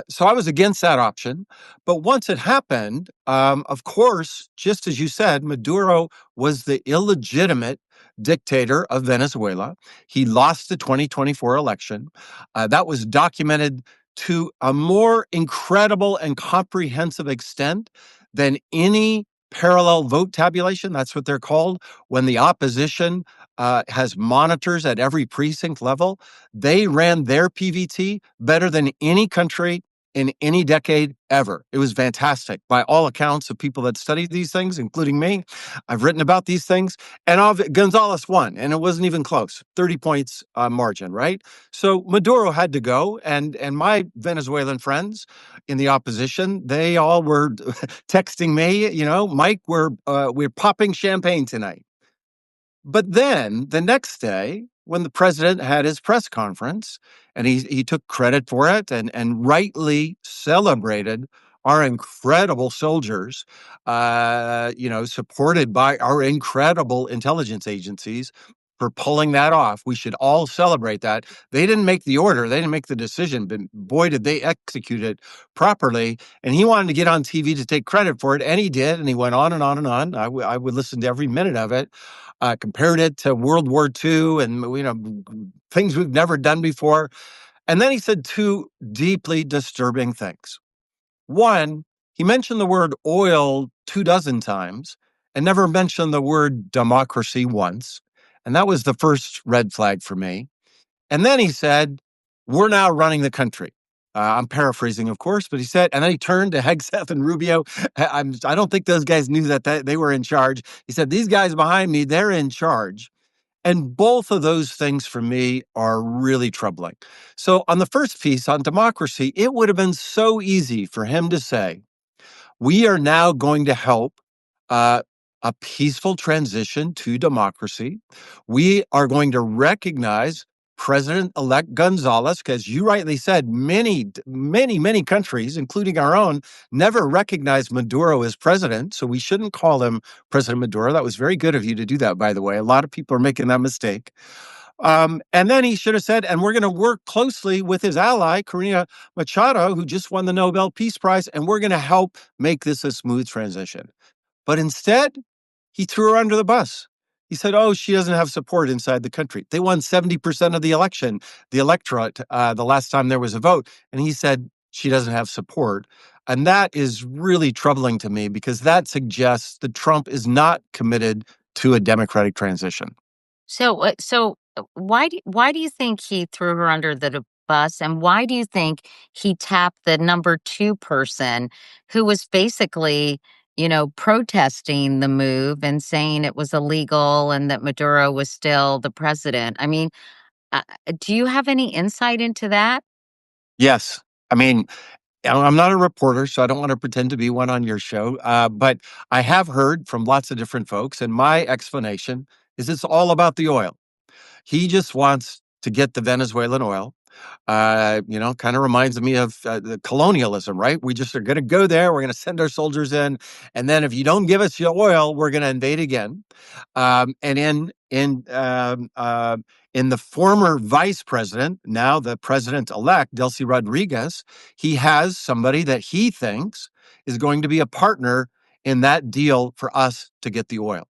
So I was against that option. But once it happened, of course, just as you said, Maduro was the illegitimate dictator of Venezuela. He lost the 2024 election. That was documented to a more incredible and comprehensive extent than any parallel vote tabulation. That's what they're called. When the opposition has monitors at every precinct level, they ran their PVT better than any country in any decade ever. It was fantastic by all accounts of people that studied these things, including me. I've written about these things. And Gonzalez won, and it wasn't even close, 30 points margin, right? So Maduro had to go, and my Venezuelan friends in the opposition, they all were texting me, Mike, we're popping champagne tonight. But then the next day, when the president had his press conference, and he took credit for it and rightly celebrated our incredible soldiers, supported by our incredible intelligence agencies for pulling that off. We should all celebrate that. They didn't make the order, they didn't make the decision, but boy, did they execute it properly. And he wanted to get on TV to take credit for it, and he did. And he went on and on and on. I would listen to every minute of it. Compared it to World War II and things we've never done before. And then he said two deeply disturbing things. One, he mentioned the word oil 24 times and never mentioned the word democracy once. And that was the first red flag for me. And then he said, we're now running the country. I'm paraphrasing, of course, but he said, and then he turned to Hegseth and Rubio. I don't think those guys knew that they were in charge. He said, these guys behind me, they're in charge. And both of those things for me are really troubling. So on the first piece on democracy, it would have been so easy for him to say, we are now going to help a peaceful transition to democracy. We are going to recognize President-elect Gonzalez, because you rightly said many, many, many countries, including our own, never recognized Maduro as president. So we shouldn't call him President Maduro. That was very good of you to do that, by the way. A lot of people are making that mistake. And then he should have said, and we're going to work closely with his ally, Corina Machado, who just won the Nobel Peace Prize, and we're going to help make this a smooth transition. But instead, he threw her under the bus. He said, oh, she doesn't have support inside the country. They won 70% of the election, the electorate, the last time there was a vote. And he said, she doesn't have support. And that is really troubling to me because that suggests that Trump is not committed to a democratic transition. So why do you think he threw her under the bus, and why do you think he tapped the number two person who was basically, protesting the move and saying it was illegal and that Maduro was still the president? I mean, uh, do you have any insight into that? Yes. I mean, I'm not a reporter, so I don't want to pretend to be one on your show. But I have heard from lots of different folks, and my explanation is it's all about the oil. He just wants to get the Venezuelan oil. Kind of reminds me of the colonialism, right? We just are going to go there. We're going to send our soldiers in, and then if you don't give us your oil, we're going to invade again. And in the former vice president, now the president-elect, Delcy Rodriguez, he has somebody that he thinks is going to be a partner in that deal for us to get the oil.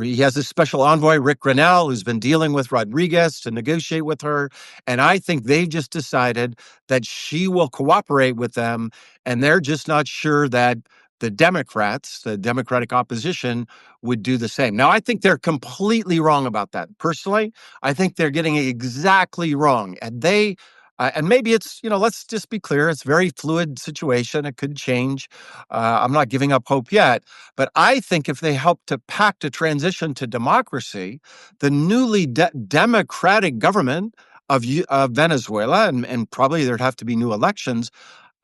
He has a special envoy, Rick Grenell, who's been dealing with Rodriguez to negotiate with her. And I think they've just decided that she will cooperate with them. And they're just not sure that the Democrats, the Democratic opposition, would do the same. Now, I think they're completely wrong about that. Personally, I think they're getting it exactly wrong. And maybe it's, let's just be clear, it's a very fluid situation. It could change. I'm not giving up hope yet. But I think if they help to pact a transition to democracy, the newly democratic government of Venezuela, and probably there'd have to be new elections,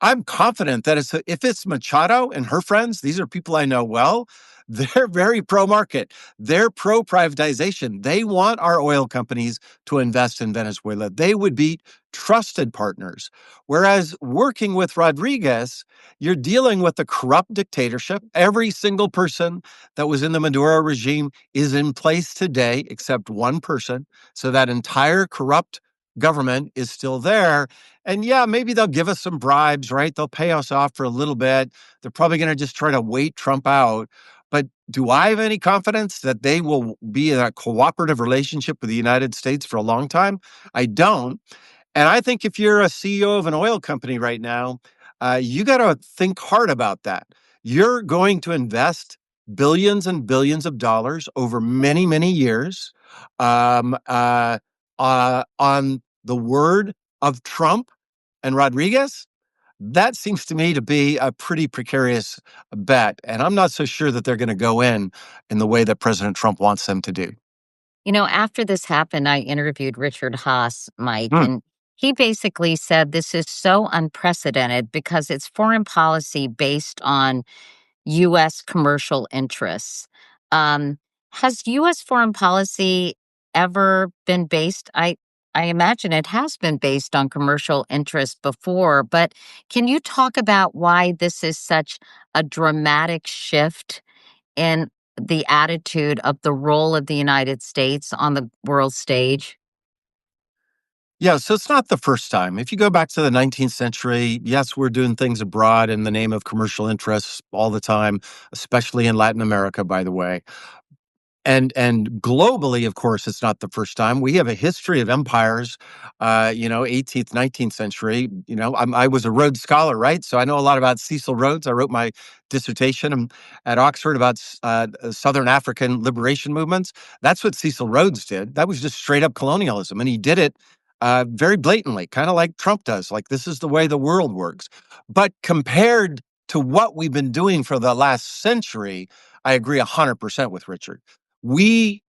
I'm confident that if it's Machado and her friends, these are people I know well, they're very pro-market. They're pro-privatization. They want our oil companies to invest in Venezuela. They would be trusted partners. Whereas working with Rodriguez, you're dealing with a corrupt dictatorship. Every single person that was in the Maduro regime is in place today, except one person. So that entire corrupt government is still there. And yeah, maybe they'll give us some bribes, right? They'll pay us off for a little bit. They're probably going to just try to wait Trump out. But do I have any confidence that they will be in a cooperative relationship with the United States for a long time? I don't. And I think if you're a CEO of an oil company right now, you got to think hard about that. You're going to invest billions and billions of dollars over many, many years on the word of Trump and Rodriguez. That seems to me to be a pretty precarious bet. And I'm not so sure that they're going to go in the way that President Trump wants them to do. After this happened, I interviewed Richard Haas, Mike, Hmm. and he basically said this is so unprecedented because it's foreign policy based on U.S. commercial interests. Um, has U.S. foreign policy ever been based? I imagine it has been based on commercial interests before, but can you talk about why this is such a dramatic shift in the attitude of the role of the United States on the world stage? Yeah, so it's not the first time. If you go back to the 19th century, yes, we're doing things abroad in the name of commercial interests all the time, especially in Latin America, by the way. And globally, of course, it's not the first time. We have a history of empires, 18th, 19th century. I was a Rhodes Scholar, right? So I know a lot about Cecil Rhodes. I wrote my dissertation at Oxford about Southern African liberation movements. That's what Cecil Rhodes did. That was just straight up colonialism. And he did it very blatantly, kind of like Trump does. Like, this is the way the world works. But compared to what we've been doing for the last century, I agree 100% with Richard. We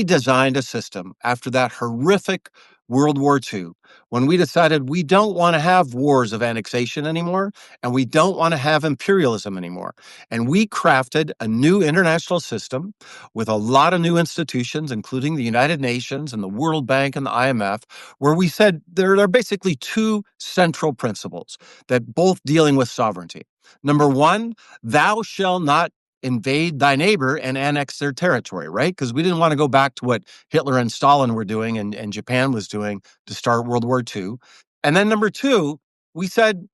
designed a system after that horrific World War II when we decided we don't want to have wars of annexation anymore, and we don't want to have imperialism anymore. And we crafted a new international system with a lot of new institutions, including the United Nations and the World Bank and the IMF, where we said there are basically two central principles that both dealing with sovereignty. Number one, thou shalt not invade thy neighbor and annex their territory, right? Because we didn't want to go back to what Hitler and Stalin were doing and Japan was doing to start World War II. And then number two, we said,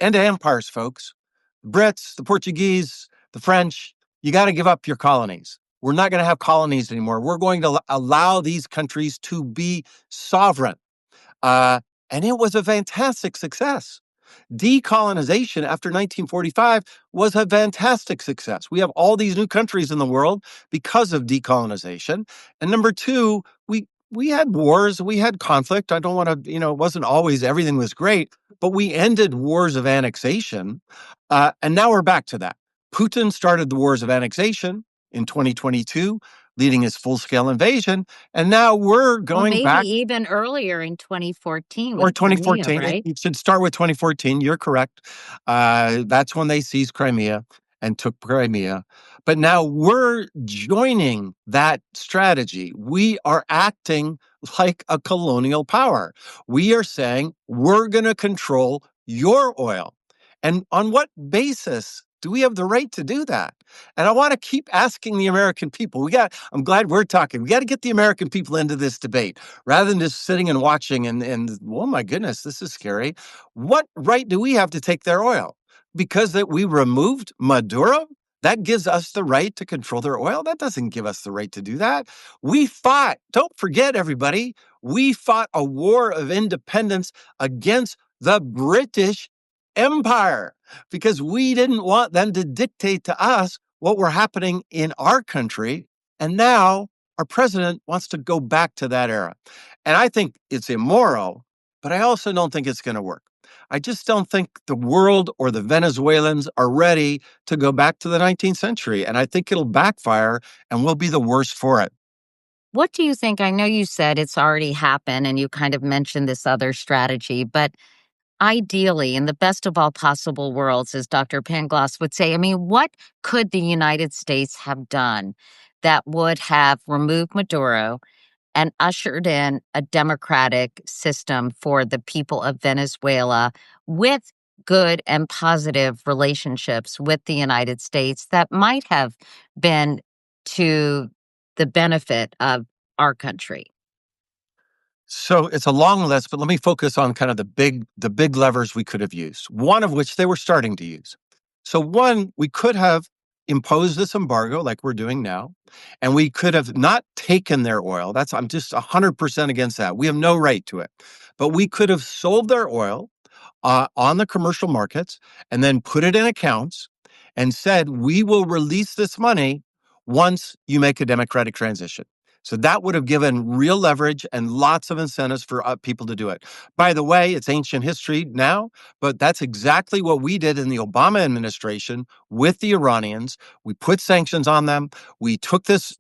end to empires, folks. The Brits, the Portuguese, the French, you got to give up your colonies. We're not going to have colonies anymore. We're going to allow these countries to be sovereign. And it was a fantastic success. Decolonization after 1945 was a fantastic success. We have all these new countries in the world because of decolonization. And number two, we had wars, we had conflict. I don't want to, it wasn't always everything was great, but we ended wars of annexation. And now we're back to that. Putin started the wars of annexation in 2022, leading his full-scale invasion. And now we're going maybe back. even earlier in 2014 Or with Crimea, 2014. right? It should start with 2014. You're correct. That's when they seized Crimea and took Crimea. But now we're joining that strategy. We are acting like a colonial power. We are saying we're going to control your oil. And on what basis do we have the right to do that? And I want to keep asking the American people. I'm glad we're talking. We got to get the American people into this debate rather than just sitting and watching and oh my goodness, this is scary. What right do we have to take their oil? Because that we removed Maduro? That gives us the right to control their oil? That doesn't give us the right to do that. We fought, don't forget everybody, we fought a war of independence against the British Empire because we didn't want them to dictate to us what were happening in our country. And now our president wants to go back to that era. And I think it's immoral, but I also don't think it's going to work. I just don't think the world or the Venezuelans are ready to go back to the 19th century. And I think it'll backfire and we'll be the worst for it. What do you think? I know you said it's already happened and you kind of mentioned this other strategy, but ideally, in the best of all possible worlds, as Dr. Pangloss would say, I mean, what could the United States have done that would have removed Maduro and ushered in a democratic system for the people of Venezuela with good and positive relationships with the United States that might have been to the benefit of our country? So it's a long list, but let me focus on kind of the big levers we could have used, one of which they were starting to use. So one, we could have imposed this embargo like we're doing now, and we could have not taken their oil. I'm just 100% against that. We have no right to it. But we could have sold their oil on the commercial markets and then put it in accounts and said, we will release this money once you make a democratic transition. So that would have given real leverage and lots of incentives for people to do it. By the way, it's ancient history now, but that's exactly what we did in the Obama administration with the Iranians. We put sanctions on them. We took this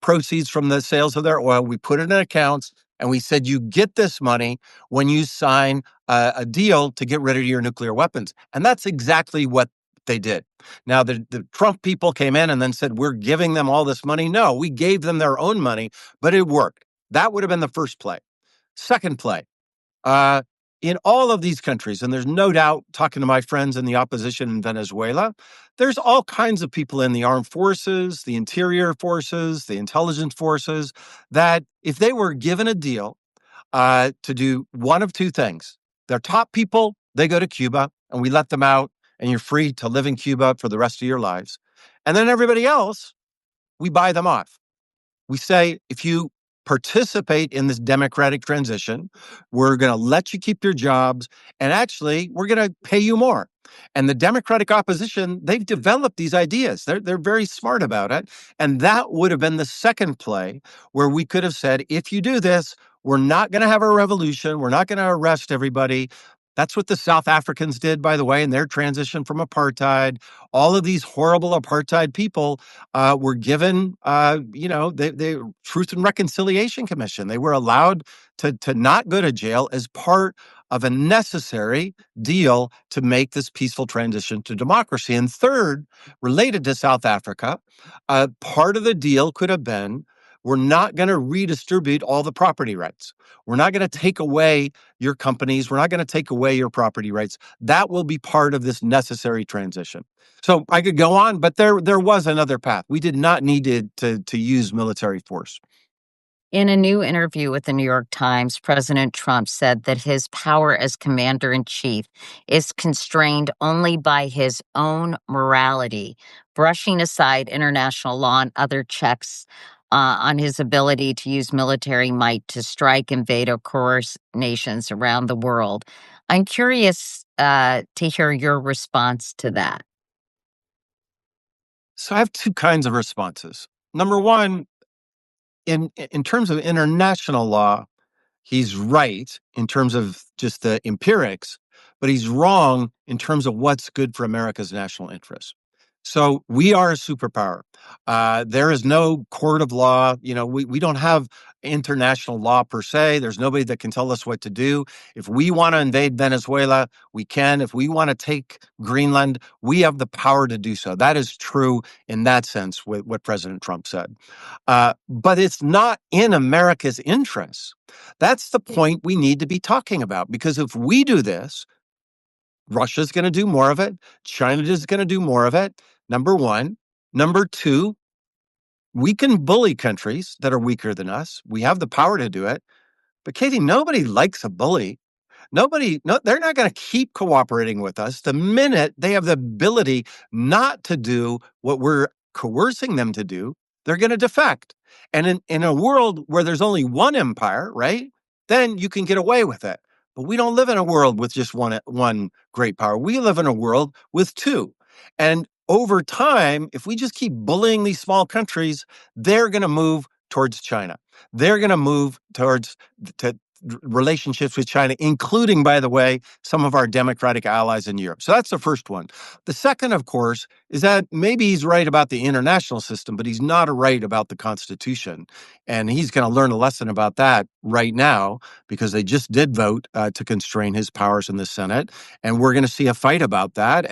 proceeds from the sales of their oil. We put it in accounts and we said, you get this money when you sign a deal to get rid of your nuclear weapons. And that's exactly what they did. Now, the Trump people came in and then said, we're giving them all this money. No, we gave them their own money, but it worked. That would have been the first play. Second play, in all of these countries, and there's no doubt, talking to my friends in the opposition in Venezuela, there's all kinds of people in the armed forces, the interior forces, the intelligence forces, that if they were given a deal to do one of two things, their top people, they go to Cuba and we let them out and you're free to live in Cuba for the rest of your lives. And then everybody else, we buy them off. We say, if you participate in this democratic transition, we're going to let you keep your jobs, and actually, we're going to pay you more. And the Democratic opposition, they've developed these ideas. They're very smart about it. And that would have been the second play where we could have said, if you do this, we're not going to have a revolution. We're not going to arrest everybody. That's what the South Africans did, by the way, in their transition from apartheid. All of these horrible apartheid people were given, the Truth and Reconciliation Commission. They were allowed to not go to jail as part of a necessary deal to make this peaceful transition to democracy. And third, related to South Africa, part of the deal could have been we're not going to redistribute all the property rights. We're not going to take away your companies. We're not going to take away your property rights. That will be part of this necessary transition. So I could go on, but there was another path. We did not need to use military force. In a new interview with the New York Times, President Trump said that his power as commander in chief is constrained only by his own morality, brushing aside international law and other checks on his ability to use military might to strike, invade, or coerce nations around the world. I'm curious to hear your response to that. So I have two kinds of responses. Number one, in terms of international law, he's right in terms of just the empirics, but he's wrong in terms of what's good for America's national interests. So we are a superpower. There is no court of law. We don't have international law per se. There's nobody that can tell us what to do. If we want to invade Venezuela, we can. If we want to take Greenland, we have the power to do so. That is true in that sense with what President Trump said. But it's not in America's interests. That's the point we need to be talking about, because if we do this, Russia's going to do more of it. China is going to do more of it. Number one. Number two, we can bully countries that are weaker than us. We have the power to do it. But Katie, nobody likes a bully. No, they're not going to keep cooperating with us the minute they have the ability not to do what we're coercing them to do. They're going to defect. And in a world where there's only one empire, right, then you can get away with it. But we don't live in a world with just one great power. We live in a world with two. And over time, if we just keep bullying these small countries, they're going to move towards China. They're going to move towards relationships with China, including, by the way, some of our democratic allies in Europe. So that's the first one. The second, of course, is that maybe he's right about the international system, but he's not right about the Constitution. And he's going to learn a lesson about that right now, because they just did vote to constrain his powers in the Senate. And we're going to see a fight about that.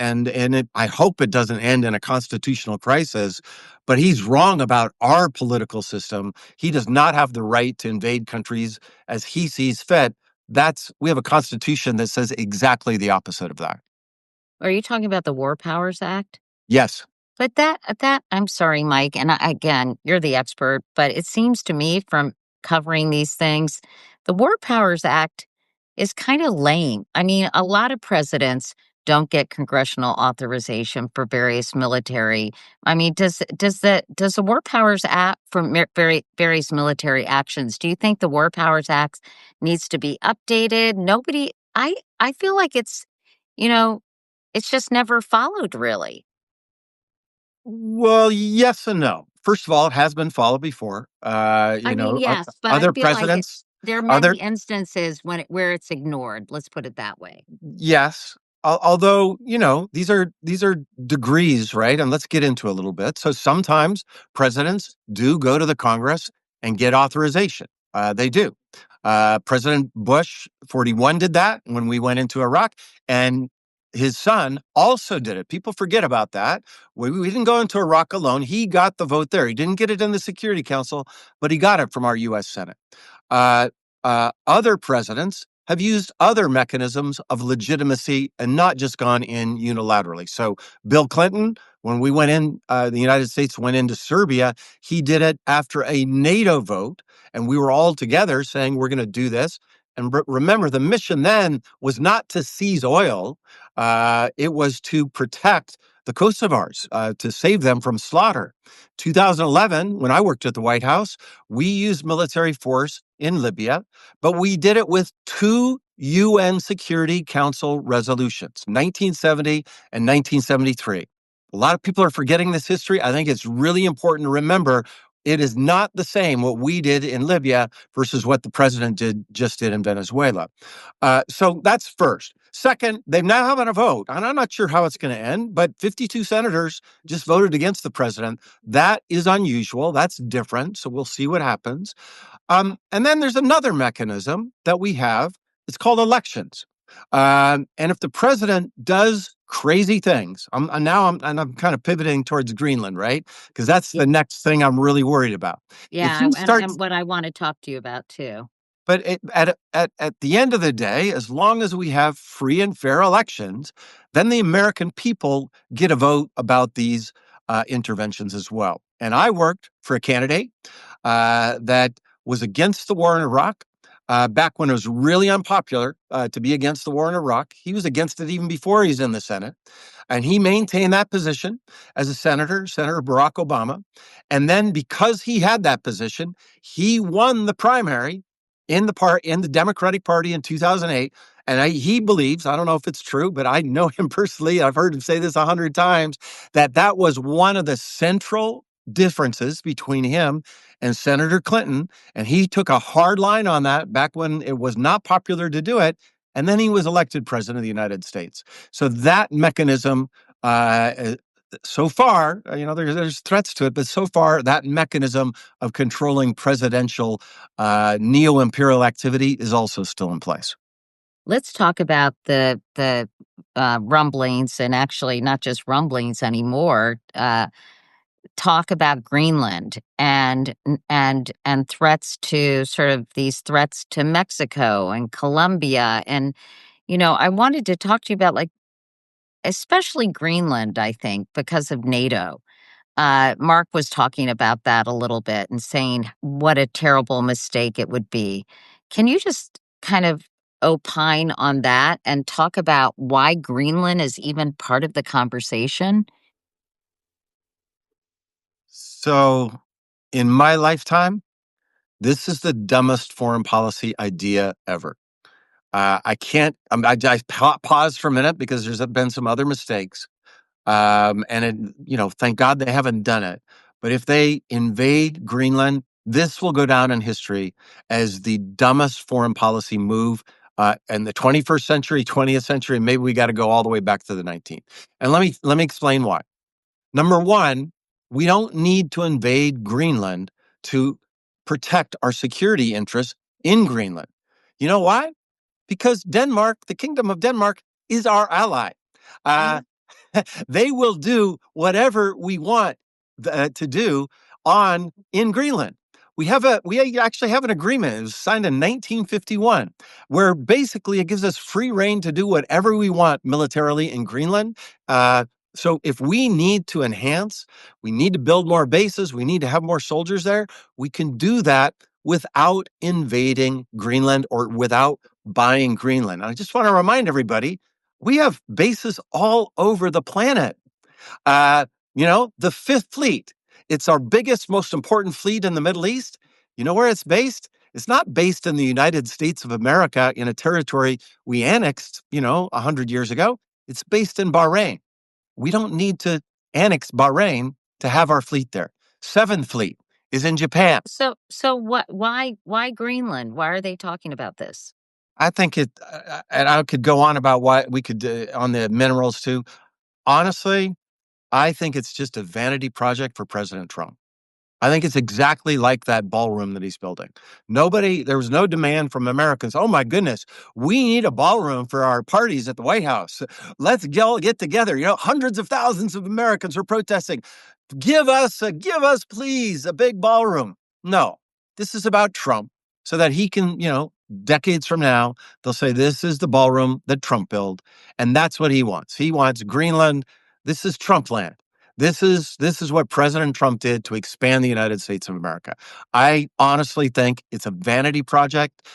I hope it doesn't end in a constitutional crisis. But he's wrong about our political system. He does not have the right to invade countries as he sees fit. We have a constitution that says exactly the opposite of that. Are you talking about the War Powers Act? Yes. But I'm sorry, Mike, and again, you're the expert, but it seems to me from covering these things, the War Powers Act is kind of lame. I mean, a lot of presidents don't get congressional authorization for various military. I mean, does the War Powers Act for various military actions? Do you think the War Powers Act needs to be updated? I feel like it's just never followed really. Well, yes and no. First of all, it has been followed before. Yes, but I other feel like presidents, there are other many instances where it's ignored. Let's put it that way. yes. Although, these are degrees, right? And let's get into a little bit. So sometimes presidents do go to the Congress and get authorization. They do. President Bush 41 did that when we went into Iraq, and his son also did it. People forget about that. We didn't go into Iraq alone. He got the vote there. He didn't get it in the Security Council, but he got it from our U.S. Senate. Other presidents have used other mechanisms of legitimacy and not just gone in unilaterally. So Bill Clinton, when we went in, the United States went into Serbia, he did it after a NATO vote, and we were all together saying we're going to do this. And remember, the mission then was not to seize oil. It was to protect the Kosovars, to save them from slaughter. 2011, when I worked at the White House, we used military force in Libya, but we did it with two UN Security Council resolutions, 1970 and 1973. A lot of people are forgetting this history. I think it's really important to remember it is not the same what we did in Libya versus what the president just did in Venezuela. So that's first. Second, they've now having a vote, and I'm not sure how it's going to end, but 52 senators just voted against the president. That is unusual. That's different. So we'll see what happens. And then there's another mechanism that we have. It's called elections. And if the president does crazy things, I'm kind of pivoting towards Greenland, right? Because that's the next thing I'm really worried about. If Yeah, he and starts, what I want to talk to you about too. but at the end of the day, as long as we have free and fair elections, then the American people get a vote about these interventions as well. And I worked for a candidate that was against the war in Iraq. Back when it was really unpopular to be against the war in Iraq, he was against it even before he's in the Senate. And he maintained that position as a senator, Senator Barack Obama. And then because he had that position, he won the primary in the Democratic Party in 2008. And he believes, I don't know if it's true, but I know him personally. I've heard him say this 100 times, that was one of the central differences between him and Senator Clinton. And he took a hard line on that back when it was not popular to do it. And then he was elected president of the United States. So that mechanism, so far, there's threats to it, but so far that mechanism of controlling presidential neo-imperial activity is also still in place. Let's talk about the rumblings, and actually not just rumblings anymore. Talk about Greenland and threats to sort of these threats to Mexico and Colombia. And I wanted to talk to you about, like, especially Greenland, I think, because of NATO. Mark was talking about that a little bit and saying what a terrible mistake it would be. Can you just kind of opine on that and talk about why Greenland is even part of the conversation? So, in my lifetime, this is the dumbest foreign policy idea ever. I can't. I pause for a minute because there's been some other mistakes. And thank God they haven't done it. But if they invade Greenland, this will go down in history as the dumbest foreign policy move in the 21st century, 20th century. Maybe we got to go all the way back to the 19th. And let me explain why. Number one, we don't need to invade Greenland to protect our security interests in Greenland. You know why? Because Denmark, the Kingdom of Denmark, is our ally. Uh, they will do whatever we want to do in Greenland. We actually have an agreement. It was signed in 1951, where basically it gives us free reign to do whatever we want militarily in Greenland. So if we need to enhance, we need to build more bases, we need to have more soldiers there, we can do that without invading Greenland or without buying Greenland. And I just want to remind everybody, we have bases all over the planet. The Fifth Fleet, it's our biggest, most important fleet in the Middle East. You know where it's based? It's not based in the United States of America in a territory we annexed, 100 years ago. It's based in Bahrain. We don't need to annex Bahrain to have our fleet there. Seventh Fleet is in Japan. So what? Why Greenland? Why are they talking about this? I think and I could go on about why we could on the minerals too. Honestly, I think it's just a vanity project for President Trump. I think it's exactly like that ballroom that he's building. There was no demand from Americans. Oh my goodness, we need a ballroom for our parties at the White House. Let's all get together. Hundreds of thousands of Americans are protesting. Give us, please, a big ballroom. No, this is about Trump so that he can, decades from now, they'll say this is the ballroom that Trump built. And that's what he wants. He wants Greenland. This is Trump land. This is what President Trump did to expand the United States of America. I honestly think it's a vanity project,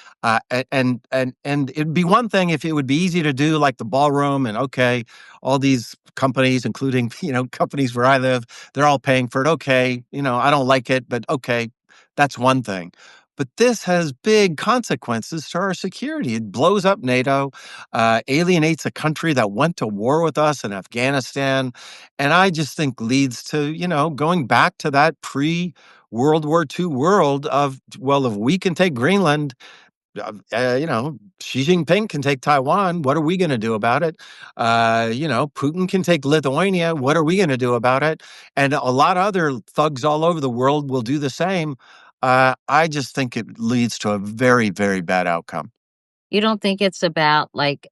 and it'd be one thing if it would be easy to do, like the ballroom, and okay, all these companies, including companies where I live, they're all paying for it. Okay, I don't like it, but okay, that's one thing. But this has big consequences to our security. It blows up NATO, alienates a country that went to war with us in Afghanistan, and I just think leads to, going back to that pre-World War II world of, well, if we can take Greenland, Xi Jinping can take Taiwan. What are we going to do about it? Putin can take Lithuania. What are we going to do about it? And a lot of other thugs all over the world will do the same. I just think it leads to a very, very bad outcome. You don't think it's about like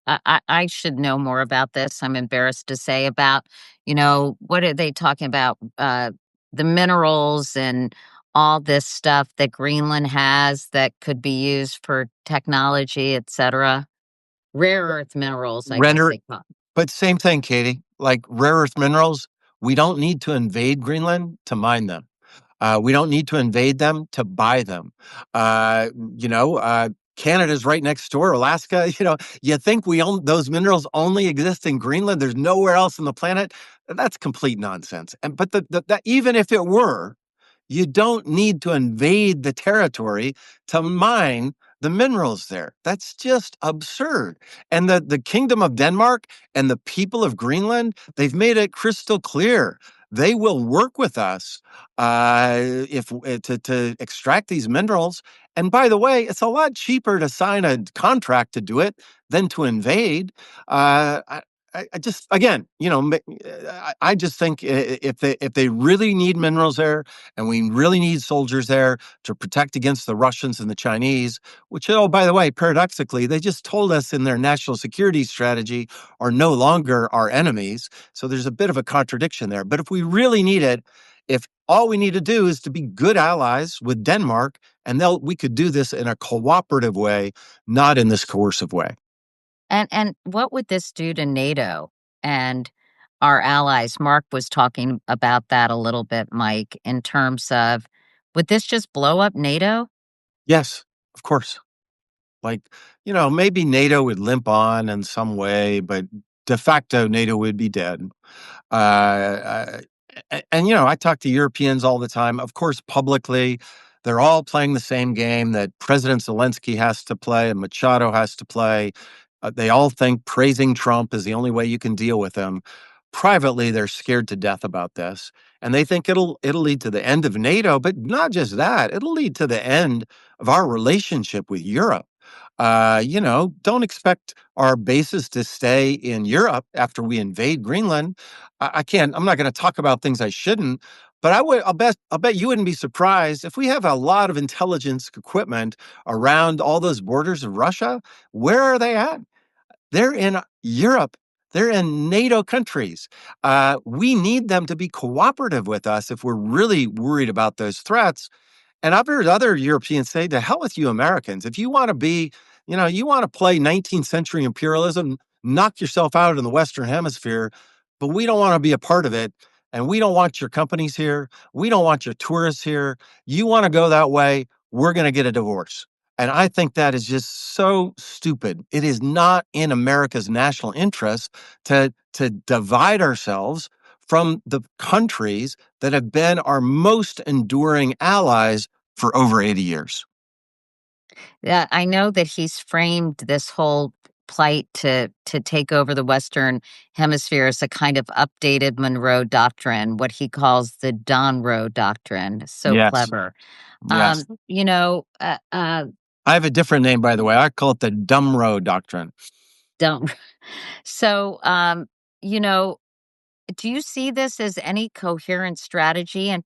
I should know more about this. I'm embarrassed to say about, what are they talking about? The minerals and all this stuff that Greenland has that could be used for technology, etc. Rare earth minerals, I guess Render, they call. but same thing, Katie. Like rare earth minerals, we don't need to invade Greenland to mine them. We don't need to invade them to buy them. Uh, you know, uh, Canada's right next door. Alaska, you think we own those minerals only exist in Greenland? There's nowhere else on the planet. That's complete nonsense. And but that even if it were, you don't need to invade the territory to mine the minerals there. That's just absurd. And the Kingdom of Denmark and the people of Greenland, they've made it crystal clear. They will work with us if to extract these minerals. And by the way, it's a lot cheaper to sign a contract to do it than to invade. I just again, I just think if they really need minerals there, and we really need soldiers there to protect against the Russians and the Chinese, which, oh, by the way, paradoxically, they just told us in their national security strategy are no longer our enemies. So there's a bit of a contradiction there. But if we really need it, if all we need to do is to be good allies with Denmark, and we could do this in a cooperative way, not in this coercive way. And what would this do to NATO and our allies? Mark was talking about that a little bit, Mike, in terms of would this just blow up NATO? Yes, of course. Like, maybe NATO would limp on in some way, but de facto, NATO would be dead. Uh, and, I talk to Europeans all the time. Of course, publicly, they're all playing the same game that President Zelensky has to play and Machado has to play. They all think praising Trump is the only way you can deal with him. Privately, they're scared to death about this, and they think it'll lead to the end of NATO. But not just that; it'll lead to the end of our relationship with Europe. Don't expect our bases to stay in Europe after we invade Greenland. I can't. I'm not going to talk about things I shouldn't. But I'll bet you wouldn't be surprised if we have a lot of intelligence equipment around all those borders of Russia. Where are they at? They're in Europe. They're in NATO countries. We need them to be cooperative with us if we're really worried about those threats. And I've heard other Europeans say, to hell with you Americans. If you want to you want to play 19th century imperialism, knock yourself out in the Western Hemisphere, but we don't want to be a part of it. And we don't want your companies here. We don't want your tourists here. You want to go that way, we're going to get a divorce. And I think that is just so stupid. It is not in America's national interest to divide ourselves from the countries that have been our most enduring allies for over 80 years. Yeah, I know that he's framed this whole plight to take over the Western Hemisphere as a kind of updated Monroe Doctrine, what he calls the Donroe Doctrine. So Yes. clever. Yes. I have a different name, by the way. I call it the Dumrow Doctrine. Don't. So, you know, do you see this as any coherent strategy? And,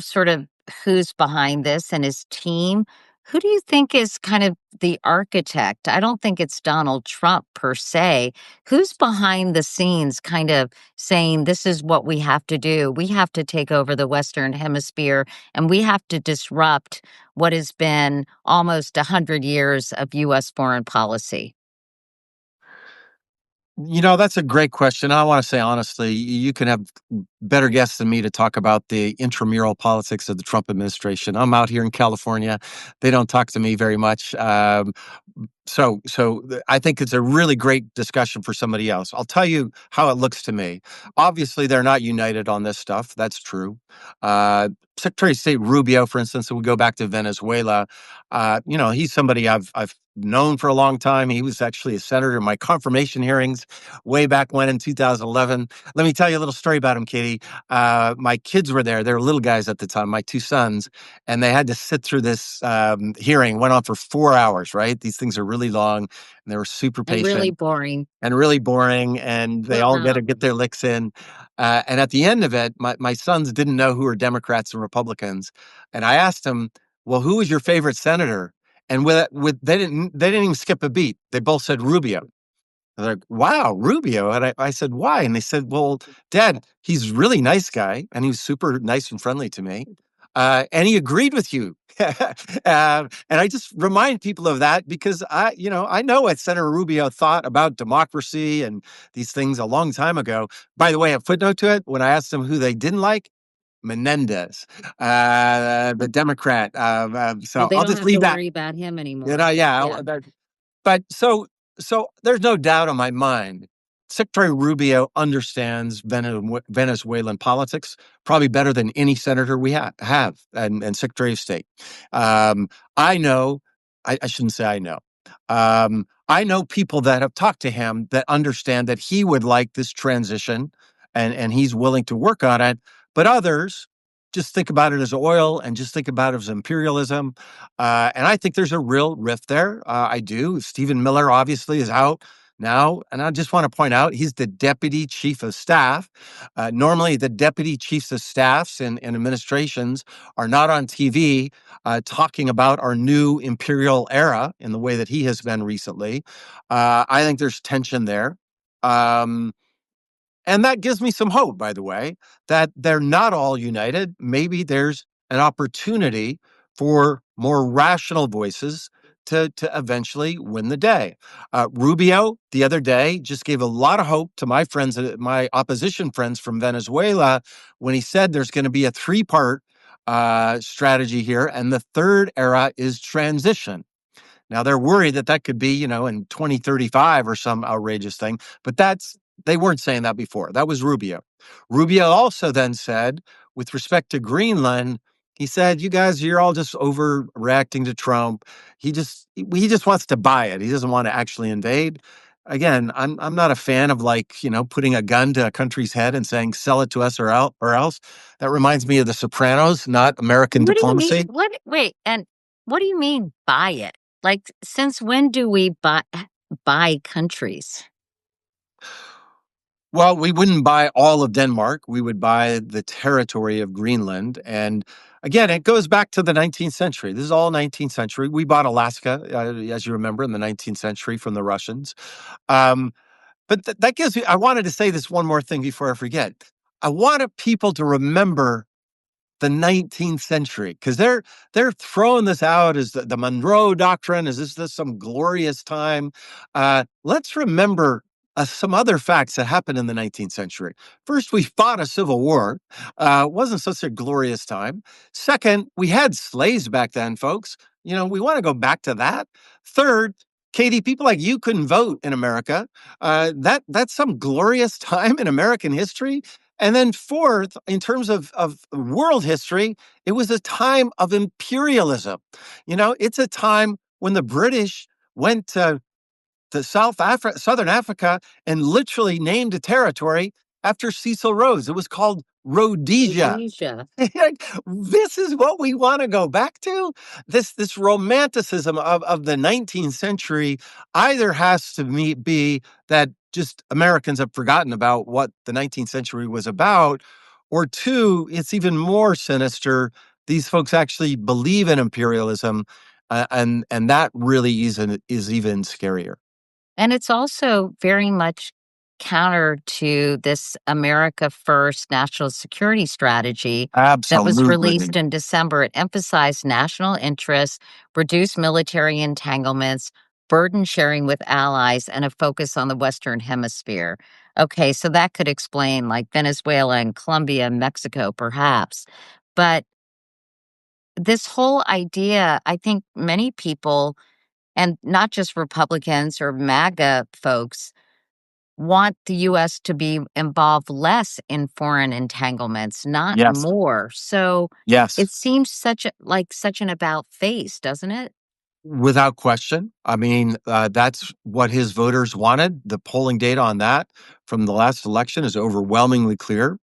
sort of who's behind this and his team. Who do you think is kind of the architect? I don't think it's Donald Trump per se. Who's behind the scenes kind of saying, this is what we have to do? We have to take over the Western Hemisphere and we have to disrupt what has been almost 100 years of U.S. foreign policy. That's a great question. I want to say honestly, you can have better guests than me to talk about the intramural politics of the Trump administration. I'm out here in California. They don't talk to me very much. So I think it's a really great discussion for somebody else. I'll tell you how it looks to me. Obviously, they're not united on this stuff. That's true. Secretary of State Rubio, for instance, we go back to Venezuela. He's somebody I've known for a long time. He was actually a senator in my confirmation hearings way back when in 2011. Let me tell you a little story about him, Katie. My kids were there. They were little guys at the time, my two sons, and they had to sit through this hearing. Went on for 4 hours, right? These things are really long, and they were super And patient. really boring. And they all got to get their licks in. And at the end of it, my sons didn't know who were Democrats and Republicans. And I asked them, well, who was your favorite senator? And with they didn't even skip a beat. They both said Rubio. They're like, wow, Rubio. And I said, why? And they said, well, Dad, he's a really nice guy. And he was super nice and friendly to me. And he agreed with you. And I just remind people of that because I know what Senator Rubio thought about democracy and these things a long time ago. By the way, a footnote to it, when I asked him who they didn't like, Menendez, the Democrat. Well, So they I'll don't just have to leave that. worry about him anymore. Yeah. Yeah. But so there's no doubt in my mind, Secretary Rubio understands Venezuelan politics probably better than any senator we have and Secretary of State. I know, I shouldn't say I know. I know people that have talked to him that understand that he would like this transition and he's willing to work on it. But others just think about it as oil and just think about it as imperialism. And I think there's a real rift there. I do. Stephen Miller obviously is out now. And I just want to point out he's the deputy chief of staff. Normally, the deputy chiefs of staffs and administrations are not on TV talking about our new imperial era in the way that he has been recently. I think there's tension there. And that gives me some hope, by the way, that they're not all united. Maybe there's an opportunity for more rational voices to eventually win the day. Rubio, the other day, just gave a lot of hope to my friends, my opposition friends from Venezuela, when he said there's going to be a three-part strategy here, and the third era is transition. Now they're worried that that could be, in 2035 or some outrageous thing, but they weren't saying that before. That was Rubio. Rubio also then said, with respect to Greenland, he said, "You guys, you're all just overreacting to Trump. He just wants to buy it. He doesn't want to actually invade." Again, I'm not a fan of putting a gun to a country's head and saying, "Sell it to us or else." That reminds me of The Sopranos, not American What do you mean? diplomacy. Wait, and what do you mean buy it? Like, since when do we buy countries? Well, we wouldn't buy all of Denmark. We would buy the territory of Greenland. And again, it goes back to the 19th century. This is all 19th century. We bought Alaska, as you remember, in the 19th century from the Russians. Um, but that gives me, I wanted to say this one more thing before I forget. I wanted people to remember the 19th century because they're throwing this out as the Monroe Doctrine. Is this some glorious time? Let's remember some other facts that happened in the 19th century. First, we fought a civil war. Wasn't such a glorious time. Second, we had slaves back then, folks. We want to go back to that. Third, Katie, people like you couldn't vote in America. That's some glorious time in American history. And then fourth, in terms of world history, it was a time of imperialism. It's a time when the British went to Southern Africa and literally named a territory after Cecil Rhodes. It was called Rhodesia. Rhodesia. This is what we want to go back to. This romanticism of the 19th century either has to be that just Americans have forgotten about what the 19th century was about, or two, it's even more sinister. These folks actually believe in imperialism, and that really is even scarier. And it's also very much counter to this America First national security strategy that was released in December. It emphasized national interests, reduced military entanglements, burden sharing with allies, and a focus on the Western Hemisphere. Okay, so that could explain like Venezuela and Colombia and Mexico, perhaps. But this whole idea, I think many people, and not just Republicans or MAGA folks, want the U.S. to be involved less in foreign entanglements, not Yes. more. So Yes. it seems such an about face, doesn't it? Without question. I mean, that's what his voters wanted. The polling data on that from the last election is overwhelmingly clear.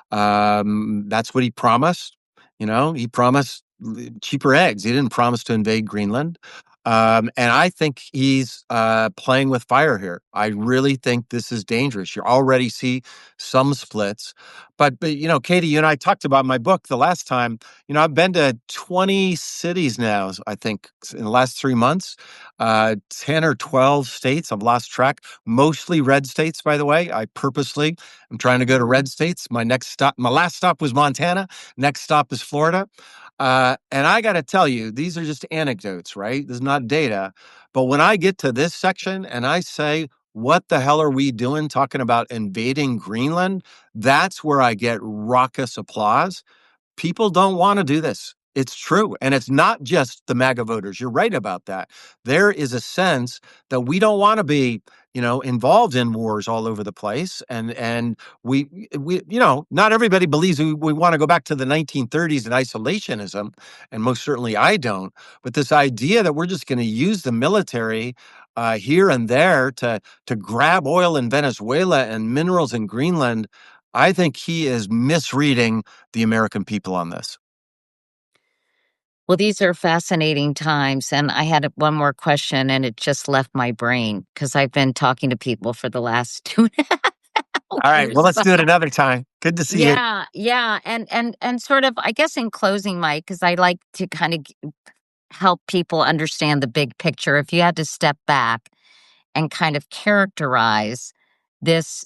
That's what he promised. He promised cheaper eggs. He didn't promise to invade Greenland. And I think he's playing with fire here. I really think this is dangerous. You already see some splits. But Katie, you and I talked about my book the last time. I've been to 20 cities now, I think, in the last 3 months, 10 or 12 states. I've lost track, mostly red states, by the way. I'm trying to go to red states. My last stop was Montana. Next stop is Florida. And I got to tell you, these are just anecdotes, right? This is not data. But when I get to this section and I say, what the hell are we doing talking about invading Greenland? That's where I get raucous applause. People don't want to do this. It's true. And it's not just the MAGA voters. You're right about that. There is a sense that we don't want to be, involved in wars all over the place. And we not everybody believes we want to go back to the 1930s and isolationism. And most certainly I don't. But this idea that we're just going to use the military here and there to grab oil in Venezuela and minerals in Greenland, I think he is misreading the American people on this. Well, these are fascinating times. And I had one more question, and it just left my brain because I've been talking to people for the last 2.5 All right. years. Well, let's do it another time. Good to see you. Yeah. And sort of, I guess, in closing, Mike, because I like to kind of help people understand the big picture. If you had to step back and kind of characterize this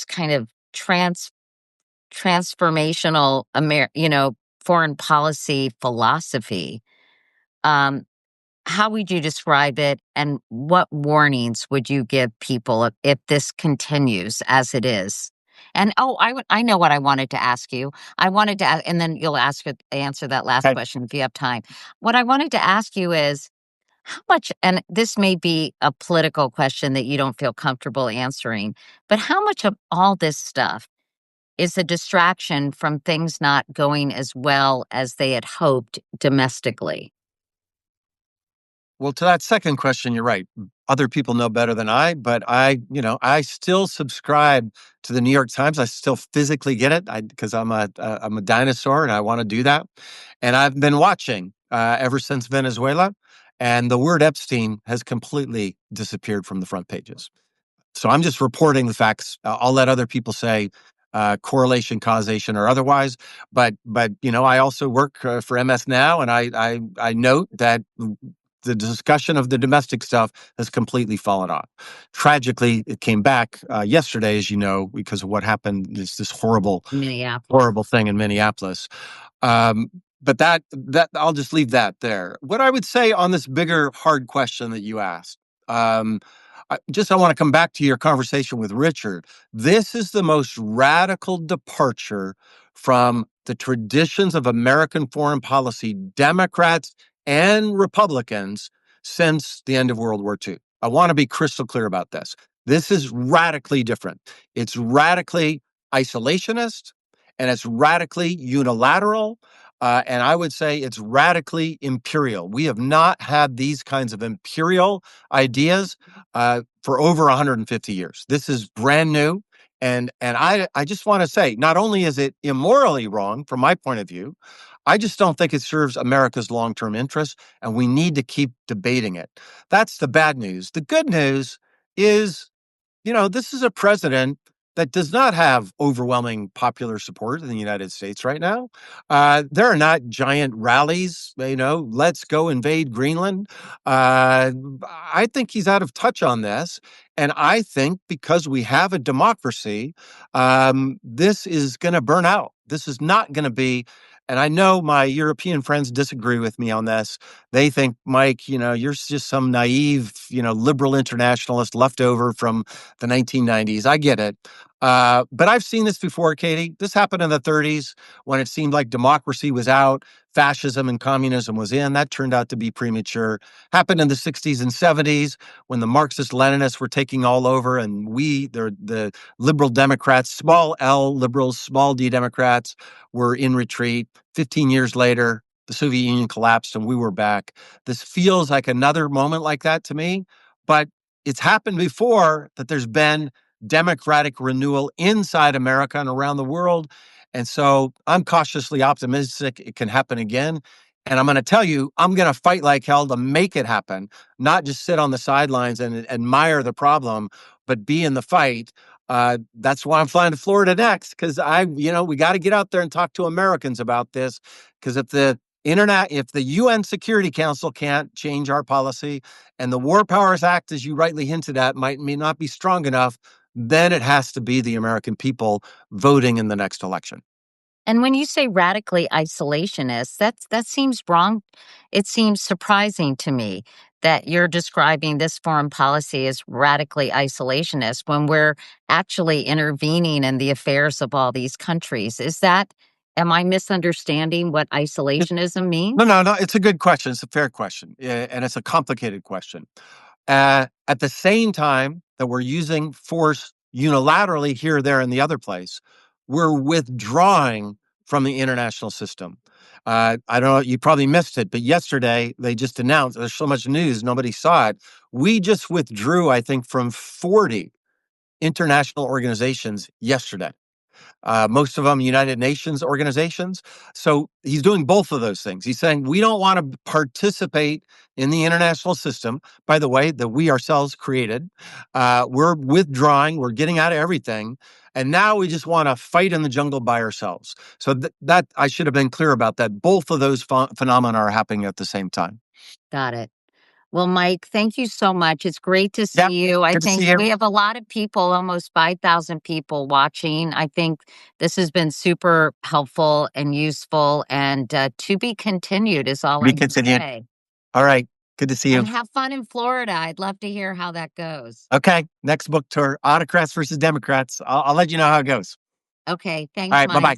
kind of transformational foreign policy philosophy, um, how would you describe it, and what warnings would you give people if this continues as it is? And I know what I wanted to ask you. I wanted to and then you'll answer that last Okay. question if you have time. What I wanted to ask you is, how much, and this may be a political question that you don't feel comfortable answering, but how much of all this stuff is a distraction from things not going as well as they had hoped domestically? Well, to that second question, you're right. Other people know better than I, but I still subscribe to the New York Times. I still physically get it because I'm a dinosaur and I want to do that. And I've been watching ever since Venezuela, and the word Epstein has completely disappeared from the front pages. So I'm just reporting the facts. I'll let other people say correlation, causation, or otherwise. But I also work for MS Now, and I note that the discussion of the domestic stuff has completely fallen off. Tragically, it came back yesterday, as you know, because of what happened. This horrible thing in Minneapolis. Um, but that I'll just leave that there. What I would say on this bigger, hard question that you asked. I want to come back to your conversation with Richard. This is the most radical departure from the traditions of American foreign policy, Democrats and Republicans, since the end of World War II. I want to be crystal clear about this. This is radically different. It's radically isolationist, and it's radically unilateral. And I would say it's radically imperial. We have not had these kinds of imperial ideas for over 150 years. This is brand new. And I just want to say, not only is it immorally wrong from my point of view, I just don't think it serves America's long-term interests, and we need to keep debating it. That's the bad news. The good news is, this is a president that does not have overwhelming popular support in the United States right now. There are not giant rallies, let's go invade Greenland. I think he's out of touch on this. And I think because we have a democracy, this is going to burn out. This is not going to be. And I know my European friends disagree with me on this. They think, Mike, you're just some naive, liberal internationalist left over from the 1990s. I get it. But I've seen this before, Katie. This happened in the 30s when it seemed like democracy was out, fascism and communism was in. That turned out to be premature. Happened in the 60s and 70s when the Marxist-Leninists were taking all over, and the liberal Democrats, small L liberals, small D Democrats, were in retreat. 15 years later, the Soviet Union collapsed and we were back. This feels like another moment like that to me, but it's happened before that there's been democratic renewal inside America and around the world. And so I'm cautiously optimistic it can happen again. And I'm going to tell you, I'm going to fight like hell to make it happen, not just sit on the sidelines and admire the problem, but be in the fight. That's why I'm flying to Florida next, because we got to get out there and talk to Americans about this. Because if the UN Security Council can't change our policy, and the War Powers Act, as you rightly hinted at, may not be strong enough, then it has to be the American people voting in the next election. And when you say radically isolationist, that seems wrong. It seems surprising to me that you're describing this foreign policy as radically isolationist when we're actually intervening in the affairs of all these countries. Am I misunderstanding what isolationism means? No. It's a good question. It's a fair question. And it's a complicated question. At the same time that we're using force unilaterally here, there, and the other place, we're withdrawing from the international system. I don't know, you probably missed it, but yesterday they just announced, there's so much news, nobody saw it. We just withdrew, I think, from 40 international organizations yesterday. Most of them United Nations organizations. So he's doing both of those things. He's saying we don't want to participate in the international system, by the way, that we ourselves created. We're withdrawing, we're getting out of everything. And now we just want to fight in the jungle by ourselves. So that I should have been clear about that. Both of those phenomena are happening at the same time. Got it. Well, Mike, thank you so much. It's great to see you. I good to think see you. we have a lot of people, almost 5,000 people watching. I think this has been super helpful and useful, and to be continued is all I can say. All right. Good to see you. And have fun in Florida. I'd love to hear how that goes. Okay. Next book tour, Autocrats versus Democrats. I'll let you know how it goes. Okay. Thanks, All right. Mike. Bye-bye.